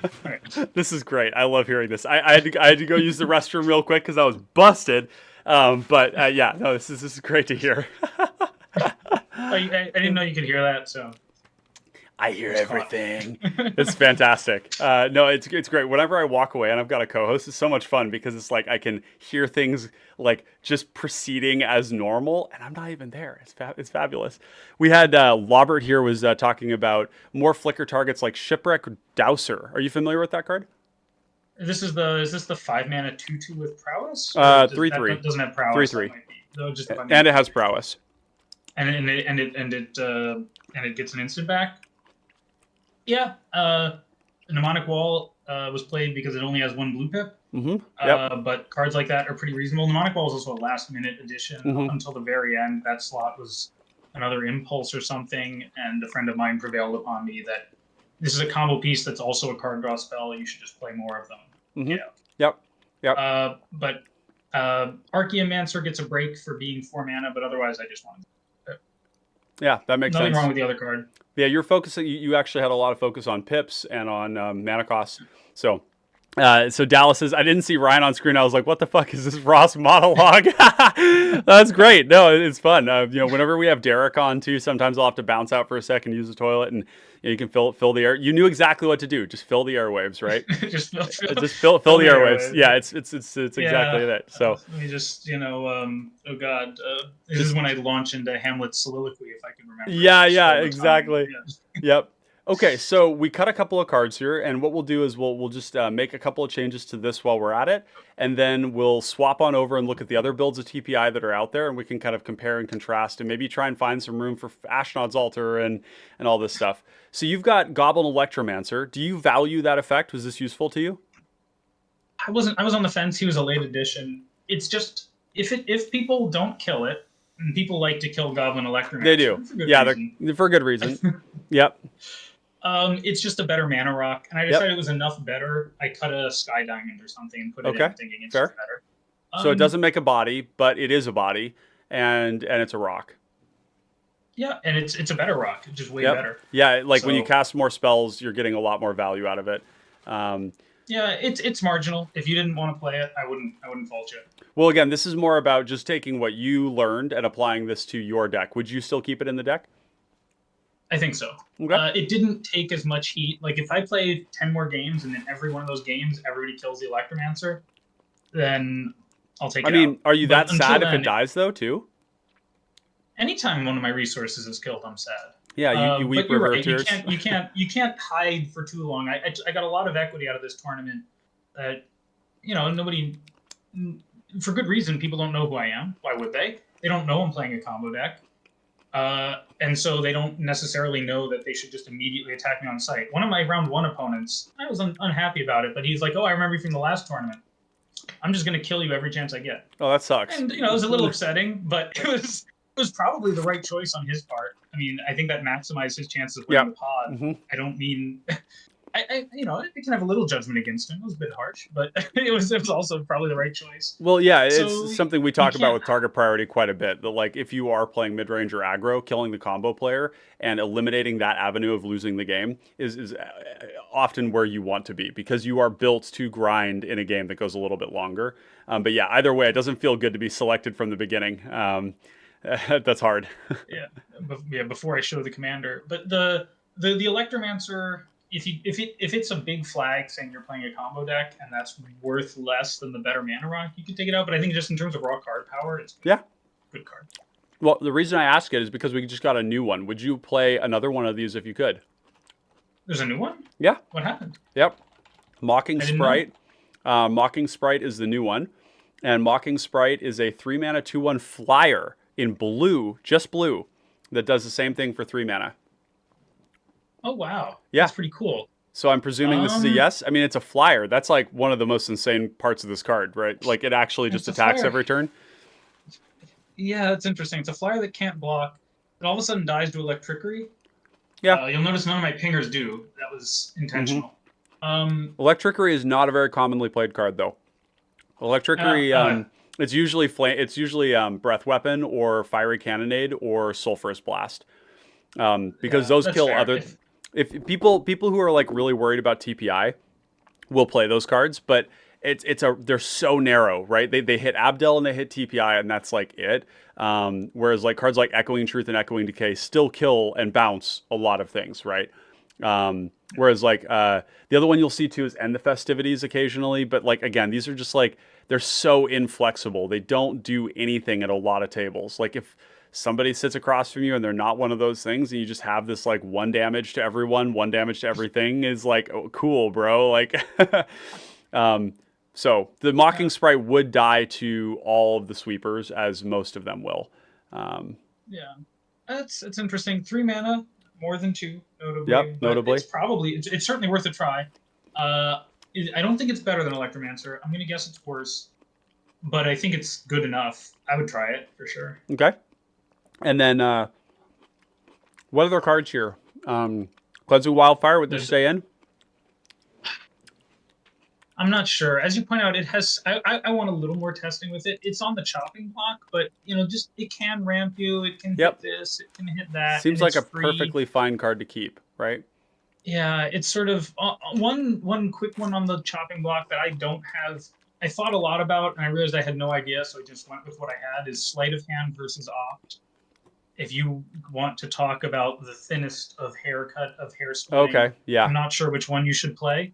All right. This is great. I love hearing this. I had to go use the restroom real quick because I was busted. But yeah, no, this is great to hear. I didn't know you could hear that, so. I hear everything. It's fantastic. No, it's great. Whenever I walk away and I've got a co-host, it's so much fun because it's like I can hear things like just proceeding as normal, and I'm not even there. It's fabulous. We had Lobert here was talking about more flicker targets like Shipwreck Douser. Are you familiar with that card? Is this the 5-mana 2/2 with prowess? 3/3. Doesn't have prowess. 3/3. And it has prowess. And it gets an instant back. Yeah, Mnemonic Wall was played because it only has one blue pip. Mm-hmm. Yep. But cards like that are pretty reasonable. Mnemonic Wall is also a last-minute addition. Up until the very end, that slot was another impulse or something, and a friend of mine prevailed upon me that this is a combo piece that's also a card draw spell. You should just play more of them. Mm-hmm. Yeah. Yep. But Archaeomancer gets a break for being 4 mana, but otherwise I just want to. Yeah, that makes sense. Nothing wrong with the other card. Yeah, you're focusing. You actually had a lot of focus on pips and on mana costs. So Dallas says, I didn't see Ryan on screen. I was like, what the fuck is this Ross monologue? That's great. No, it's fun. Whenever we have Derek on too, sometimes I'll have to bounce out for a second, use the toilet, and you can fill the air. You knew exactly what to do. Just fill the airwaves, right? just fill the airwaves. Yeah, it's exactly that. So let me just oh god, this is when I launch into Hamlet's soliloquy if I can remember. Yeah, exactly. Yep. Okay, so we cut a couple of cards here, and what we'll do is we'll just make a couple of changes to this while we're at it, and then we'll swap on over and look at the other builds of TPI that are out there, and we can kind of compare and contrast, and maybe try and find some room for Ashnod's Altar and all this stuff. So you've got Goblin Electromancer. Do you value that effect? Was this useful to you? I was on the fence. He was a late addition. It's just if people don't kill it, and people like to kill Goblin Electromancer. They do. They're for good reason. Yep. It's just a better mana rock, and I decided it was enough better. I cut a Sky Diamond or something and put it in, thinking it's better. So it doesn't make a body, but it is a body, and it's a rock. Yeah, and it's a better rock, it's just way better. Yeah, when you cast more spells, you're getting a lot more value out of it. Yeah, it's marginal. If you didn't want to play it, I wouldn't fault you. Well, again, this is more about just taking what you learned and applying this to your deck. Would you still keep it in the deck? I think so. Okay. It didn't take as much heat. Like, if I played 10 more games and in every one of those games everybody kills the Electromancer, then I'll take it out. Are you that sad if it dies, though, too? Anytime one of my resources is killed, I'm sad. Yeah, you weep river right. tears. You can't hide for too long. I got a lot of equity out of this tournament that, nobody, for good reason, people don't know who I am. Why would they? They don't know I'm playing a combo deck. And so they don't necessarily know that they should just immediately attack me on sight. One of my round 1 opponents, I was unhappy about it, but he's like, oh, I remember you from the last tournament. I'm just going to kill you every chance I get. Oh, that sucks. And, it was a little upsetting, but it was probably the right choice on his part. I mean, I think that maximized his chances of winning the pod. Mm-hmm. I don't mean, I can have a little judgment against him. It was a bit harsh, but it was also probably the right choice. Well, yeah, So it's something we talk about with target priority quite a bit. That like if you are playing mid-range or aggro, killing the combo player and eliminating that avenue of losing the game is often where you want to be, because you are built to grind in a game that goes a little bit longer. But yeah, either way, it doesn't feel good to be selected from the beginning. That's hard. yeah. Before I show the commander, but the Electromancer, if it's a big flag saying you're playing a combo deck and that's worth less than the better mana rock, you can take it out. But I think just in terms of raw card power, it's good card. Well, the reason I ask it is because we just got a new one. Would you play another one of these if you could? There's a new one? Yeah. What happened? Yep. Mocking Sprite. Mocking Sprite is the new one. And Mocking Sprite is a 3-mana 2/1 flyer in blue, just blue, that does the same thing for 3 mana. Oh, wow. Yeah. That's pretty cool. So I'm presuming this is a yes? I mean, it's a flyer. That's like one of the most insane parts of this card, right? Like it actually just attacks every turn. Yeah, that's interesting. It's a flyer that can't block. It all of a sudden dies to Electrickery. Yeah. You'll notice none of my pingers do. That was intentional. Mm-hmm. Electrickery is not a very commonly played card, though. Electrickery, it's usually Breath Weapon or Fiery Cannonade or Sulphurous Blast, because those kill fair. If people who are like really worried about TPI will play those cards, but they're so narrow, right? They hit Abdel and they hit TPI, and that's like it. Whereas like cards like Echoing Truth and Echoing Decay still kill and bounce a lot of things, right? Whereas like the other one you'll see too is End the Festivities occasionally, but like again, these are just like, they're so inflexible. They don't do anything at a lot of tables. Like if somebody sits across from you and they're not one of those things, and you just have this like 1 damage to everyone, 1 damage to everything is like, oh, cool, bro. Like, so the Mocking Sprite would die to all of the sweepers, as most of them will. It's interesting. 3 mana, more than 2, notably. Yep, notably. It's certainly worth a try. I don't think it's better than Electromancer. I'm going to guess it's worse, but I think it's good enough. I would try it for sure. Okay. And then what other cards here? Cleansing Wildfire, would this stay in? I'm not sure. As you point out, it has. I want a little more testing with it. It's on the chopping block, but just it can ramp you. It can hit this. It can hit that. Seems like a perfectly fine card to keep, right? Yeah, it's sort of one quick one on the chopping block that I don't have. I thought a lot about, and I realized I had no idea, so I just went with what I had. Is Sleight of Hand versus Opt. If you want to talk about the thinnest of haircut of hair splitting, okay, yeah, I'm not sure which one you should play.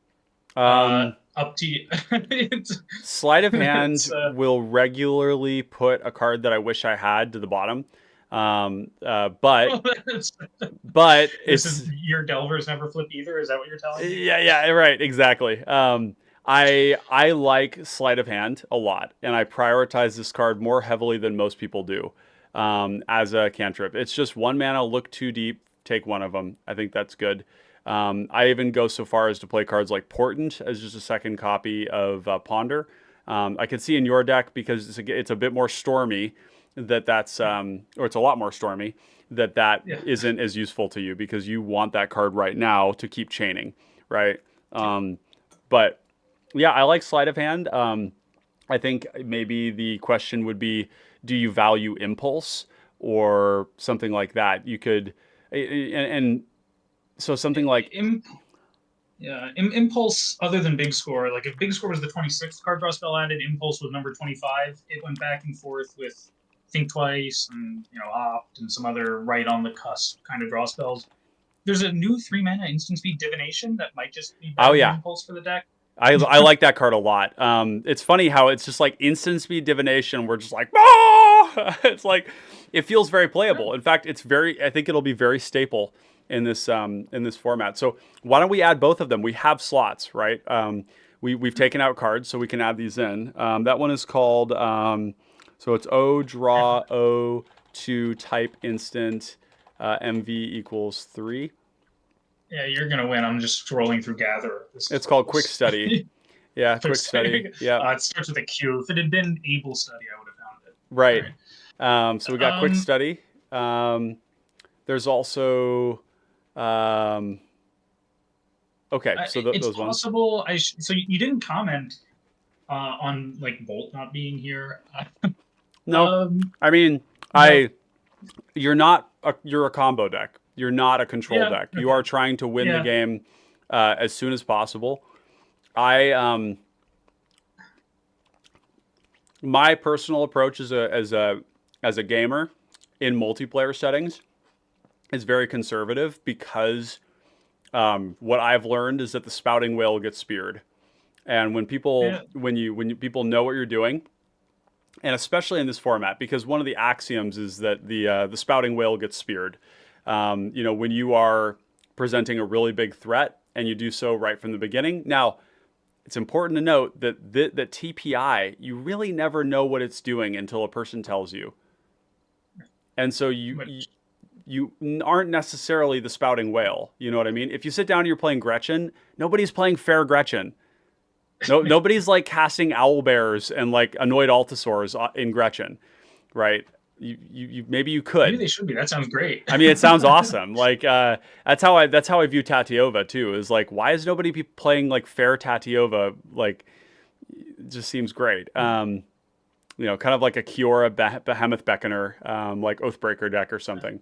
Up to you. Sleight of Hand will regularly put a card that I wish I had to the bottom. But your Delvers never flip either. Is that what you're telling me? Yeah, right, exactly. I like Sleight of Hand a lot, and I prioritize this card more heavily than most people do. As a cantrip, it's just 1 mana. Look 2 deep, take 1 of them. I think that's good. I even go so far as to play cards like Portent as just a second copy of Ponder. I can see in your deck, because it's a bit more stormy, that's or it's a lot more stormy, that isn't as useful to you, because you want that card right now to keep chaining, right? But yeah, I like Sleight of Hand. I think maybe the question would be, do you value Impulse or something like that? You could, and so something like Impulse, other than Big Score, like if Big Score was the 26th card draw spell added, Impulse was number 25. It went back and forth with Think Twice and Opt and some other right on the cusp kind of draw spells. There's a new 3 mana instant speed Divination that might just be better than Impulse for the deck. I like that card a lot. It's funny how it's just like instant speed Divination. We're just like, oh! It's like, it feels very playable. In fact, I think it'll be very staple in this format. So why don't we add both of them? We have slots, right? We've taken out cards, so we can add these in. That one is called, so it's O draw O to type instant, MV equals 3. Yeah, you're gonna win. I'm just scrolling through Gather. It's called Quick Study. Yeah, Quick Study. Yeah. It starts with a Q. If it had been Able Study, I would have found it. Right. So we got Quick Study. There's also okay, so It's those ones. possible. So you didn't comment on like Bolt not being here. No, Um, I mean, no. I you're a combo deck. You're not a control Yeah. deck. You Okay. are trying to win the Yeah. game as soon as possible. I my personal approach as a gamer in multiplayer settings is very conservative because what I've learned is that the spouting whale gets speared, and Yeah. when people know what you're doing, and especially in this format, because one of the axioms is that the spouting whale gets speared. When you are presenting a really big threat and you do so right from the beginning. Now, it's important to note that that TPI, you really never know what it's doing until a person tells you, and so Which you aren't necessarily the spouting whale. You know what I mean? If you sit down and you're playing Gretchen, nobody's playing fair Gretchen. No, nobody's like casting owl bears and like annoyed Altasaurs in Gretchen, right? Maybe you maybe could. they should be. That sounds great. I mean, it sounds awesome. Like that's how I view Tatiova too. Is like, why is nobody playing like fair Tatiova? Like, it just seems great. Kind of like a Kiora Behemoth Beckoner, like Oathbreaker deck or something.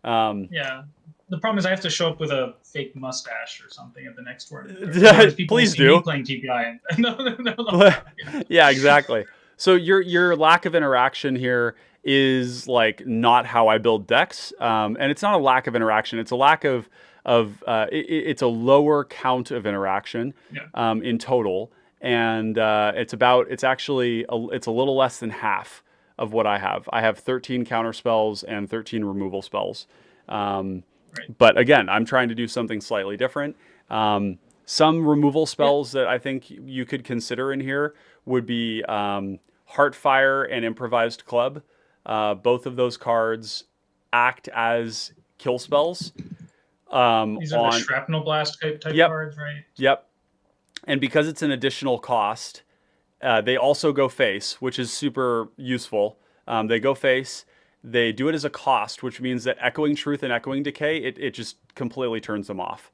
Yeah. The problem is I have to show up with a fake mustache or something at the next tournament. Otherwise, people will Please see me do. playing TPI. And, no. Yeah, exactly. So your lack of interaction here is like not how I build decks, and it's not a lack of interaction. It's a lack it's a lower count of interaction Yeah. in total, and it's a little less than half of what I have. I have 13 counter spells and 13 removal spells. Right. But again, I'm trying to do something slightly different. Some removal spells that I think you could consider in here would be Heartfire and Improvised Club. Both of those cards act as kill spells. These are the Shrapnel Blast type Yep. cards, right? Yep. And because it's an additional cost, they also go face, which is super useful. They go face. They do it as a cost, which means that Echoing Truth and Echoing Decay, it just completely turns them off,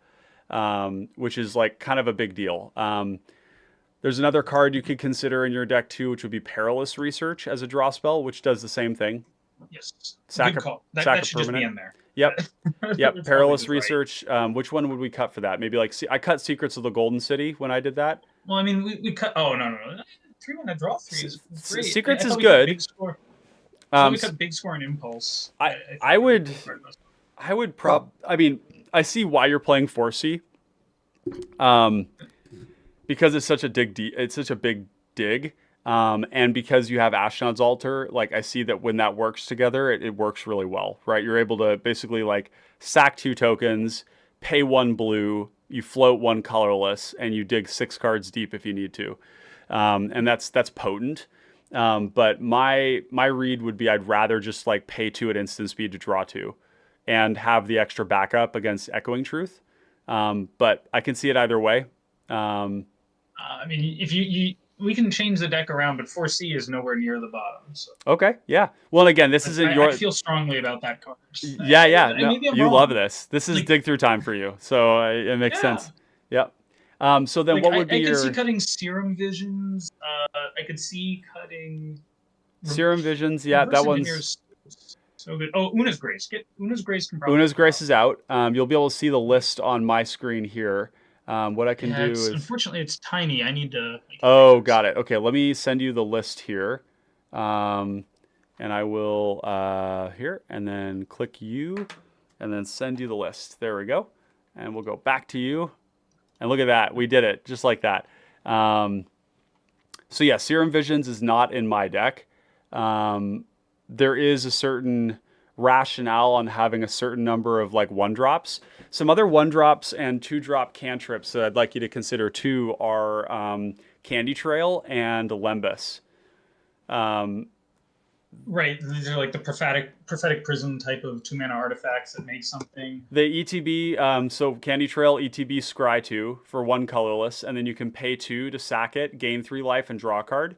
which is like kind of a big deal. There's another card you could consider in your deck too, which would be Perilous Research as a draw spell, which does the same thing. Yes. Sack Good call. That should just be in there. Yep. Yep. It's Perilous probably just right. Research. Which one would we cut for that? Maybe like I cut Secrets of the Golden City when I did that. Well, I mean, we cut. Oh no. 3-1 draw 3 is great. Secrets I is thought we cut good. Big Score. We cut Big Score and Impulse. I would I mean, I see why you're playing 4C. Because it's such a big dig. And because you have Ashnod's Altar, like I see that when that works together, it works really well, right? You're able to basically like sack 2 tokens, pay 1 blue, you float 1 colorless, and you dig 6 cards deep if you need to. And that's potent. But my read would be I'd rather just like pay 2 at instant speed to draw 2 and have the extra backup against Echoing Truth. But I can see it either way. I mean, if we can change the deck around, but 4C is nowhere near the bottom. So. Okay, yeah. Well, again, this isn't your. I feel strongly about that card. Yeah. No, maybe I'm you wrong. love this. This is dig through time for you, so it makes sense. Yep. So then, what would be your? I could see cutting Serum Visions. I could see cutting Serum Visions. Yeah, that one's so good. Oh, Una's Grace. Get Una's Grace. Una's Grace is out. You'll be able to see the list on my screen here. What I can do is... Unfortunately, it's tiny. I need to... Oh, got it. Okay, let me send you the list here. And I will... here, and then click you, and then send you the list. There we go. And we'll go back to you. And look at that. We did it, just like that. So yeah, Serum Visions is not in my deck. There is a certain rationale on having a certain number of like 1-drops. Some other 1-drops and 2-drop cantrips that I'd like you to consider too are Candy Trail and Lembas. Right, these are like the prophetic prism type of 2-mana artifacts that make something. The ETB, so Candy Trail, ETB, scry 2 for 1 colorless, and then you can pay 2 to sack it, gain 3 life, and draw a card.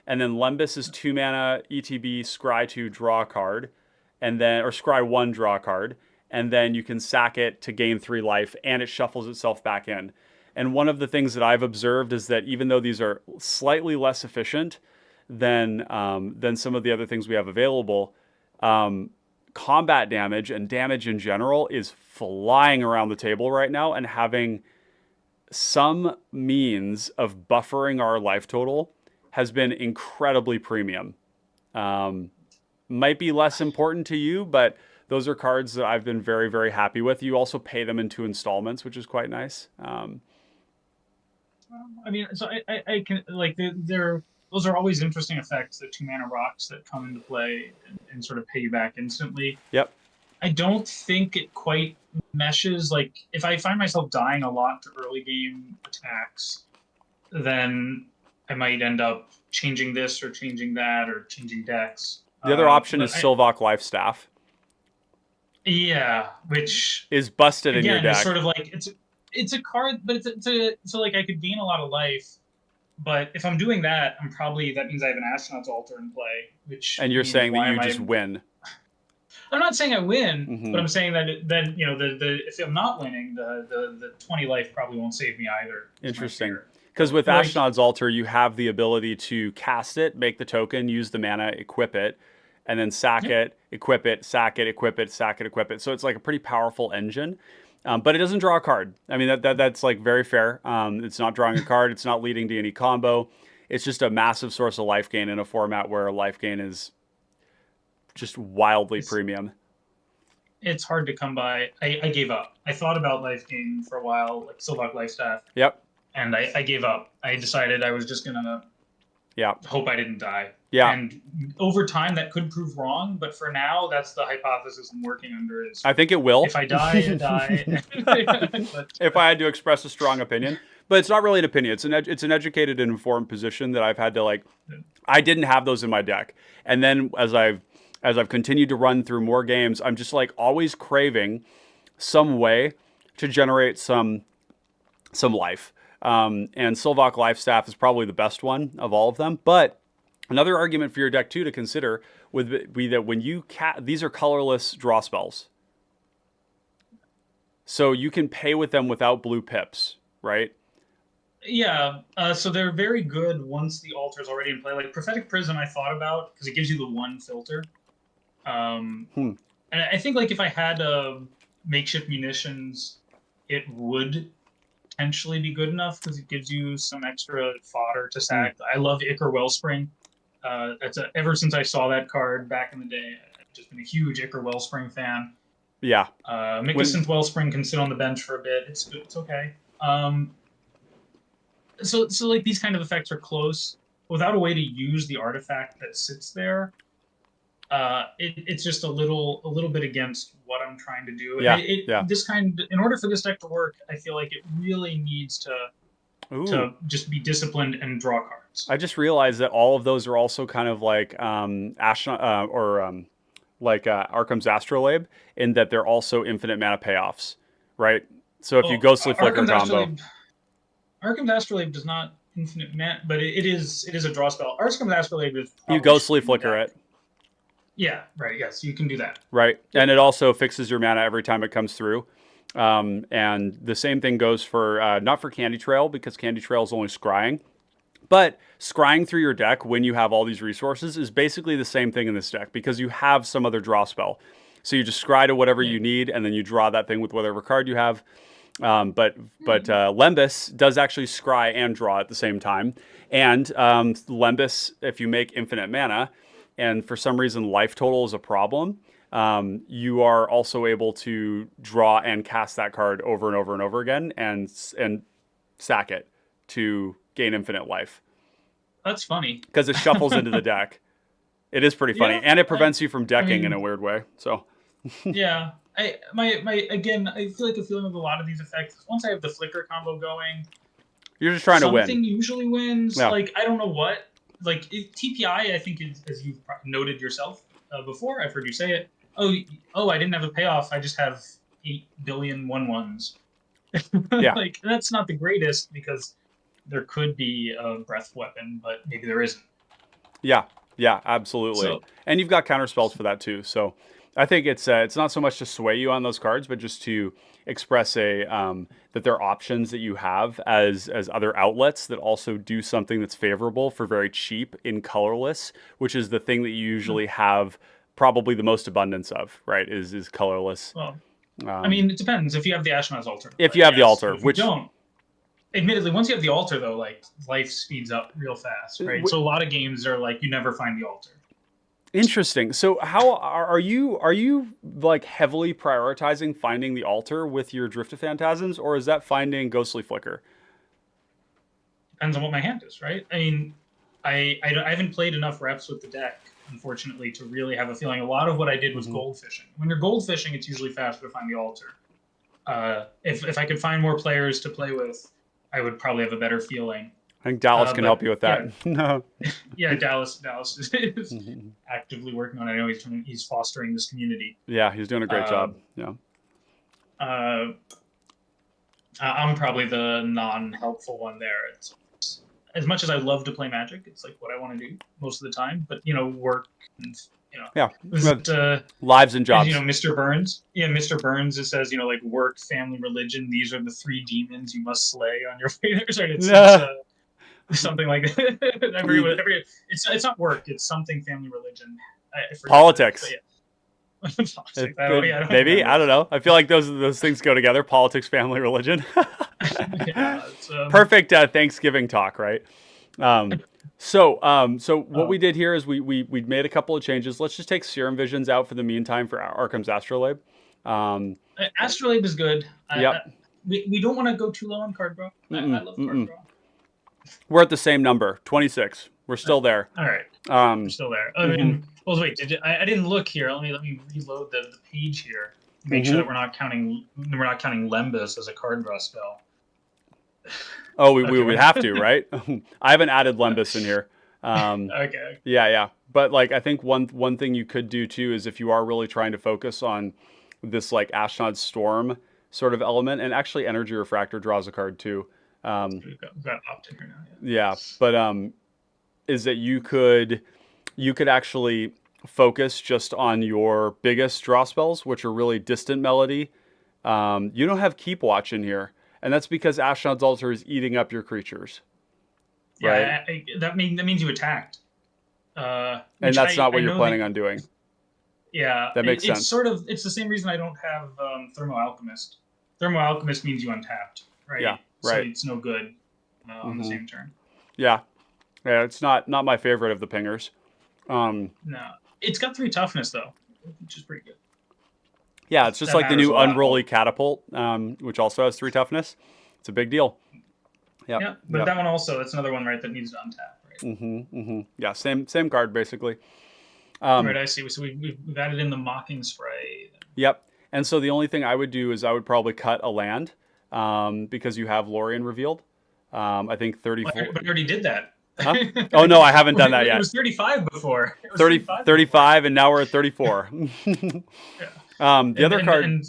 And then Lembas is 2-mana, ETB, scry 2, draw a card. And then, or scry 1, draw a card. and then you can sack it to gain 3 life, and it shuffles itself back in. And one of the things that I've observed is that even though these are slightly less efficient than some of the other things we have available, combat damage and damage in general is flying around the table right now, and having some means of buffering our life total has been incredibly premium. Might be less important to you, but those are cards that I've been very, very happy with. You also pay them in 2 installments, which is quite nice. I mean, so I can, like, those are always interesting effects, the 2-mana rocks that come into play and sort of pay you back instantly. Yep. I don't think it quite meshes. Like, if I find myself dying a lot to early game attacks, then I might end up changing this or changing that or changing decks. The other option is Sylvok Lifestaff. Yeah, which is busted again, in your deck. It's sort of like it's a card, but so like I could gain a lot of life. But if I'm doing that, that means I have an Astronaut's Altar in play, and you're saying that you just win. I'm not saying I win, but I'm saying that then if I'm not winning, the 20 life probably won't save me either. Interesting. Because with Astronaut's Altar, you have the ability to cast it, make the token, use the mana, equip it, and then sack it, equip it, sack it, equip it, sack it, equip it. So it's like a pretty powerful engine. But it doesn't draw a card. I mean, that's like very fair. It's not drawing a card. It's not leading to any combo. It's just a massive source of life gain in a format where life gain is just wildly premium. It's hard to come by. I gave up. I thought about life gain for a while, like Sylvok Lifestaff. Yep. And I gave up. I decided I was just going to hope I didn't die. Yeah. And over time, that could prove wrong. But for now, that's the hypothesis I'm working under. Is I think it will. If I die, I die. If I had to express a strong opinion. But it's not really an opinion. It's an educated and informed position that I've had to, like, I didn't have those in my deck. And then as I've continued to run through more games, I'm just like always craving some way to generate some life. And Sylvok Lifestaff is probably the best one of all of them. But another argument for your deck too to consider would be that when you these are colorless draw spells. So you can pay with them without blue pips, right? Yeah, so they're very good once the altar's already in play. Like Prophetic Prism I thought about because it gives you the 1 filter. And I think like if I had makeshift munitions, it would potentially be good enough because it gives you some extra fodder to sack. I love Ichor Wellspring. Ever since I saw that card back in the day, I've just been a huge Ichor Wellspring fan. Yeah. Mycosynth Wellspring can sit on the bench for a bit. It's good. It's okay. So like these kind of effects are close without a way to use the artifact that sits there. It's just a little bit against what I'm trying to do. In order for this deck to work, I feel like it really needs to just be disciplined and draw cards. I just realized that all of those are also kind of like Arkham's Astrolabe, in that they're also infinite mana payoffs, right? So if you Ghostly Flicker combo, Arkham's Astrolabe does not infinite mana, but it is a draw spell. Arkham's Astrolabe is you Ghostly Flicker it. Yeah, right. Yes, you can do that. Right, and it also fixes your mana every time it comes through. And the same thing goes for not for Candy Trail, because Candy Trail is only scrying, but scrying through your deck when you have all these resources is basically the same thing in this deck because you have some other draw spell. So you just scry to whatever you need, and then you draw that thing with whatever card you have. But Lembas does actually scry and draw at the same time. And Lembas, if you make infinite mana, and for some reason life total is a problem, you are also able to draw and cast that card over and over and over again and sack it to gain infinite life. That's funny. Because it shuffles into the deck. It is pretty funny. And it prevents you from decking in a weird way. So yeah. I feel like the feeling of a lot of these effects, once I have the flicker combo going, you're just trying to win. Something usually wins. Yeah. Like, I don't know what. Like, TPI, I think, as you've noted yourself before, I've heard you say it. Oh, I didn't have a payoff. I just have 8 billion 1/1s. Yeah. Like, that's not the greatest because there could be a breath weapon, but maybe there isn't. Yeah, absolutely. And you've got counter spells for that too. So I think it's not so much to sway you on those cards, but just to express that there are options that you have as other outlets that also do something that's favorable for very cheap in colorless, which is the thing that you usually have probably the most abundance of, right? Is colorless. Well, I mean, it depends. If you have the Ashnod's Altar, If you have the yes. altar, But if which you don't, admittedly, once you have the altar, though, like life speeds up real fast, right? So a lot of games are like you never find the altar. interesting. So how are you like heavily prioritizing finding the altar with your Drift of Phantasms, or is that finding Ghostly Flicker? Depends on what my hand is, right? I mean, I haven't played enough reps with the deck, unfortunately, to really have a feeling. A lot of what I did was gold fishing. When you're gold fishing, it's usually faster to find the altar. If I could find more players to play with, I would probably have a better feeling. I think Dallas can help you with that. Yeah, yeah, Dallas is actively working on it. I know he's fostering this community. Yeah, he's doing a great job. Yeah. I'm probably the non-helpful one there. It's as much as I love to play Magic, it's like what I want to do most of the time. But work and lives and jobs. Mr. Burns. Yeah, Mr. Burns. It says like work, family, religion. These are the 3 demons you must slay on your way there. It's something like that. It's not work. It's something family, religion. Politics. Maybe I don't know. I feel like those things go together: politics, family, religion. Perfect Thanksgiving talk, right? So what we did here is we made a couple of changes. Let's just take Serum Visions out for the meantime for Arkham's Astrolabe. Astrolabe is good. Yep. We don't want to go too low on card draw. I love card draw. We're at the same number, 26. We're still there. All right. We're still there. I mean, well, wait. I didn't look here. Let me reload the page here. Make sure that we're not counting Lembas as a card draw spell. Oh, we would have to, right? I haven't added Lembas in here. Okay. Yeah. But like, I think one thing you could do too is if you are really trying to focus on this like Ashnod's Storm sort of element, and actually Energy Refractor draws a card too. We've got Optic here now. Yeah, but is that you could actually focus just on your biggest draw spells, which are really Distant Melody. You don't have Keep Watch in here, and that's because Ashnod's Altar is eating up your creatures. Yeah, right? that means you attacked. And that's not what you're planning on doing. Yeah, that makes sense. It's the same reason I don't have Thermo Alchemist. Thermo Alchemist means you untapped, right? Yeah, so right. it's no good on the same turn. Yeah, it's not my favorite of the pingers. No, it's got 3 toughness though, which is pretty good. Yeah, it's just like the new Unruly Catapult, which also has 3 toughness. It's a big deal. Yep. Yeah, but that one also, that's another one, right, that needs to untap, right? Yeah, same card basically. Right, I see. So we've added in the Mocking Spray. Yep. And so the only thing I would do is I would probably cut a land because you have Lorien revealed. I think 34. But I already did that. Huh? Oh, no, I haven't done that yet. It was 35 before. It was 35, and now we're at 34. Yeah. The other card.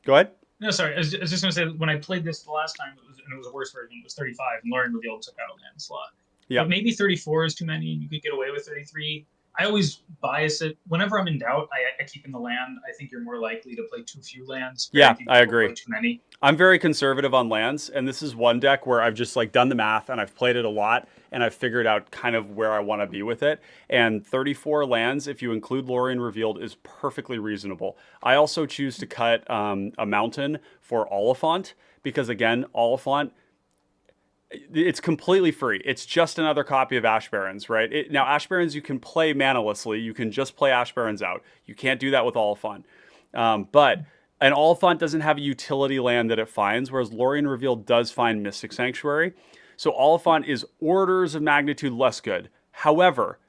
Go ahead. No, sorry. I was just going to say, when I played this the last time, it was a worse version. It was 35, and Lorien revealed took out a land slot. Yeah. But maybe 34 is too many, and you could get away with 33. I always bias it. Whenever I'm in doubt, I keep in the land. I think you're more likely to play too few lands. Yeah, I agree. Too many. I'm very conservative on lands, and this is one deck where I've just like done the math and I've played it a lot, and I've figured out kind of where I want to be with it. And 34 lands, if you include Lorien Revealed, is perfectly reasonable. I also choose to cut a mountain for Oliphant because, again, Oliphant, it's completely free. It's just another copy of Ash Barrens, right? Now, Ash Barrens, you can play manalessly. You can just play Ash Barrens out. You can't do that with Oliphant. But an Oliphant doesn't have a utility land that it finds, whereas Lorien Revealed does find Mystic Sanctuary. So Oliphant is orders of magnitude less good. However,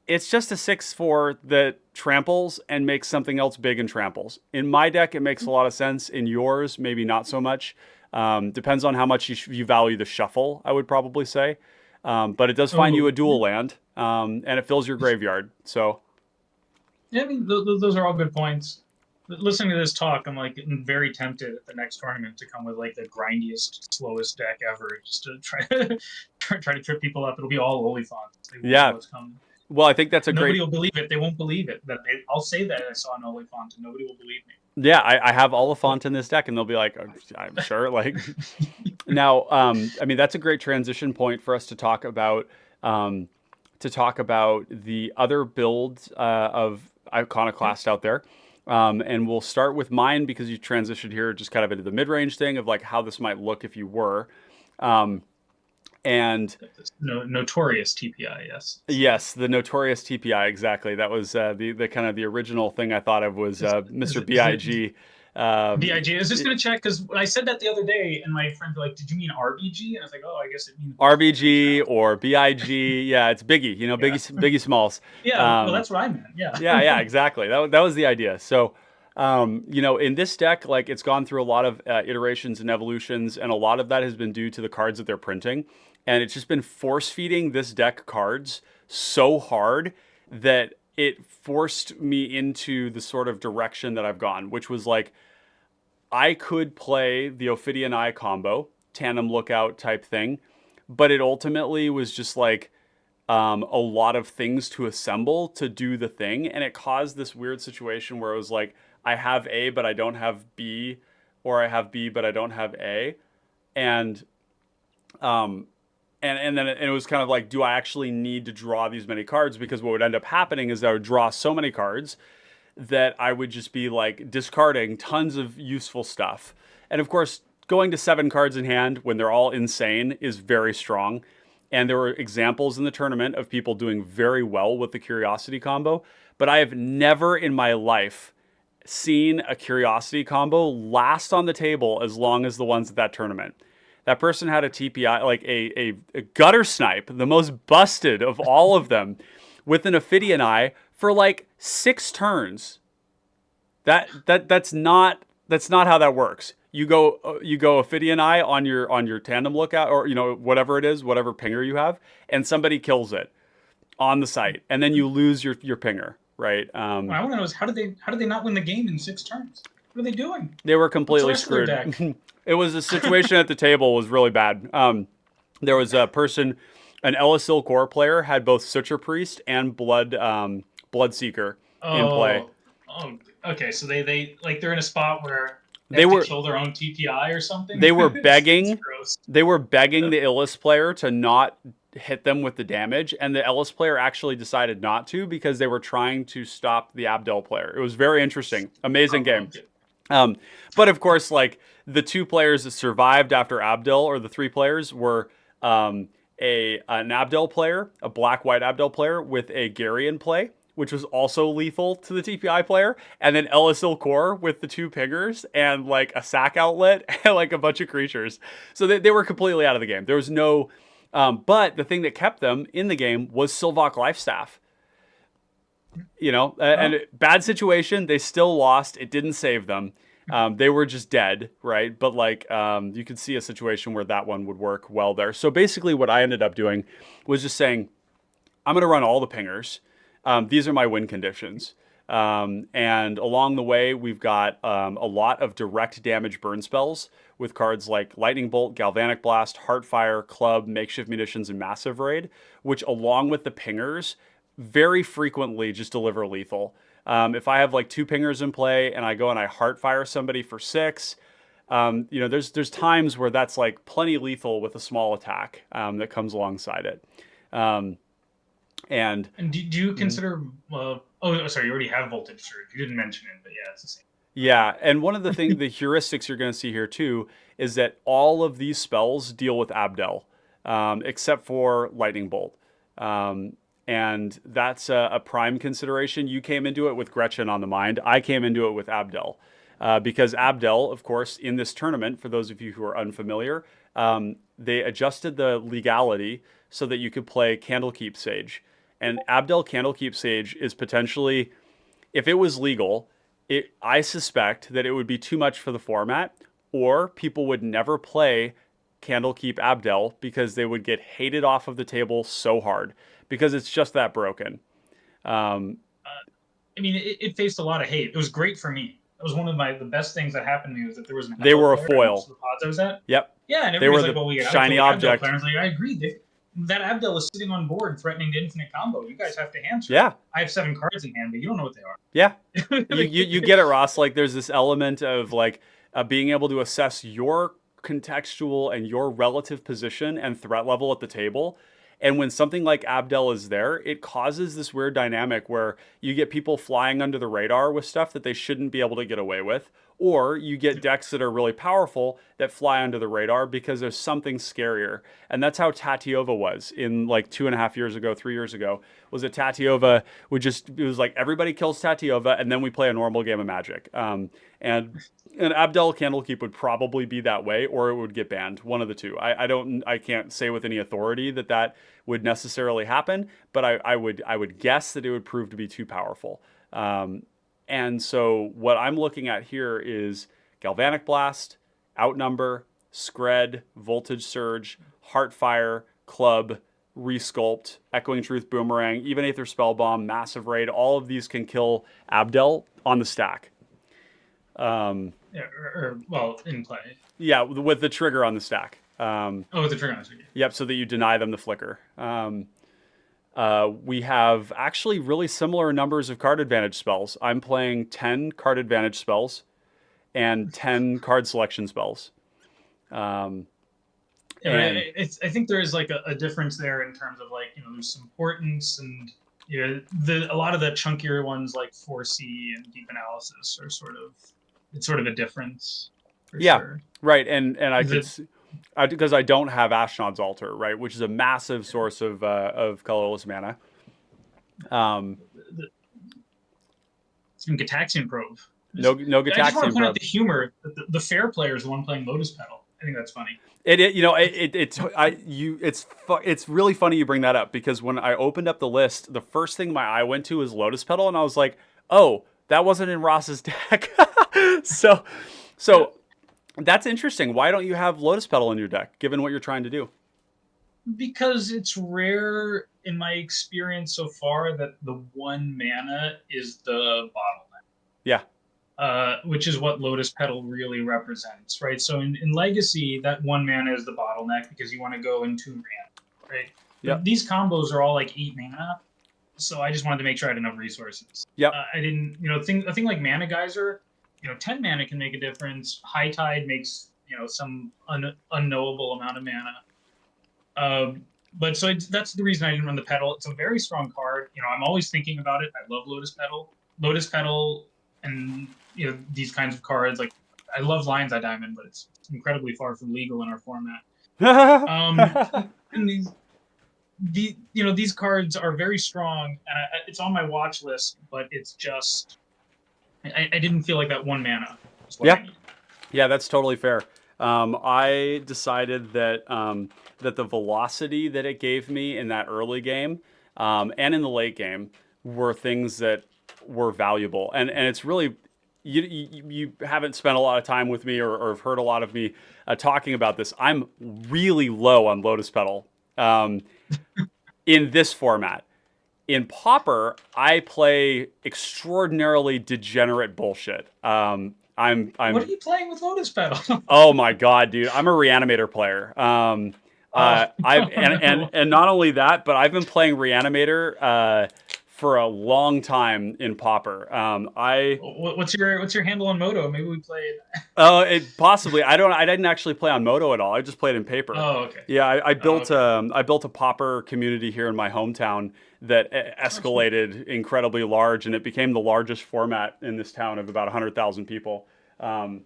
it's just a 6/4 that tramples and makes something else big and tramples. In my deck, it makes a lot of sense. In yours, maybe not so much. Depends on how much you value the shuffle, I would probably say. But it does find you a dual land, and it fills your graveyard. So, yeah, I mean, those are all good points. Listening to this talk, I'm like very tempted at the next tournament to come with like the grindiest, slowest deck ever, just to try to trip people up. It'll be all Oliphant. Yeah. Well, I think that's a Nobody great. will believe it. They won't believe it. I'll say that I saw an Oliphant, and nobody will believe me. Yeah, I have Oliphant in this deck, and they'll be like, "Oh, I'm sure." Like now, I mean, that's a great transition point for us um, to talk about the other builds of Iconoclast out there. And we'll start with mine because you transitioned here just kind of into the mid-range thing of like how this might look if you were. Um, and Notorious TPI, yes. yes, the notorious TPI, exactly. That was the kind of the original thing I thought of was Mr. BIG. BIG. I was just going to check because I said that the other day, and my friends were like, "Did you mean RBG?" And I was like, "Oh, I guess it means RBG or BIG. Yeah, it's Biggie, you know, yeah. Biggie Smalls. Yeah, well, that's what I meant. Yeah. Yeah, exactly. That was the idea. So, you know, in this deck, like it's gone through a lot of iterations and evolutions, and a lot of that has been due to the cards that they're printing. And it's just been force feeding this deck cards so hard that it forced me into the sort of direction that I've gone, which was like, I could play the Ophidian Eye combo, Tandem Lookout type thing, but it ultimately was just like a lot of things to assemble to do the thing. And it caused this weird situation where it was like, I have A, but I don't have B, or I have B, but I don't have A. And, um, and then it was kind of like, do I actually need to draw these many cards? Because what would end up happening is I would draw so many cards that I would just be like discarding tons of useful stuff. And of course, going to 7 cards in hand when they're all insane is very strong. And there were examples in the tournament of people doing very well with the Curiosity combo. But I have never in my life seen a Curiosity combo last on the table as long as the ones at that tournament. That person had a TPI, like a gutter snipe, the most busted of all of them, with an Ophidian Eye for like 6 turns. That's not how that works. You go Ophidian Eye on your Tandem Lookout, or you know whatever it is, whatever pinger you have, and somebody kills it on the site, and then you lose your pinger, right? What I want to know is how did they not win the game in 6 turns? What are they doing? They were completely screwed. It was a situation at the table was really bad. There was a person, an Ellis Core player, had both Suture Priest and Bloodseeker in play. Oh, okay. So they like they're in a spot where they were to kill their own TPI or something. They were begging. They were begging the Ellis player to not hit them with the damage, and the Ellis player actually decided not to because they were trying to stop the Abdel player. It was very interesting, amazing game. But of course, like the 2 players that survived after Abdel, or the 3 players, were an Abdel player, a black-white Abdel player with a Gary in play, which was also lethal to the TPI player, and then Ellis Core with the 2 pingers and like a sack outlet and like a bunch of creatures. So they were completely out of the game. There was no, but the thing that kept them in the game was Sylvok Lifestaff. You know, and bad situation. They still lost. It didn't save them. They were just dead, right? But like, you could see a situation where that one would work well there. So basically what I ended up doing was just saying, I'm going to run all the pingers. These are my win conditions. And along the way, we've got a lot of direct damage burn spells with cards like Lightning Bolt, Galvanic Blast, Heartfire, Club, Makeshift Munitions, and Massive Raid, which along with the pingers very frequently just deliver lethal. If I have like 2 pingers in play and I go and I Heartfire somebody for 6, you know, there's times where that's like plenty lethal with a small attack that comes alongside it. And do you consider? Sorry, you already have Voltage Surge. You didn't mention it, but yeah, it's the same. Yeah, and one of the things, the heuristics you're going to see here too, is that all of these spells deal with Abdel, except for Lightning Bolt. And that's a prime consideration. You came into it with Gretchen on the mind. I came into it with Abdel. Because Abdel, of course, in this tournament, for those of you who are unfamiliar, they adjusted the legality so that you could play Candlekeep Sage. And Abdel Candlekeep Sage is potentially, if it was legal, I suspect that it would be too much for the format, or people would never play Candlekeep Abdel because they would get hated off of the table so hard because it's just that broken. I mean, it faced a lot of hate. It was great for me. That was one of the best things that happened to me was that there was an they were a foil. The pods I was at. Yep. Yeah, and they were like, the well, we shiny object. I was like, I agree. that Abdel is sitting on board threatening to infinite combo. You guys have to answer. Yeah. I have 7 cards in hand, but you don't know what they are. Yeah. You get it, Ross. Like there's this element of like being able to assess your contextual and your relative position and threat level at the table. And when something like Abdel is there, it causes this weird dynamic where you get people flying under the radar with stuff that they shouldn't be able to get away with. Or you get decks that are really powerful that fly under the radar because there's something scarier. And that's how Tatiova was in like 2.5 years ago, 3 years ago, was that Tatiova it was like everybody kills Tatiova and then we play a normal game of Magic. And Abdel Candlekeep would probably be that way, or it would get banned. One of the two. I can't say with any authority that would necessarily happen, but I would guess that it would prove to be too powerful. And so what I'm looking at here is Galvanic Blast, Outnumber, Scred, Voltage Surge, Heartfire, Club, Resculpt, Echoing Truth, Boomerang, even Aether Spellbomb, Massive Raid. All of these can kill Abdel on the stack. Well, in play. Yeah, with the trigger on the stack. With the trigger on the stack. Yep, so that you deny them the flicker. We have actually really similar numbers of card advantage spells. I'm playing 10 card advantage spells and 10 card selection spells. I think there is like a difference there in terms of like, there's some importance, and a lot of the chunkier ones like 4C and Deep Analysis are sort of a difference. Yeah, sure. Right. And because I don't have Ashnod's Altar, right, which is a massive source of colorless mana. Some Gataxian Probe. No Gataxian Probe. I just want to point out the humor. The fair player is the one playing Lotus Petal. I think that's funny. It's really funny you bring that up, because when I opened up the list, the first thing my eye went to was Lotus Petal, and I was like, oh, that wasn't in Ross's deck. So that's interesting. Why don't you have Lotus Petal in your deck, given what you're trying to do? Because it's rare in my experience so far that the 1 mana is the bottleneck. Yeah. Which is what Lotus Petal really represents, right? So in Legacy, that 1 mana is the bottleneck because you want to go in 2 mana, right? Yeah. These combos are all like 8 mana, so I just wanted to make sure I had enough resources. Yeah. I didn't, a thing like Mana Geyser, 10 mana can make a difference. High Tide makes, some unknowable amount of mana. But so that's the reason I didn't run the Petal. It's a very strong card. I'm always thinking about it. I love Lotus Petal. Lotus Petal and, these kinds of cards. Like, I love Lion's Eye Diamond, but it's incredibly far from legal in our format. And these cards are very strong, and it's on my watch list, but it's just... I didn't feel like that 1 mana was what I needed. Yeah, that's totally fair. I decided that that the velocity that it gave me in that early game and in the late game were things that were valuable. And it's really, you haven't spent a lot of time with me or have heard a lot of me talking about this. I'm really low on Lotus Petal in this format. In Pauper, I play extraordinarily degenerate bullshit. What are you playing with Lotus Petal? Oh my god, dude! I'm a Reanimator player. And not only that, but I've been playing Reanimator for a long time in Pauper. What's your handle on Moto? Maybe we play it. Possibly. I didn't actually play on Moto at all. I just played in paper. Oh, okay. Yeah, I built a Pauper community here in my hometown that escalated incredibly large, and it became the largest format in this town of about 100,000 people. And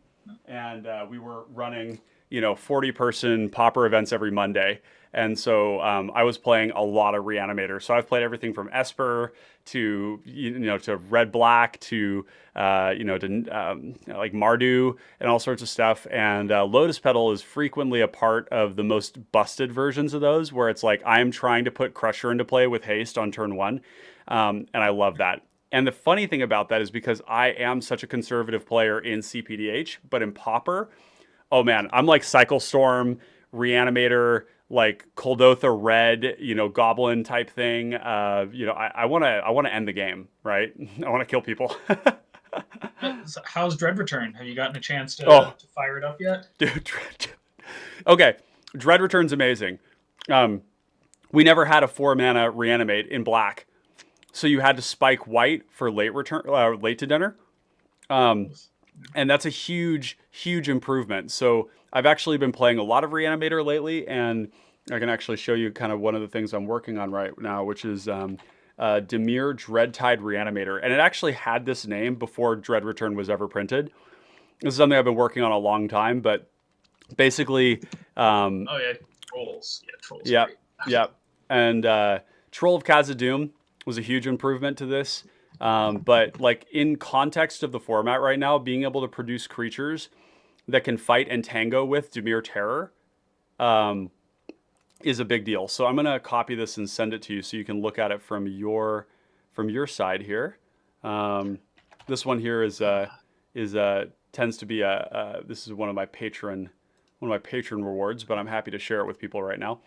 we were running, 40-person Pauper events every Monday. And so I was playing a lot of Reanimator. So I've played everything from Esper to to Red Black to like Mardu and all sorts of stuff. And Lotus Petal is frequently a part of the most busted versions of those, where it's like I'm trying to put Crusher into play with haste on turn 1, and I love that. And the funny thing about that is because I am such a conservative player in cPDH, but in Pauper, oh man, I'm like Cycle Storm, Reanimator, like Kuldotha Red, Goblin type thing. I want to end the game, right? I want to kill people. So how's Dread Return? Have you gotten a chance to fire it up yet? Dude, okay, Dread Return's amazing. we never had a 4 mana reanimate in black. So you had to spike white for late return, late to dinner. And that's a huge, huge improvement. So I've actually been playing a lot of Reanimator lately, and I can actually show you kind of one of the things I'm working on right now, which is Dimir Dreadtide Reanimator. And it actually had this name before Dread Return was ever printed. This is something I've been working on a long time, but basically... oh, yeah, Trolls. Yeah, Trolls. Yeah, yeah. And Troll of Khazad-dûm was a huge improvement to this. But like in context of the format right now, being able to produce creatures that can fight and tango with Dimir Terror is a big deal. So I'm going to copy this and send it to you so you can look at it from your side here. This one here is tends to be this is one of my patron rewards, but I'm happy to share it with people right now.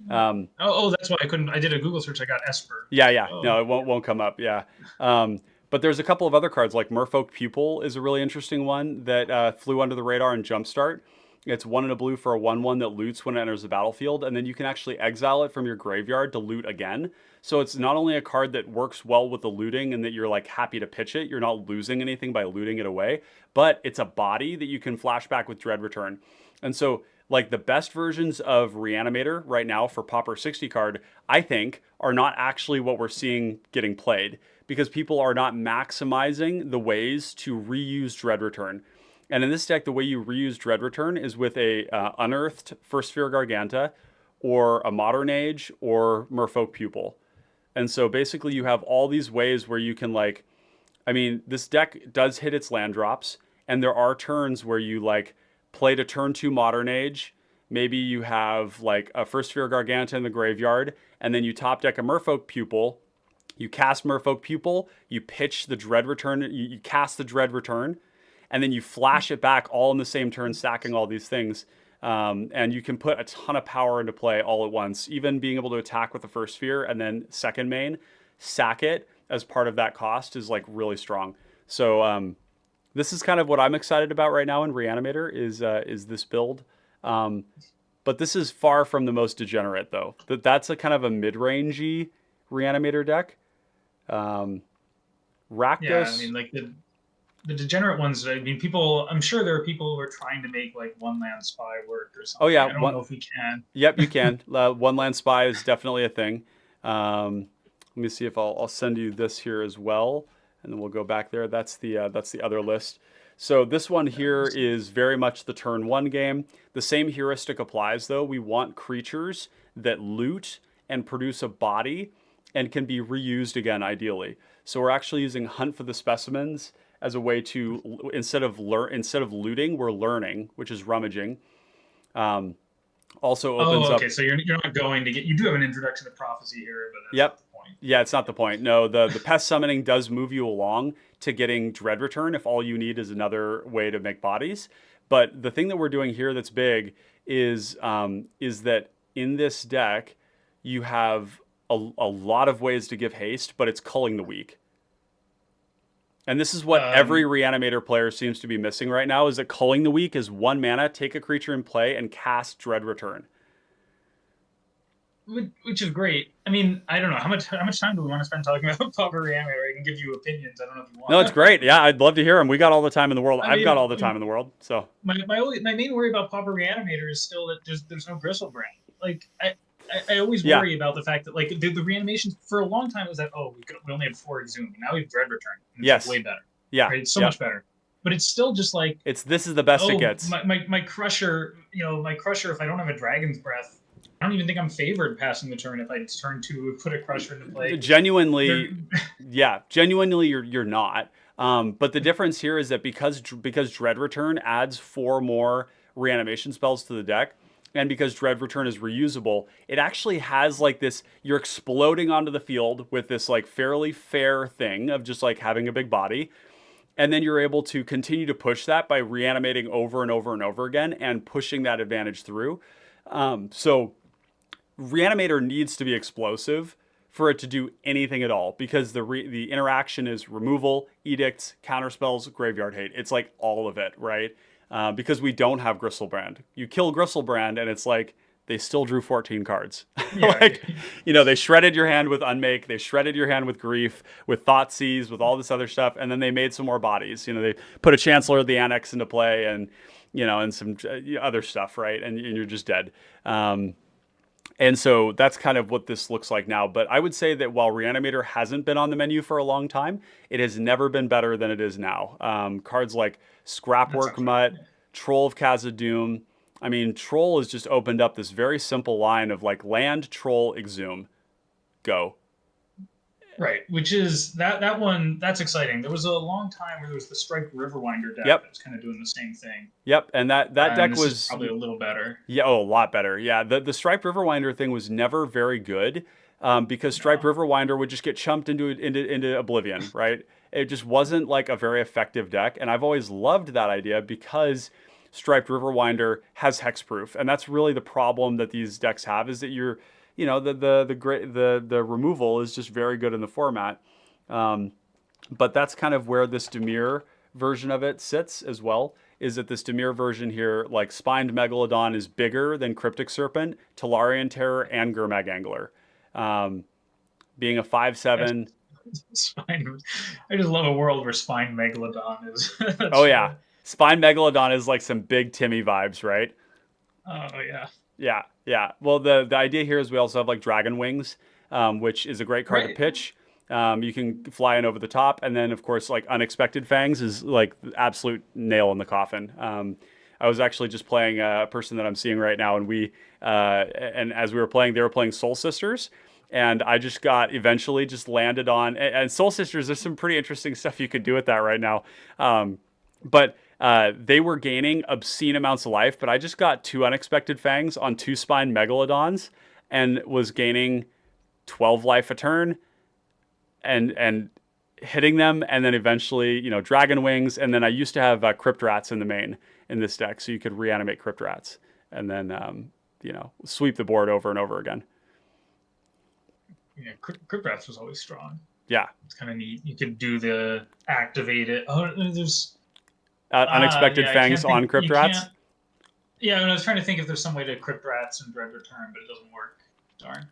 That's why I couldn't. I did a Google search. I got Esper. Yeah. Oh. No, it won't come up. Yeah. But there's a couple of other cards, like Merfolk Pupil is a really interesting one that flew under the radar in Jumpstart. It's 1 and a blue for a 1/1 that loots when it enters the battlefield, and then you can actually exile it from your graveyard to loot again. So it's not only a card that works well with the looting and that you're like happy to pitch it, you're not losing anything by looting it away, but it's a body that you can flash back with Dread Return. And so like the best versions of Reanimator right now for Pauper 60 card, I think, are not actually what we're seeing getting played, because people are not maximizing the ways to reuse Dread Return. And in this deck, the way you reuse Dread Return is with a unearthed First Sphere Garganta, or a Modern Age, or Merfolk Pupil. And so basically you have all these ways where you can like, I mean, this deck does hit its land drops, and there are turns where you like played a turn 2 Modern Age, maybe you have like a First Sphere Garganta in the graveyard, and then you top deck a Merfolk Pupil, you cast Merfolk Pupil, you pitch the Dread Return, you cast the Dread Return, and then you flash it back all in the same turn, stacking all these things. And you can put a ton of power into play all at once, even being able to attack with the First Sphere and then second main, sack it as part of that cost is like really strong. So this is kind of what I'm excited about right now in Reanimator is this build. But this is far from the most degenerate though. That's a kind of a mid-rangey Reanimator deck. Rakdos. Yeah, I mean like the degenerate ones, I mean, I'm sure there are people who are trying to make like One Land Spy work or something. Oh yeah. I don't know if we can. Yep, you can. One Land Spy is definitely a thing. Let me see if I'll send you this here as well, and then we'll go back there. That's the other list. So this one here is very much the turn 1 game. The same heuristic applies though. We want creatures that loot and produce a body and can be reused again, ideally. So we're actually using Hunt for the Specimens as a way to, instead of looting, we're learning, which is rummaging. Also opens up. Okay, so you're not going to get. You do have an introduction to prophecy here, but that's not the point. Yeah, it's not the point. No, the pest summoning does move you along to getting Dread Return if all you need is another way to make bodies. But the thing that we're doing here that's big is that in this deck you have a lot of ways to give haste, but it's culling the weak. And this is what every Reanimator player seems to be missing right now, is that culling the weak is 1 mana, take a creature in play, and cast Dread Return. Which is great. I mean, I don't know. How much time do we want to spend talking about Pauper Reanimator? I can give you opinions. I don't know if you want. No, it's great. Yeah, I'd love to hear them. We got all the time in the world. I've got all the time in the world. So my main worry about Pauper Reanimator is still that there's no Gristlebrand. Like, I always worry about the fact that like the reanimations for a long time was that we only had 4 Exhume, and now we have Dread Return. And it's way better. Yeah, right? It's so much better. But it's still just like this is the best it gets. My Crusher, my Crusher. If I don't have a Dragon's Breath, I don't even think I'm favored passing the turn if I turn 2 put a Crusher into play. Genuinely, genuinely, you're not. But the difference here is that because Dread Return adds 4 more reanimation spells to the deck, and because Dread Return is reusable, it actually has like this, you're exploding onto the field with this like fairly fair thing of just like having a big body. And then you're able to continue to push that by reanimating over and over and over again and pushing that advantage through. So Reanimator needs to be explosive for it to do anything at all, because the interaction is removal, edicts, counterspells, graveyard hate. It's like all of it, right? Because we don't have Gristlebrand. You kill Gristlebrand and it's like they still drew 14 cards. Yeah. Like, you know, they shredded your hand with Unmake, they shredded your hand with Grief, with Thoughtseize, with all this other stuff, and then they made some more bodies. You know, they put a Chancellor of the Annex into play, and you know, and some other stuff, right? And you're just dead. And so that's kind of what this looks like now. But I would say that while Reanimator hasn't been on the menu for a long time, it has never been better than it is now. Cards like Scrapwork Mutt, Troll of Khazad-dûm. I mean, Troll has just opened up this very simple line of like land, Troll, Exhume, go. Right, which is that one. That's exciting. There was a long time where there was the Striped Riverwinder deck that's kind of doing the same thing. Yep, and that deck was probably a little better. Yeah, a lot better. Yeah, the Striped Riverwinder thing was never very good because Striped Riverwinder would just get chumped into oblivion, right? It just wasn't like a very effective deck, and I've always loved that idea because Striped Riverwinder has hexproof, and that's really the problem that these decks have is that you're you know, the removal is just very good in the format. But that's kind of where this Dimir version of it sits as well, is that this Dimir version here, like Spined Megalodon is bigger than Cryptic Serpent, Talarian Terror, and Gurmag Angler. Being a 5/7. I just love a world where Spined Megalodon is. Oh, yeah. Spined Megalodon is like some big Timmy vibes, right? Oh, yeah. Yeah, yeah. Well, the idea here is we also have like Dragon Wings, which is a great card to pitch. You can fly in over the top, and then of course like Unexpected Fangs is like the absolute nail in the coffin. I was actually just playing a person that I'm seeing right now, and and as we were playing, they were playing Soul Sisters, and I just eventually landed on and Soul Sisters. There's some pretty interesting stuff you could do with that right now, but. They were gaining obscene amounts of life, but I just got 2 Unexpected Fangs on 2 Spined Megalodons and was gaining 12 life a turn and hitting them, and then eventually, you know, Dragon Wings, and then I used to have Crypt Rats in the main in this deck, so you could reanimate Crypt Rats and then, you know, sweep the board over and over again. Yeah, Crypt Rats was always strong. Yeah. It's kind of neat. You could do the activate it. Oh, there's... Unexpected Fangs on Crypt Rats? Yeah, I was trying to think if there's some way to Crypt Rats and Dread Return, but it doesn't work. Darn.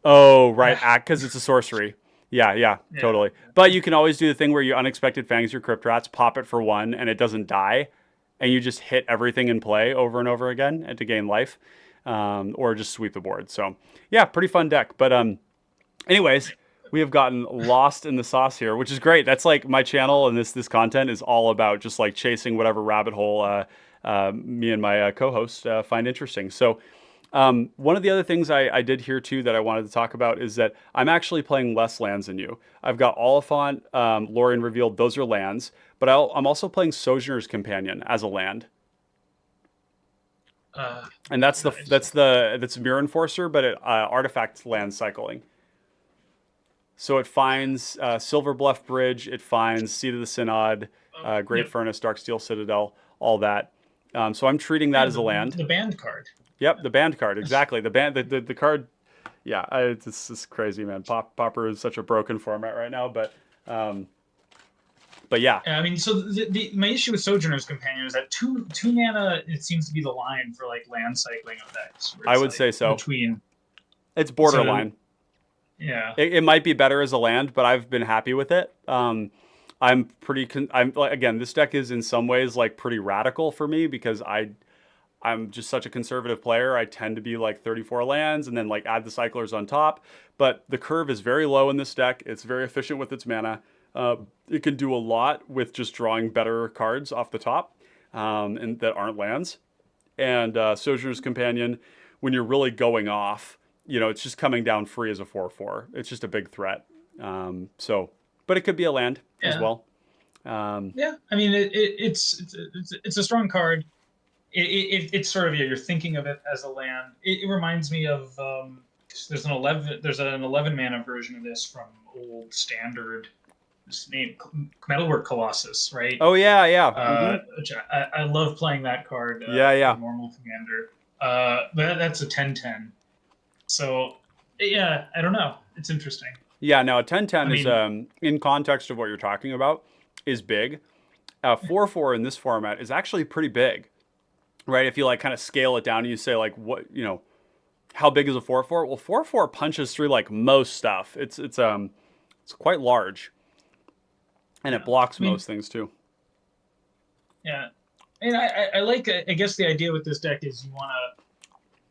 Oh, right. Because it's a sorcery. Yeah, totally. But you can always do the thing where you Unexpected Fangs your Crypt Rats, pop it for 1, and it doesn't die, and you just hit everything in play over and over again and to gain life, or just sweep the board. So, yeah, pretty fun deck. But anyways... We have gotten lost in the sauce here, which is great. That's like my channel, and this content is all about just like chasing whatever rabbit hole me and my co-host find interesting. So one of the other things I did here too that I wanted to talk about is that I'm actually playing less lands than you. I've got Oliphant, Lorien Revealed, those are lands, but I'm also playing Sojourner's Companion as a land. And that's Mirror Enforcer, but it artifact land cycling. So it finds Silver Bluff Bridge, it finds Seat of the Synod, Great Furnace, Darksteel Citadel, all that. So I'm treating that as a land. The band card. Yep, the band card, exactly. The card, yeah, it's just crazy, man. Pauper is such a broken format right now, but yeah. I mean, so my issue with Sojourner's Companion is that two mana, it seems to be the line for like land cycling effects. I would say so. It's borderline. So, yeah, it might be better as a land, but I've been happy with it. I'm again, this deck is in some ways like pretty radical for me because I'm just such a conservative player. I tend to be like 34 lands and then like add the cyclers on top. But the curve is very low in this deck. It's very efficient with its mana. It can do a lot with just drawing better cards off the top and that aren't lands. And Sojourner's Companion, when you're really going off, you know, it's just coming down free as a 4/4. It's just a big threat. But it could be a land as well. Yeah, I mean, it's a strong card. It's sort of, you're thinking of it as a land. It reminds me of there's an 11 mana version of this from old standard. This name Metalwork Colossus, right? Oh yeah. Which I love playing that card. Normal commander. But that's a 10/10. So, yeah, I don't know. It's interesting. Yeah, no, a 10/10 is, in context of what you're talking about, is big. 4/4 in this format is actually pretty big, right? If you like kind of scale it down and you say like, what, you know, How big is a 4/4? Well, 4/4 punches through like most stuff. It's quite large, and it Yeah. blocks I mean, most things too. yeah. And I like, I guess the idea with this deck is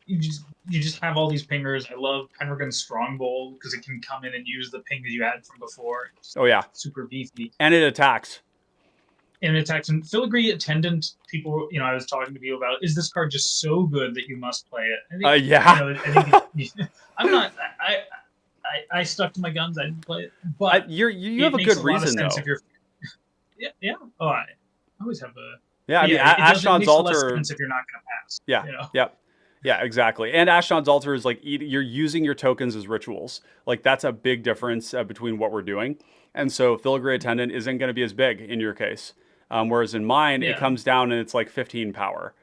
you just have all these pingers. I love Pendragon's Strongbow because it can come in and use the ping that you had from before. It's Oh yeah, super beefy. and it attacks. And it attacks. And Filigree Attendant, people, I was talking to people about, is this card just so good that you must play it? I think, Yeah. I think I'm not. I stuck to my guns. I didn't play it, but you have a good reason though. If you're, yeah. Oh, I always have a. Yeah, I mean, Ashnod's Altar. If you're not going to pass. Yeah. Yep. Yeah, exactly. And Ashnod's Altar is like you're using your tokens as rituals. Like that's a big difference between what we're doing. And so Filigree Attendant isn't going to be as big in your case. Whereas in mine, it comes down and it's like 15 power.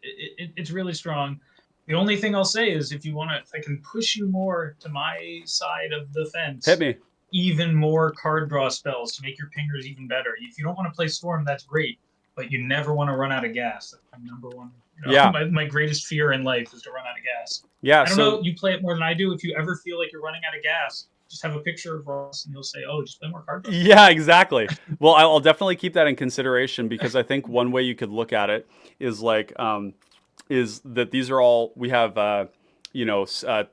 It's really strong. The only thing I'll say is if I can push you more to my side of the fence. Hit me. Even more card draw spells to make your pingers even better. If you don't want to play Storm, that's great. But you never want to run out of gas. That's my number one. My greatest fear in life is to run out of gas. Yeah. I don't know. You play it more than I do. If you ever feel like you're running out of gas, just have a picture of Ross and he'll say, "Oh, just play more card draw." Yeah, exactly. Well, I'll definitely keep that in consideration because I think one way you could look at it is like, is that these are all we have.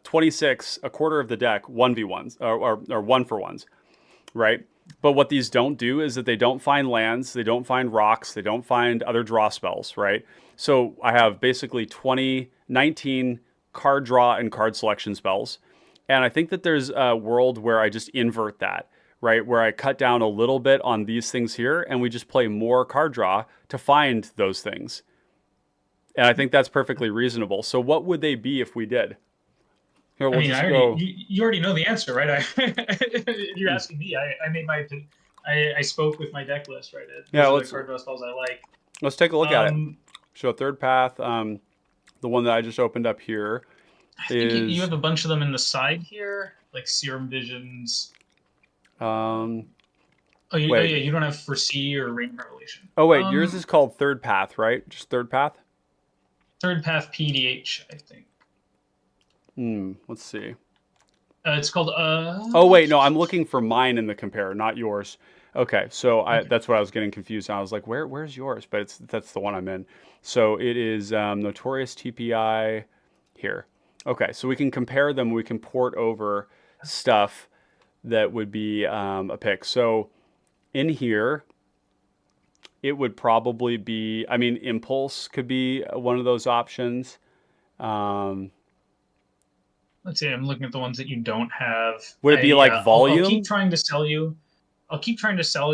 26, a quarter of the deck, 1v1s or 1-for-1s, right? But what these don't do is that they don't find lands, they don't find rocks, they don't find other draw spells, right? So I have basically 19 card draw and card selection spells. And I think that there's a world where I just invert that, right? Where I cut down a little bit on these things here and we just play more card draw to find those things. And I think that's perfectly reasonable. So what would they be if we did? Here, you already know the answer, right? You're asking me. I made I spoke with my deck list, right? Those are the card draw spells I like. Let's take a look at it. So Third Path, the one that I just opened up here, I think you have a bunch of them in the side here, like Serum Visions. You don't have Foresee or Rain Revelation. Oh wait, yours is called Third Path, right? Just Third Path? Third Path PDH, I think. Let's see. It's called. Oh wait, no, I'm looking for mine in the compare, not yours. Okay, so that's what I was getting confused. I was like, where's yours? But that's the one I'm in. So it is Notorious TPI here. Okay, so we can compare them. We can port over stuff that would be a pick. So in here, it would probably be. I mean, Impulse could be one of those options. Let's see. I'm looking at the ones that you don't have. Would it be like Volume? I'll keep trying to sell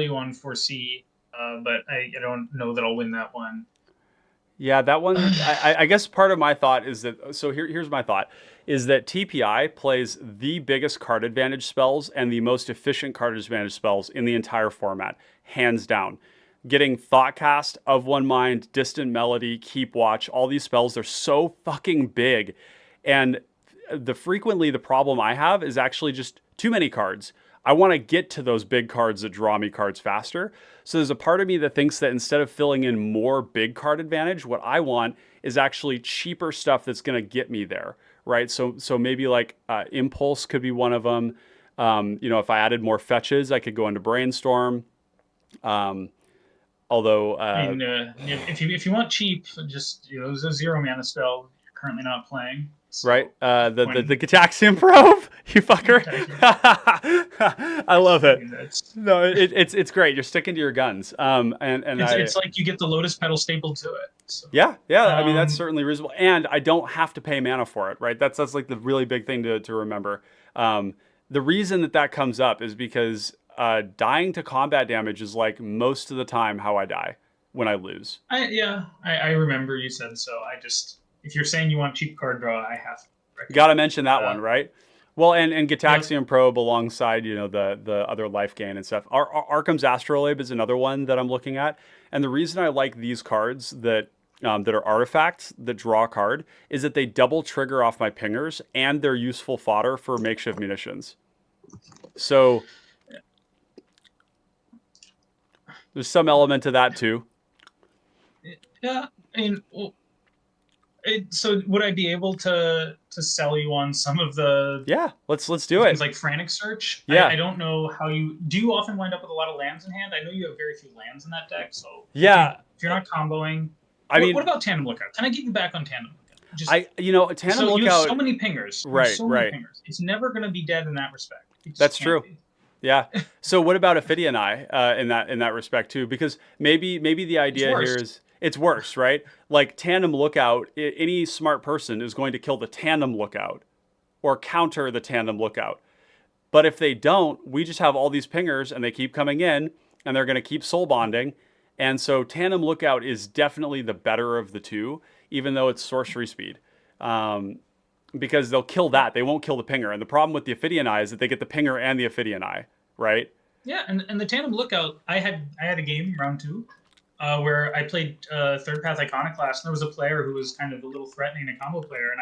you. On Foresee, but I don't know that I'll win that one. Yeah, that one. I guess part of my thought is that. So here's my thought: is that TPI plays the biggest card advantage spells and the most efficient card advantage spells in the entire format, hands down. Getting Thoughtcast, Of One Mind, Distant Melody, Keep Watch, all these spells, they're so fucking big. And frequently the problem I have is actually just too many cards. I want to get to those big cards that draw me cards faster. So there's a part of me that thinks that instead of filling in more big card advantage, what I want is actually cheaper stuff that's going to get me there, right? So maybe like Impulse could be one of them. If I added more fetches, I could go into Brainstorm. Although, if you want cheap, just there's a 0 mana spell you're currently not playing. So right, the Gitaxian Probe, you fucker. I love it. No, it's great. You're sticking to your guns. It's like you get the Lotus Petal stapled to it. So. Yeah. I mean, that's certainly reasonable, and I don't have to pay mana for it. Right. That's like the really big thing to remember. The reason that comes up is because dying to combat damage is like most of the time how I die when I lose. I remember you said so. If you're saying you want cheap card draw, I have to. Got to mention that one, right? Well, and Gitaxian Probe alongside, the other life gain and stuff. Arkham's Astrolabe is another one that I'm looking at. And the reason I like these cards that are artifacts that draw a card is that they double trigger off my pingers and they're useful fodder for makeshift munitions. So there's some element to that too. Yeah, I mean, So would I be able to sell you on some of the Yeah, let's do things it. like Frantic Search? Yeah. I don't know how you do. You often wind up with a lot of lands in hand. I know you have very few lands in that deck. So Yeah. if you're not comboing, I mean, what about Tandem Lookout? Can I get you back on Tandem Lookout? Just Tandem you have Lookout. so many pingers. You have Right, so many right. pingers. It's never going to be dead in that respect. It just That's can't true. be. Yeah. So what about Ophidia and I in that respect too? Because maybe the It's idea here worse. is it's worse, right? Like Tandem Lookout, any smart person is going to kill the Tandem Lookout or counter the Tandem Lookout. But if they don't, we just have all these pingers and they keep coming in and they're going to keep soul bonding. And so Tandem Lookout is definitely the better of the two, even though it's sorcery speed. Because they'll kill that. They won't kill the pinger. And the problem with the Ophidian Eye is that they get the pinger and the Ophidian Eye, right? Yeah, and the Tandem Lookout, I had a game round 2 where I played Third Path Iconoclast, and there was a player who was kind of a little threatening, a combo player, and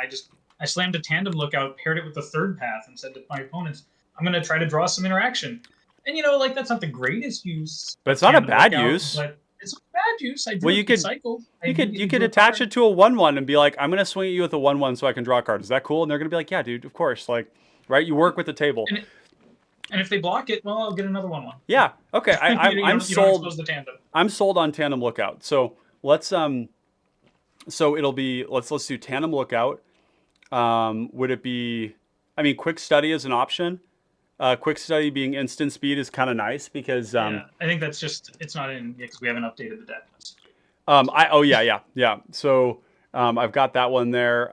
I slammed a Tandem Lookout, paired it with the Third Path, and said to my opponents, I'm going to try to draw some interaction. And like that's not the greatest use, but it's not a bad use. But it's a bad use. You could attach it to a 1/1 and be like, I'm going to swing at you with a 1/1 so I can draw a card. Is that cool? And they're going to be like, yeah, dude, of course. Like, right? You work with the table. And if they block it, well, I'll get another 1/1. Yeah. Okay. I'm sold. The tandem. I'm sold on Tandem Lookout. So let's So it'll be let's do Tandem Lookout. Would it be? I mean, Quick Study is an option. Quick Study being instant speed is kind of nice because I think that's just it's not in because we haven't updated the deck. Yeah. So I've got that one there.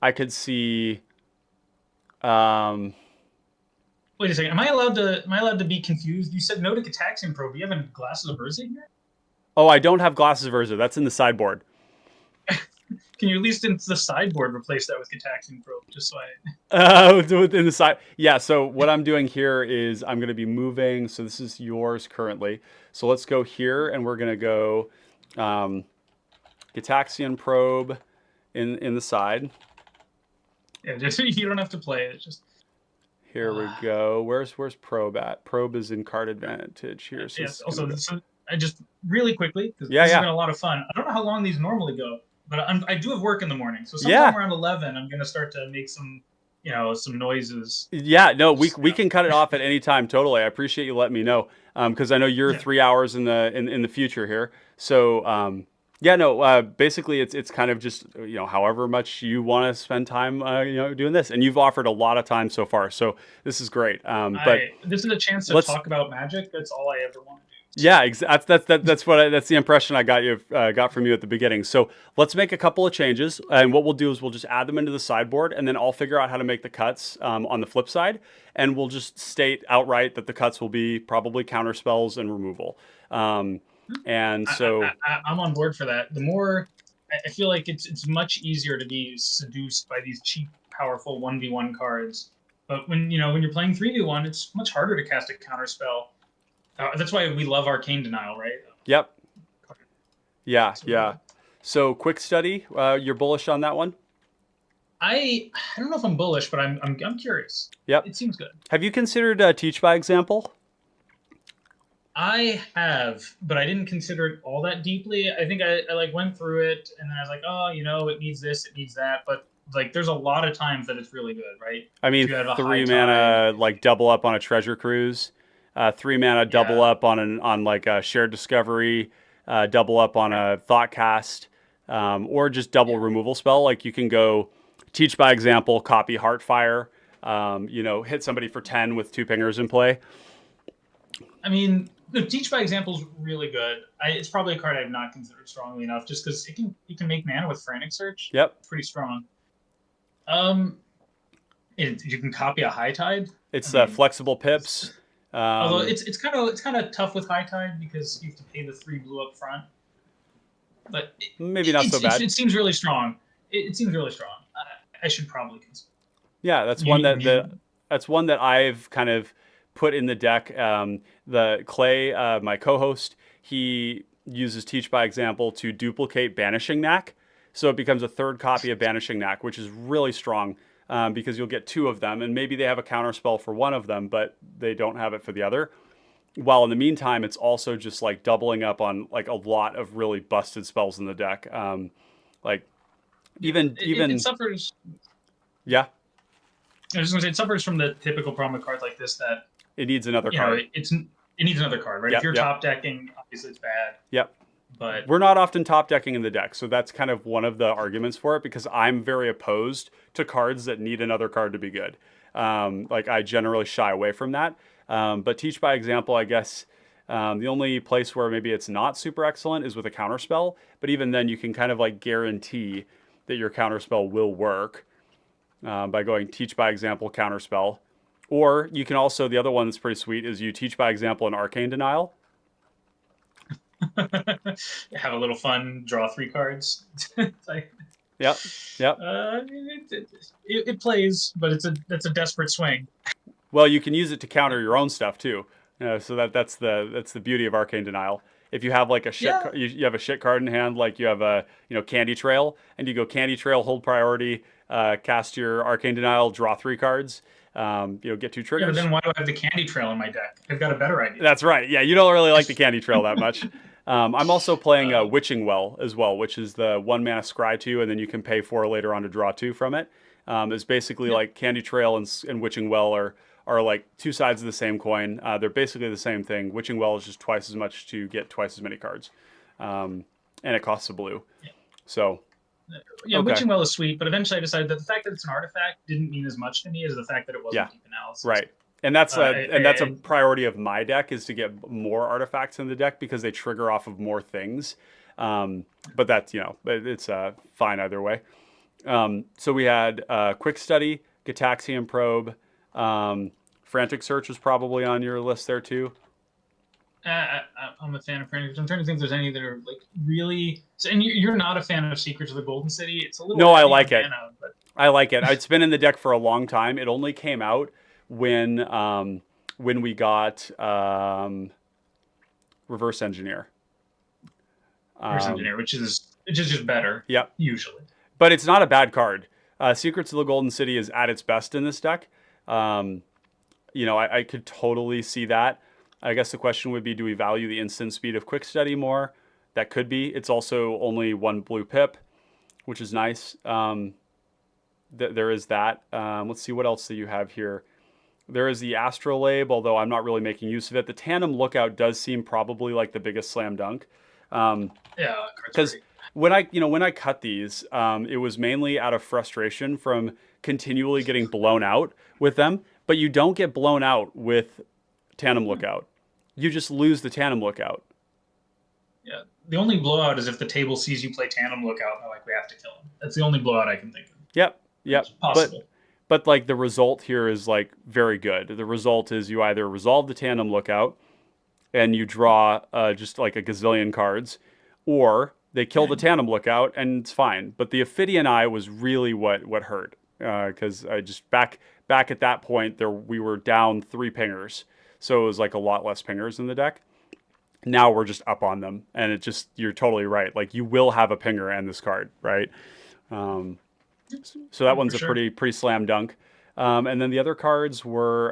I could see. Wait a second. Am I allowed to be confused? You said no to Cataxian Probe. Do you have any Glasses of Urza here? Oh, I don't have Glasses of Urza. That's in the sideboard. Can you at least in the sideboard replace that with Cataxian Probe, just so I... in the side. Yeah, so what I'm doing here is I'm going to be moving. So this is yours currently. So let's go here, and we're going to go Cataxian Probe in the side. Yeah, just you don't have to play it. Just here we go. Where's Probe at? Probe is in card advantage here. So yes. Also, I just really quickly because this has been a lot of fun. I don't know how long these normally go. But I do have work in the morning, so sometime around 11, I'm gonna start to make some noises. Yeah, no, we can cut it off at any time. Totally, I appreciate you letting me know, because I know you're 3 hours in the future here. So basically it's kind of just however much you want to spend time doing this, and you've offered a lot of time so far, so this is great. But this is a chance to talk about Magic. That's all I ever want to do. Yeah, that's the impression I got from you at the beginning. So let's make a couple of changes, and what we'll do is we'll just add them into the sideboard, and then I'll figure out how to make the cuts on the flip side, and we'll just state outright that the cuts will be probably counter spells and removal. And so I'm on board for that. The more I feel like it's much easier to be seduced by these cheap, powerful 1v1 cards, but when you're playing 3v1, it's much harder to cast a counter spell. That's why we love Arcane Denial, right? Yep. Yeah. So Quick Study, you're bullish on that one? I don't know if I'm bullish, but I'm curious. Yep. It seems good. Have you considered Teach by Example? I have, but I didn't consider it all that deeply. I think I went through it, and then I was like, it needs this, it needs that, but there's a lot of times that it's really good, right? I mean, 3 mana double up on a Treasure Cruise. 3 mana double up on a Shared Discovery, double up on a Thought Cast, or just double removal spell. Like you can go Teach by Example, copy Heartfire, hit somebody for 10 with 2 pingers in play. I mean, the Teach by Example is really good. It's probably a card I've not considered strongly enough, just because you can make mana with Frantic Search. Yep, it's pretty strong. You can copy a High Tide. It's flexible pips. Although it's kind of tough with High Tide because you have to pay the 3 blue up front. But maybe not so bad. It seems really strong. It seems really strong. I should probably consider. Yeah, that's one that I've kind of put in the deck. The Clay, my co-host, he uses Teach by Example to duplicate Banishing Knack, so it becomes a 3rd copy of Banishing Knack, which is really strong. Because you'll get 2 of them, and maybe they have a counter spell for one of them, but they don't have it for the other. While in the meantime, it's also just doubling up on a lot of really busted spells in the deck. It even suffers. yeah, I was just gonna say it suffers from the typical problem with cards like this that it needs another you know card. it needs another card, right? If Yep, you're yep, top decking, obviously it's bad, yep. but We're not often top decking in the deck, so that's kind of one of the arguments for it because I'm very opposed to cards that need another card to be good. Like I generally shy away from that. But teach by example, I guess. The only place where maybe it's not super excellent is with a counterspell, but even then you can kind of like guarantee that your counterspell will work by going teach by example, counterspell. Or you can also, the other one that's pretty sweet is you teach by example an arcane denial. have a little fun, draw 3 cards. Like, Yep, yep. it plays, but it's a desperate swing. Well, you can use it to counter your own stuff too. So that's the beauty of arcane denial. If you have like a shit, Yeah. you have a shit card in hand, like you have a candy trail, and you go candy trail, hold priority, cast your arcane denial, draw 3 cards, get 2 Yeah, but triggers. then why do I have the candy trail in my deck? I've got a better idea. That's right. Yeah, you don't really like the candy trail that much. I'm also playing Witching Well as well, which is the 1 mana scry 2, and then you can pay 4 later on to draw 2 from it. It's basically like Candy Trail and Witching Well are like 2 sides of the same coin. They're basically the same thing. Witching Well is just twice as much to get twice as many cards, and it costs a blue. Yeah. So yeah, okay. Witching Well is sweet, but eventually I decided that the fact that it's an artifact didn't mean as much to me as the fact that it wasn't deep analysis. Right. And that's a priority of my deck is to get more artifacts in the deck because they trigger off of more things. But that's it's fine either way. So we had Quick Study, Gataxian Probe, Frantic Search was probably on your list there too. I'm a fan of Frantic Search. I'm trying to think if there's any that are like really. And you're not a fan of Secrets of the Golden City. It's a little. No, I like it. Mana, but... I like it. It's been in the deck for a long time. It only came out when we got Reverse Engineer. Reverse Engineer, which is just better. Yep. Usually. But it's not a bad card. Secrets of the Golden City is at its best in this deck. I could totally see that. I guess the question would be, do we value the instant speed of Quick Study more? That could be. It's also only 1 blue pip, which is nice. There is that. Let's see what else do you have here. There is the Astrolabe, although I'm not really making use of it. The Tandem Lookout does seem probably like the biggest slam dunk. Because when I cut these, it was mainly out of frustration from continually getting blown out with them. But you don't get blown out with Tandem Lookout. You just lose the Tandem Lookout. Yeah, the only blowout is if the table sees you play Tandem Lookout and they're like, we have to kill him. That's the only blowout I can think of. Yep. It's possible. But like the result here is like very good. The result is you either resolve the Tandem Lookout and you draw just like a gazillion cards, or they kill the Tandem Lookout and it's fine. But the Ophidian Eye was really what hurt because I just back at that point we were down 3 pingers, so it was like a lot less pingers in the deck. Now we're just up on them, and you're totally right. Like you will have a pinger and this card, right? So that one's a pretty slam dunk. And then the other cards were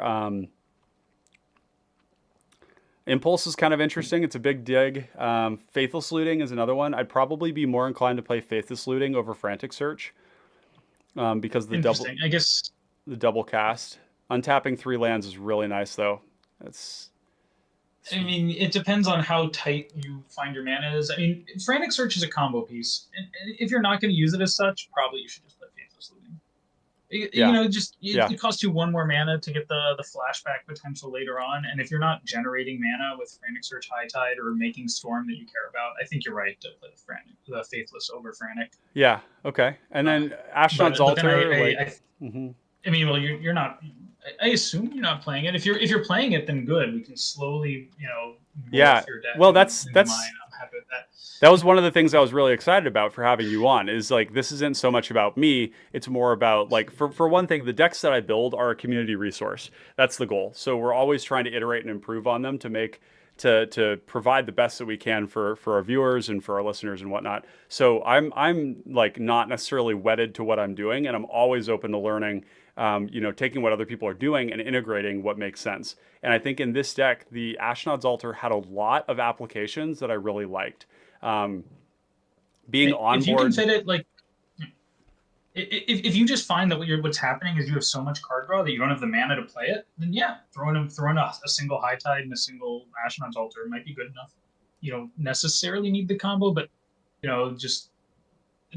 Impulse is kind of interesting. It's a big dig. Faithless Looting is another one. I'd probably be more inclined to play Faithless Looting over Frantic Search because the double cast. Untapping 3 lands is really nice though. I mean, it depends on how tight you find your mana is. I mean, Frantic Search is a combo piece. And if you're not going to use it as such, probably you should just play Faithless Looting. It costs you 1 more mana to get the flashback potential later on. And if you're not generating mana with Frantic Search, High Tide, or making Storm that you care about, I think you're right to play the Faithless over Frantic. Yeah, okay. And then Ashnod's Altar. I mean, well, you're not... I assume you're not playing it. If you're playing it, then good. We can slowly, yeah. Your deck well, that's I'm happy with that. That was one of the things I was really excited about for having you on. Is like this isn't so much about me. It's more about like for one thing, the decks that I build are a community resource. That's the goal. So we're always trying to iterate and improve on them to provide the best that we can for our viewers and for our listeners and whatnot. So I'm like not necessarily wedded to what I'm doing, and I'm always open to learning. Taking what other people are doing and integrating what makes sense. And I think in this deck, the Ashnod's Altar had a lot of applications that I really liked. Being on board. If you can fit it, like, If you just find that what's happening is you have so much card draw that you don't have the mana to play it, then yeah, throwing a single High Tide and a single Ashnod's Altar might be good enough. You don't necessarily need the combo, but just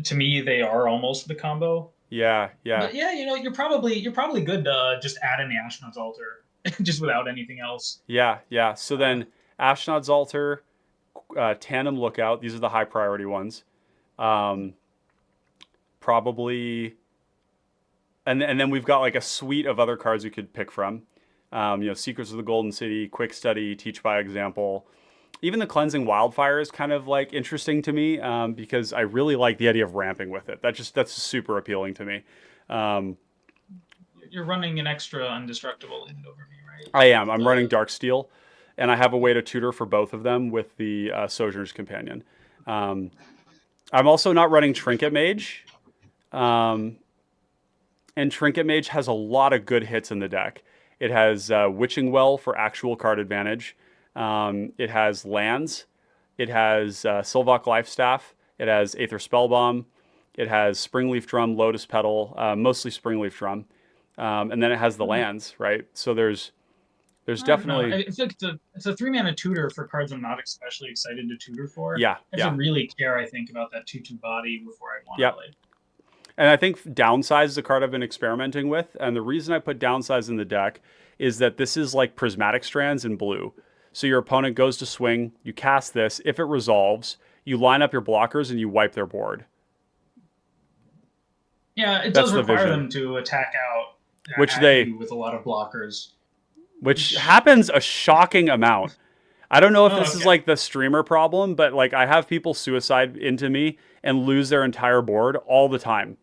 to me, they are almost the combo. Yeah, yeah. But yeah, you're probably good to just add in the Ashnod's Altar just without anything else. Yeah, yeah. So then Ashnod's Altar, Tandem Lookout, these are the high priority ones. Probably, and then we've got like a suite of other cards we could pick from. Secrets of the Golden City, Quick Study, Teach by Example. Even the Cleansing Wildfire is kind of like interesting to me because I really like the idea of ramping with it. That's super appealing to me. You're running an extra Undestructible End over me, right? I am. I'm running Darksteel, and I have a way to tutor for both of them with the Sojourner's Companion. I'm also not running Trinket Mage, and Trinket Mage has a lot of good hits in the deck. It has Witching Well for actual card advantage. It has lands. It has Sylvok Lifestaff. It has Aether Spellbomb. It has Springleaf Drum, Lotus Petal, mostly Springleaf Drum. And then it has the lands, right? So there's definitely... I feel like it's a 3-mana tutor for cards I'm not especially excited to tutor for. Yeah, I have to really care, I think, about that 2/2 body before I want to play. And I think Downsize is a card I've been experimenting with. And the reason I put Downsize in the deck is that this is like Prismatic Strands in blue. So your opponent goes to swing, you cast this. If it resolves, you line up your blockers and you wipe their board. Yeah, it does require them to attack out, which they with a lot of blockers, which happens a shocking amount. I don't know if this is like the streamer problem, but like I have people suicide into me and lose their entire board all the time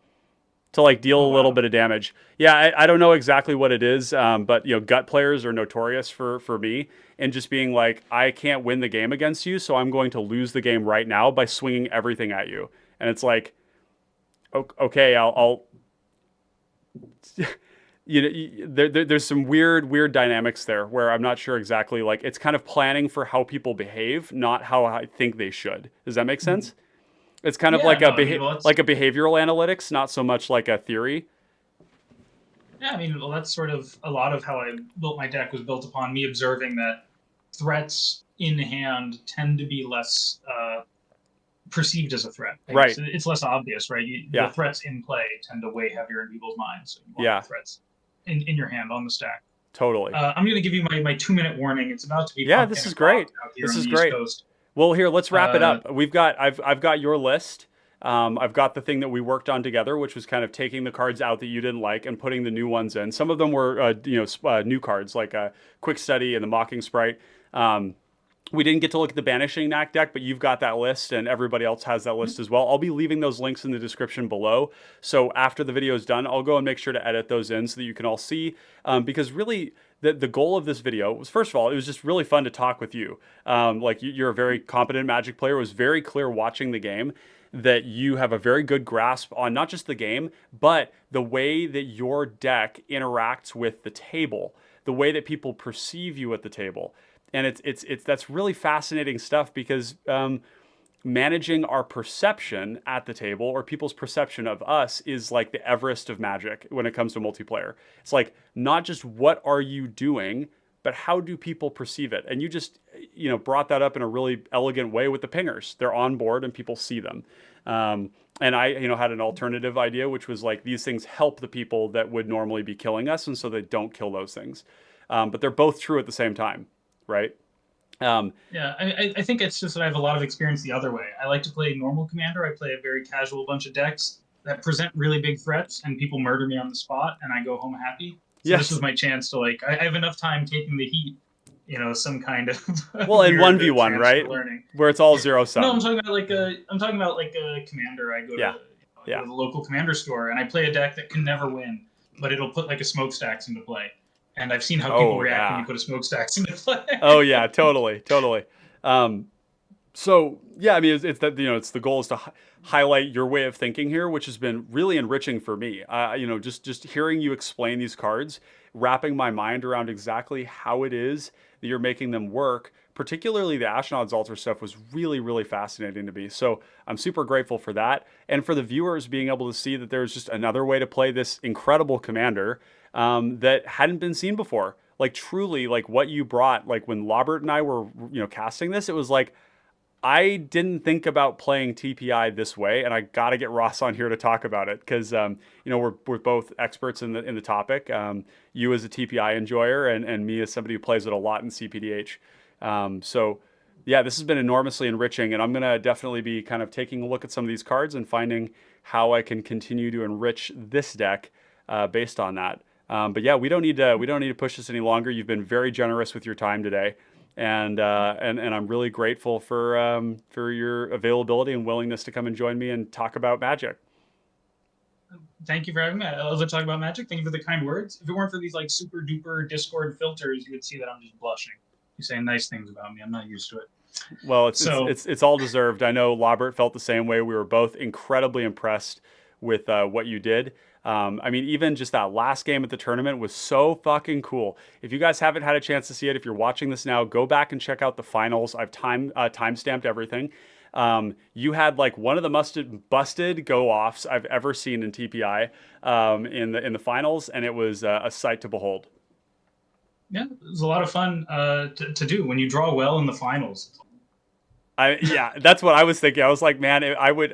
to like deal a little bit of damage. Yeah, I don't know exactly what it is, but gut players are notorious for me and just being like, I can't win the game against you, so I'm going to lose the game right now by swinging everything at you. And it's like, okay, I'll there's some weird dynamics there where I'm not sure exactly, like it's kind of planning for how people behave, not how I think they should. Does that make sense? It's kind of like like a behavioral analytics, not so much like a theory. Yeah, I mean, well, that's sort of a lot of how I built my deck, was built upon me observing that threats in hand tend to be less perceived as a threat. Right. So it's less obvious, right? The threats in play tend to weigh heavier in people's minds. So you want the threats in your hand on the stack. Totally. I'm going to give you my 2-minute warning. It's about to be this is great. This is great. Well, here, let's wrap it up. I've got your list. I've got the thing that we worked on together, which was kind of taking the cards out that you didn't like and putting the new ones in. Some of them were new cards like Quick Study and the Mocking Sprite. We didn't get to look at the Banishing Knack deck, but you've got that list and everybody else has that list as well. I'll be leaving those links in the description below. So after the video is done, I'll go and make sure to edit those in so that you can all see. Because really, the goal of this video was, first of all, it was just really fun to talk with you. Like you're a very competent Magic player. It was very clear watching the game that you have a very good grasp on not just the game, but the way that your deck interacts with the table, the way that people perceive you at the table. And it's that's really fascinating stuff because managing our perception at the table, or people's perception of us, is like the Everest of Magic when it comes to multiplayer. It's like not just what are you doing, but how do people perceive it? And you just brought that up in a really elegant way with the pingers. They're on board and people see them. And I had an alternative idea, which was like these things help the people that would normally be killing us, and so they don't kill those things. But they're both true at the same time. Right. I think it's just that I have a lot of experience the other way. I like to play normal Commander. I play a very casual bunch of decks that present really big threats, and people murder me on the spot, and I go home happy. So this was my chance to I have enough time taking the heat, some kind of in 1v1, right? Where it's all zero sum. No, I'm talking about a Commander. I go to the local Commander store, and I play a deck that can never win, but it'll put like a Smokestacks into play. And I've seen how people react when you put a Smokestacks into play. Oh yeah, totally. So yeah, I mean, it's that it's the goal is to highlight your way of thinking here, which has been really enriching for me. Just hearing you explain these cards, wrapping my mind around exactly how it is that you're making them work, particularly the Ashnod's altar stuff was really, really fascinating to me. So I'm super grateful for that. And for the viewers being able to see that there's just another way to play this incredible commander that hadn't been seen before. Like truly, like what you brought, like when Lobert and I were, casting this, it was like, I didn't think about playing TPI this way, and I got to get Ross on here to talk about it because we're both experts in the topic. You as a TPI enjoyer, and me as somebody who plays it a lot in cPDH. So yeah, this has been enormously enriching, and I'm gonna definitely be kind of taking a look at some of these cards and finding how I can continue to enrich this deck based on that. But yeah, we don't need to push this any longer. You've been very generous with your time today. And I'm really grateful for your availability and willingness to come and join me and talk about Magic. Thank you for having me. I love to talk about Magic. Thank you for the kind words. If it weren't for these like super duper Discord filters, you would see that I'm just blushing. You're saying nice things about me. I'm not used to it. Well, it's all deserved. I know Lobert felt the same way. We were both incredibly impressed with what you did. I mean, even just that last game at the tournament was so fucking cool. If you guys haven't had a chance to see it, if you're watching this now, go back and check out the finals. I've time-stamped everything. You had like one of the busted go-offs I've ever seen in TPI in the finals, and it was a sight to behold. Yeah, it was a lot of fun to do when you draw well in the finals. Yeah, that's what I was thinking. I was like, man, I would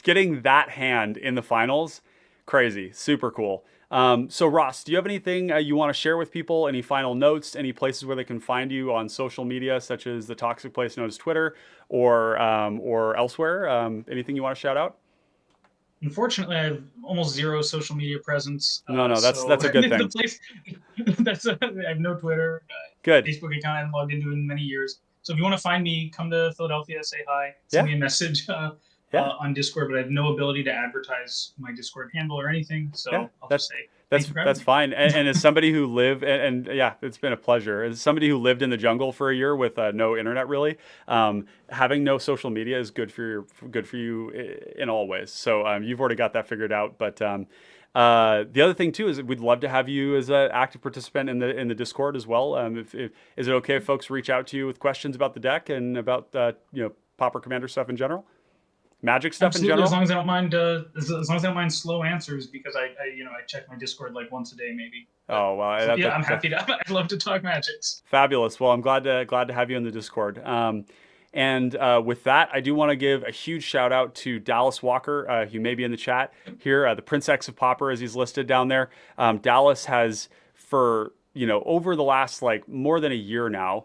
getting that hand in the finals, crazy, super cool. So Ross, do you have anything you want to share with people? Any final notes? Any places where they can find you on social media, such as the toxic place known as Twitter, or elsewhere? Anything you want to shout out? Unfortunately, I have almost zero social media presence. No, that's a good thing. I have no Twitter. Good. Facebook account I haven't logged into in many years. So if you want to find me, come to Philadelphia, say hi, send me a message on Discord. But I have no ability to advertise my Discord handle or anything. So I'll just say that's fine. And as somebody who lived and yeah, it's been a pleasure. As somebody who lived in the jungle for a year with no internet, really, having no social media is good for you in all ways. So you've already got that figured out. But the other thing too is we'd love to have you as an active participant in the Discord as well. Is it okay if folks reach out to you with questions about the deck and about Pauper Commander stuff in general? Magic stuff in general? As long as I don't mind, as long as I don't mind slow answers, because I check my Discord like once a day maybe. Oh well, I'm happy to. I'd love to talk Magics. Fabulous. Well, I'm glad to have you in the Discord. And with that, I do want to give a huge shout out to Dallas Walker. He may be in the chat here. The Prince X of Pauper, as he's listed down there. Dallas has for over the last more than a year now.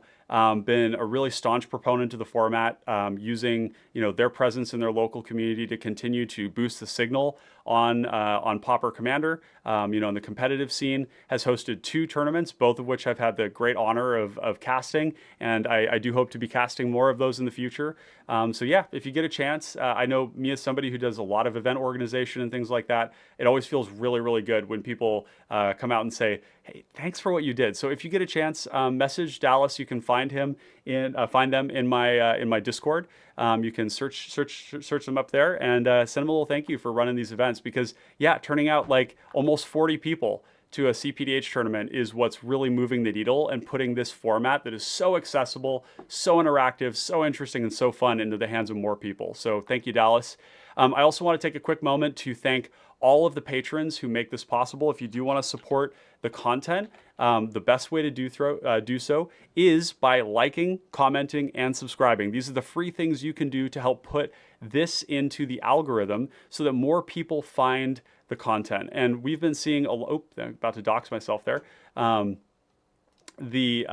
Been a really staunch proponent to the format, using their presence in their local community to continue to boost the signal on Pauper Commander. In the competitive scene, has hosted 2 tournaments, both of which I've had the great honor of casting, and I do hope to be casting more of those in the future. So yeah, if you get a chance, I know me as somebody who does a lot of event organization and things like that, it always feels really, really good when people come out and say, hey, thanks for what you did. So if you get a chance, message Dallas. You can find them in my Discord. You can search them up there and send them a little thank you for running these events, because yeah, turning out like almost 40 people to a cPDH tournament is what's really moving the needle and putting this format that is so accessible, so interactive, so interesting, and so fun into the hands of more people. So thank you, Dallas. I also want to take a quick moment to thank all of the patrons who make this possible. If you do want to support the content, the best way to do so is by liking, commenting, and subscribing. These are the free things you can do to help put this into the algorithm so that more people find the content. And we've been seeing I'm about to dox myself there. Let's see.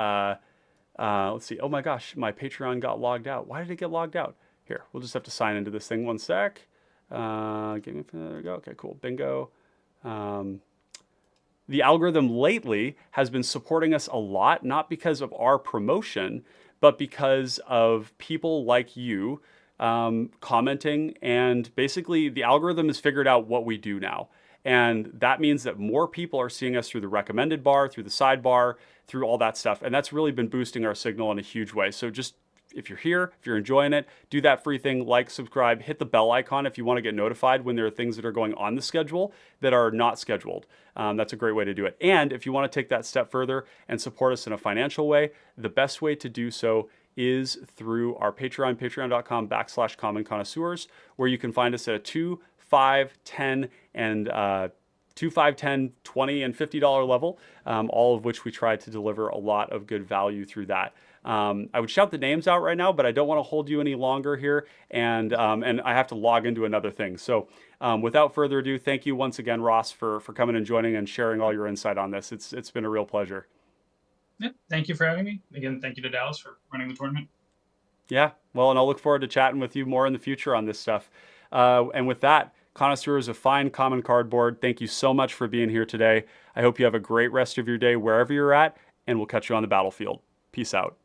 Oh my gosh, my Patreon got logged out. Why did it get logged out? Here, we'll just have to sign into this thing. One sec. There we go. Okay, cool. Bingo. The algorithm lately has been supporting us a lot, not because of our promotion, but because of people like you commenting. And basically, the algorithm has figured out what we do now. And that means that more people are seeing us through the recommended bar, through the sidebar, through all that stuff. And that's really been boosting our signal in a huge way. So just if you're here, if you're enjoying it, do that free thing, like, subscribe, hit the bell icon if you want to get notified when there are things that are going on the schedule that are not scheduled. That's a great way to do it. And if you want to take that step further and support us in a financial way, the best way to do so is through our Patreon, patreon.com/Common Connoisseurs, where you can find us at a $2, $5, $10, and $2, $5, $10, $20, and $50 level, all of which we try to deliver a lot of good value through that. I would shout the names out right now, but I don't want to hold you any longer here, and I have to log into another thing. So without further ado, thank you once again, Ross, for coming and joining and sharing all your insight on this. It's been a real pleasure. Yeah, thank you for having me. Again, thank you to Dallas for running the tournament. Yeah, well, and I'll look forward to chatting with you more in the future on this stuff. And with that, connoisseurs of fine common cardboard, thank you so much for being here today. I hope you have a great rest of your day wherever you're at, and we'll catch you on the battlefield. Peace out.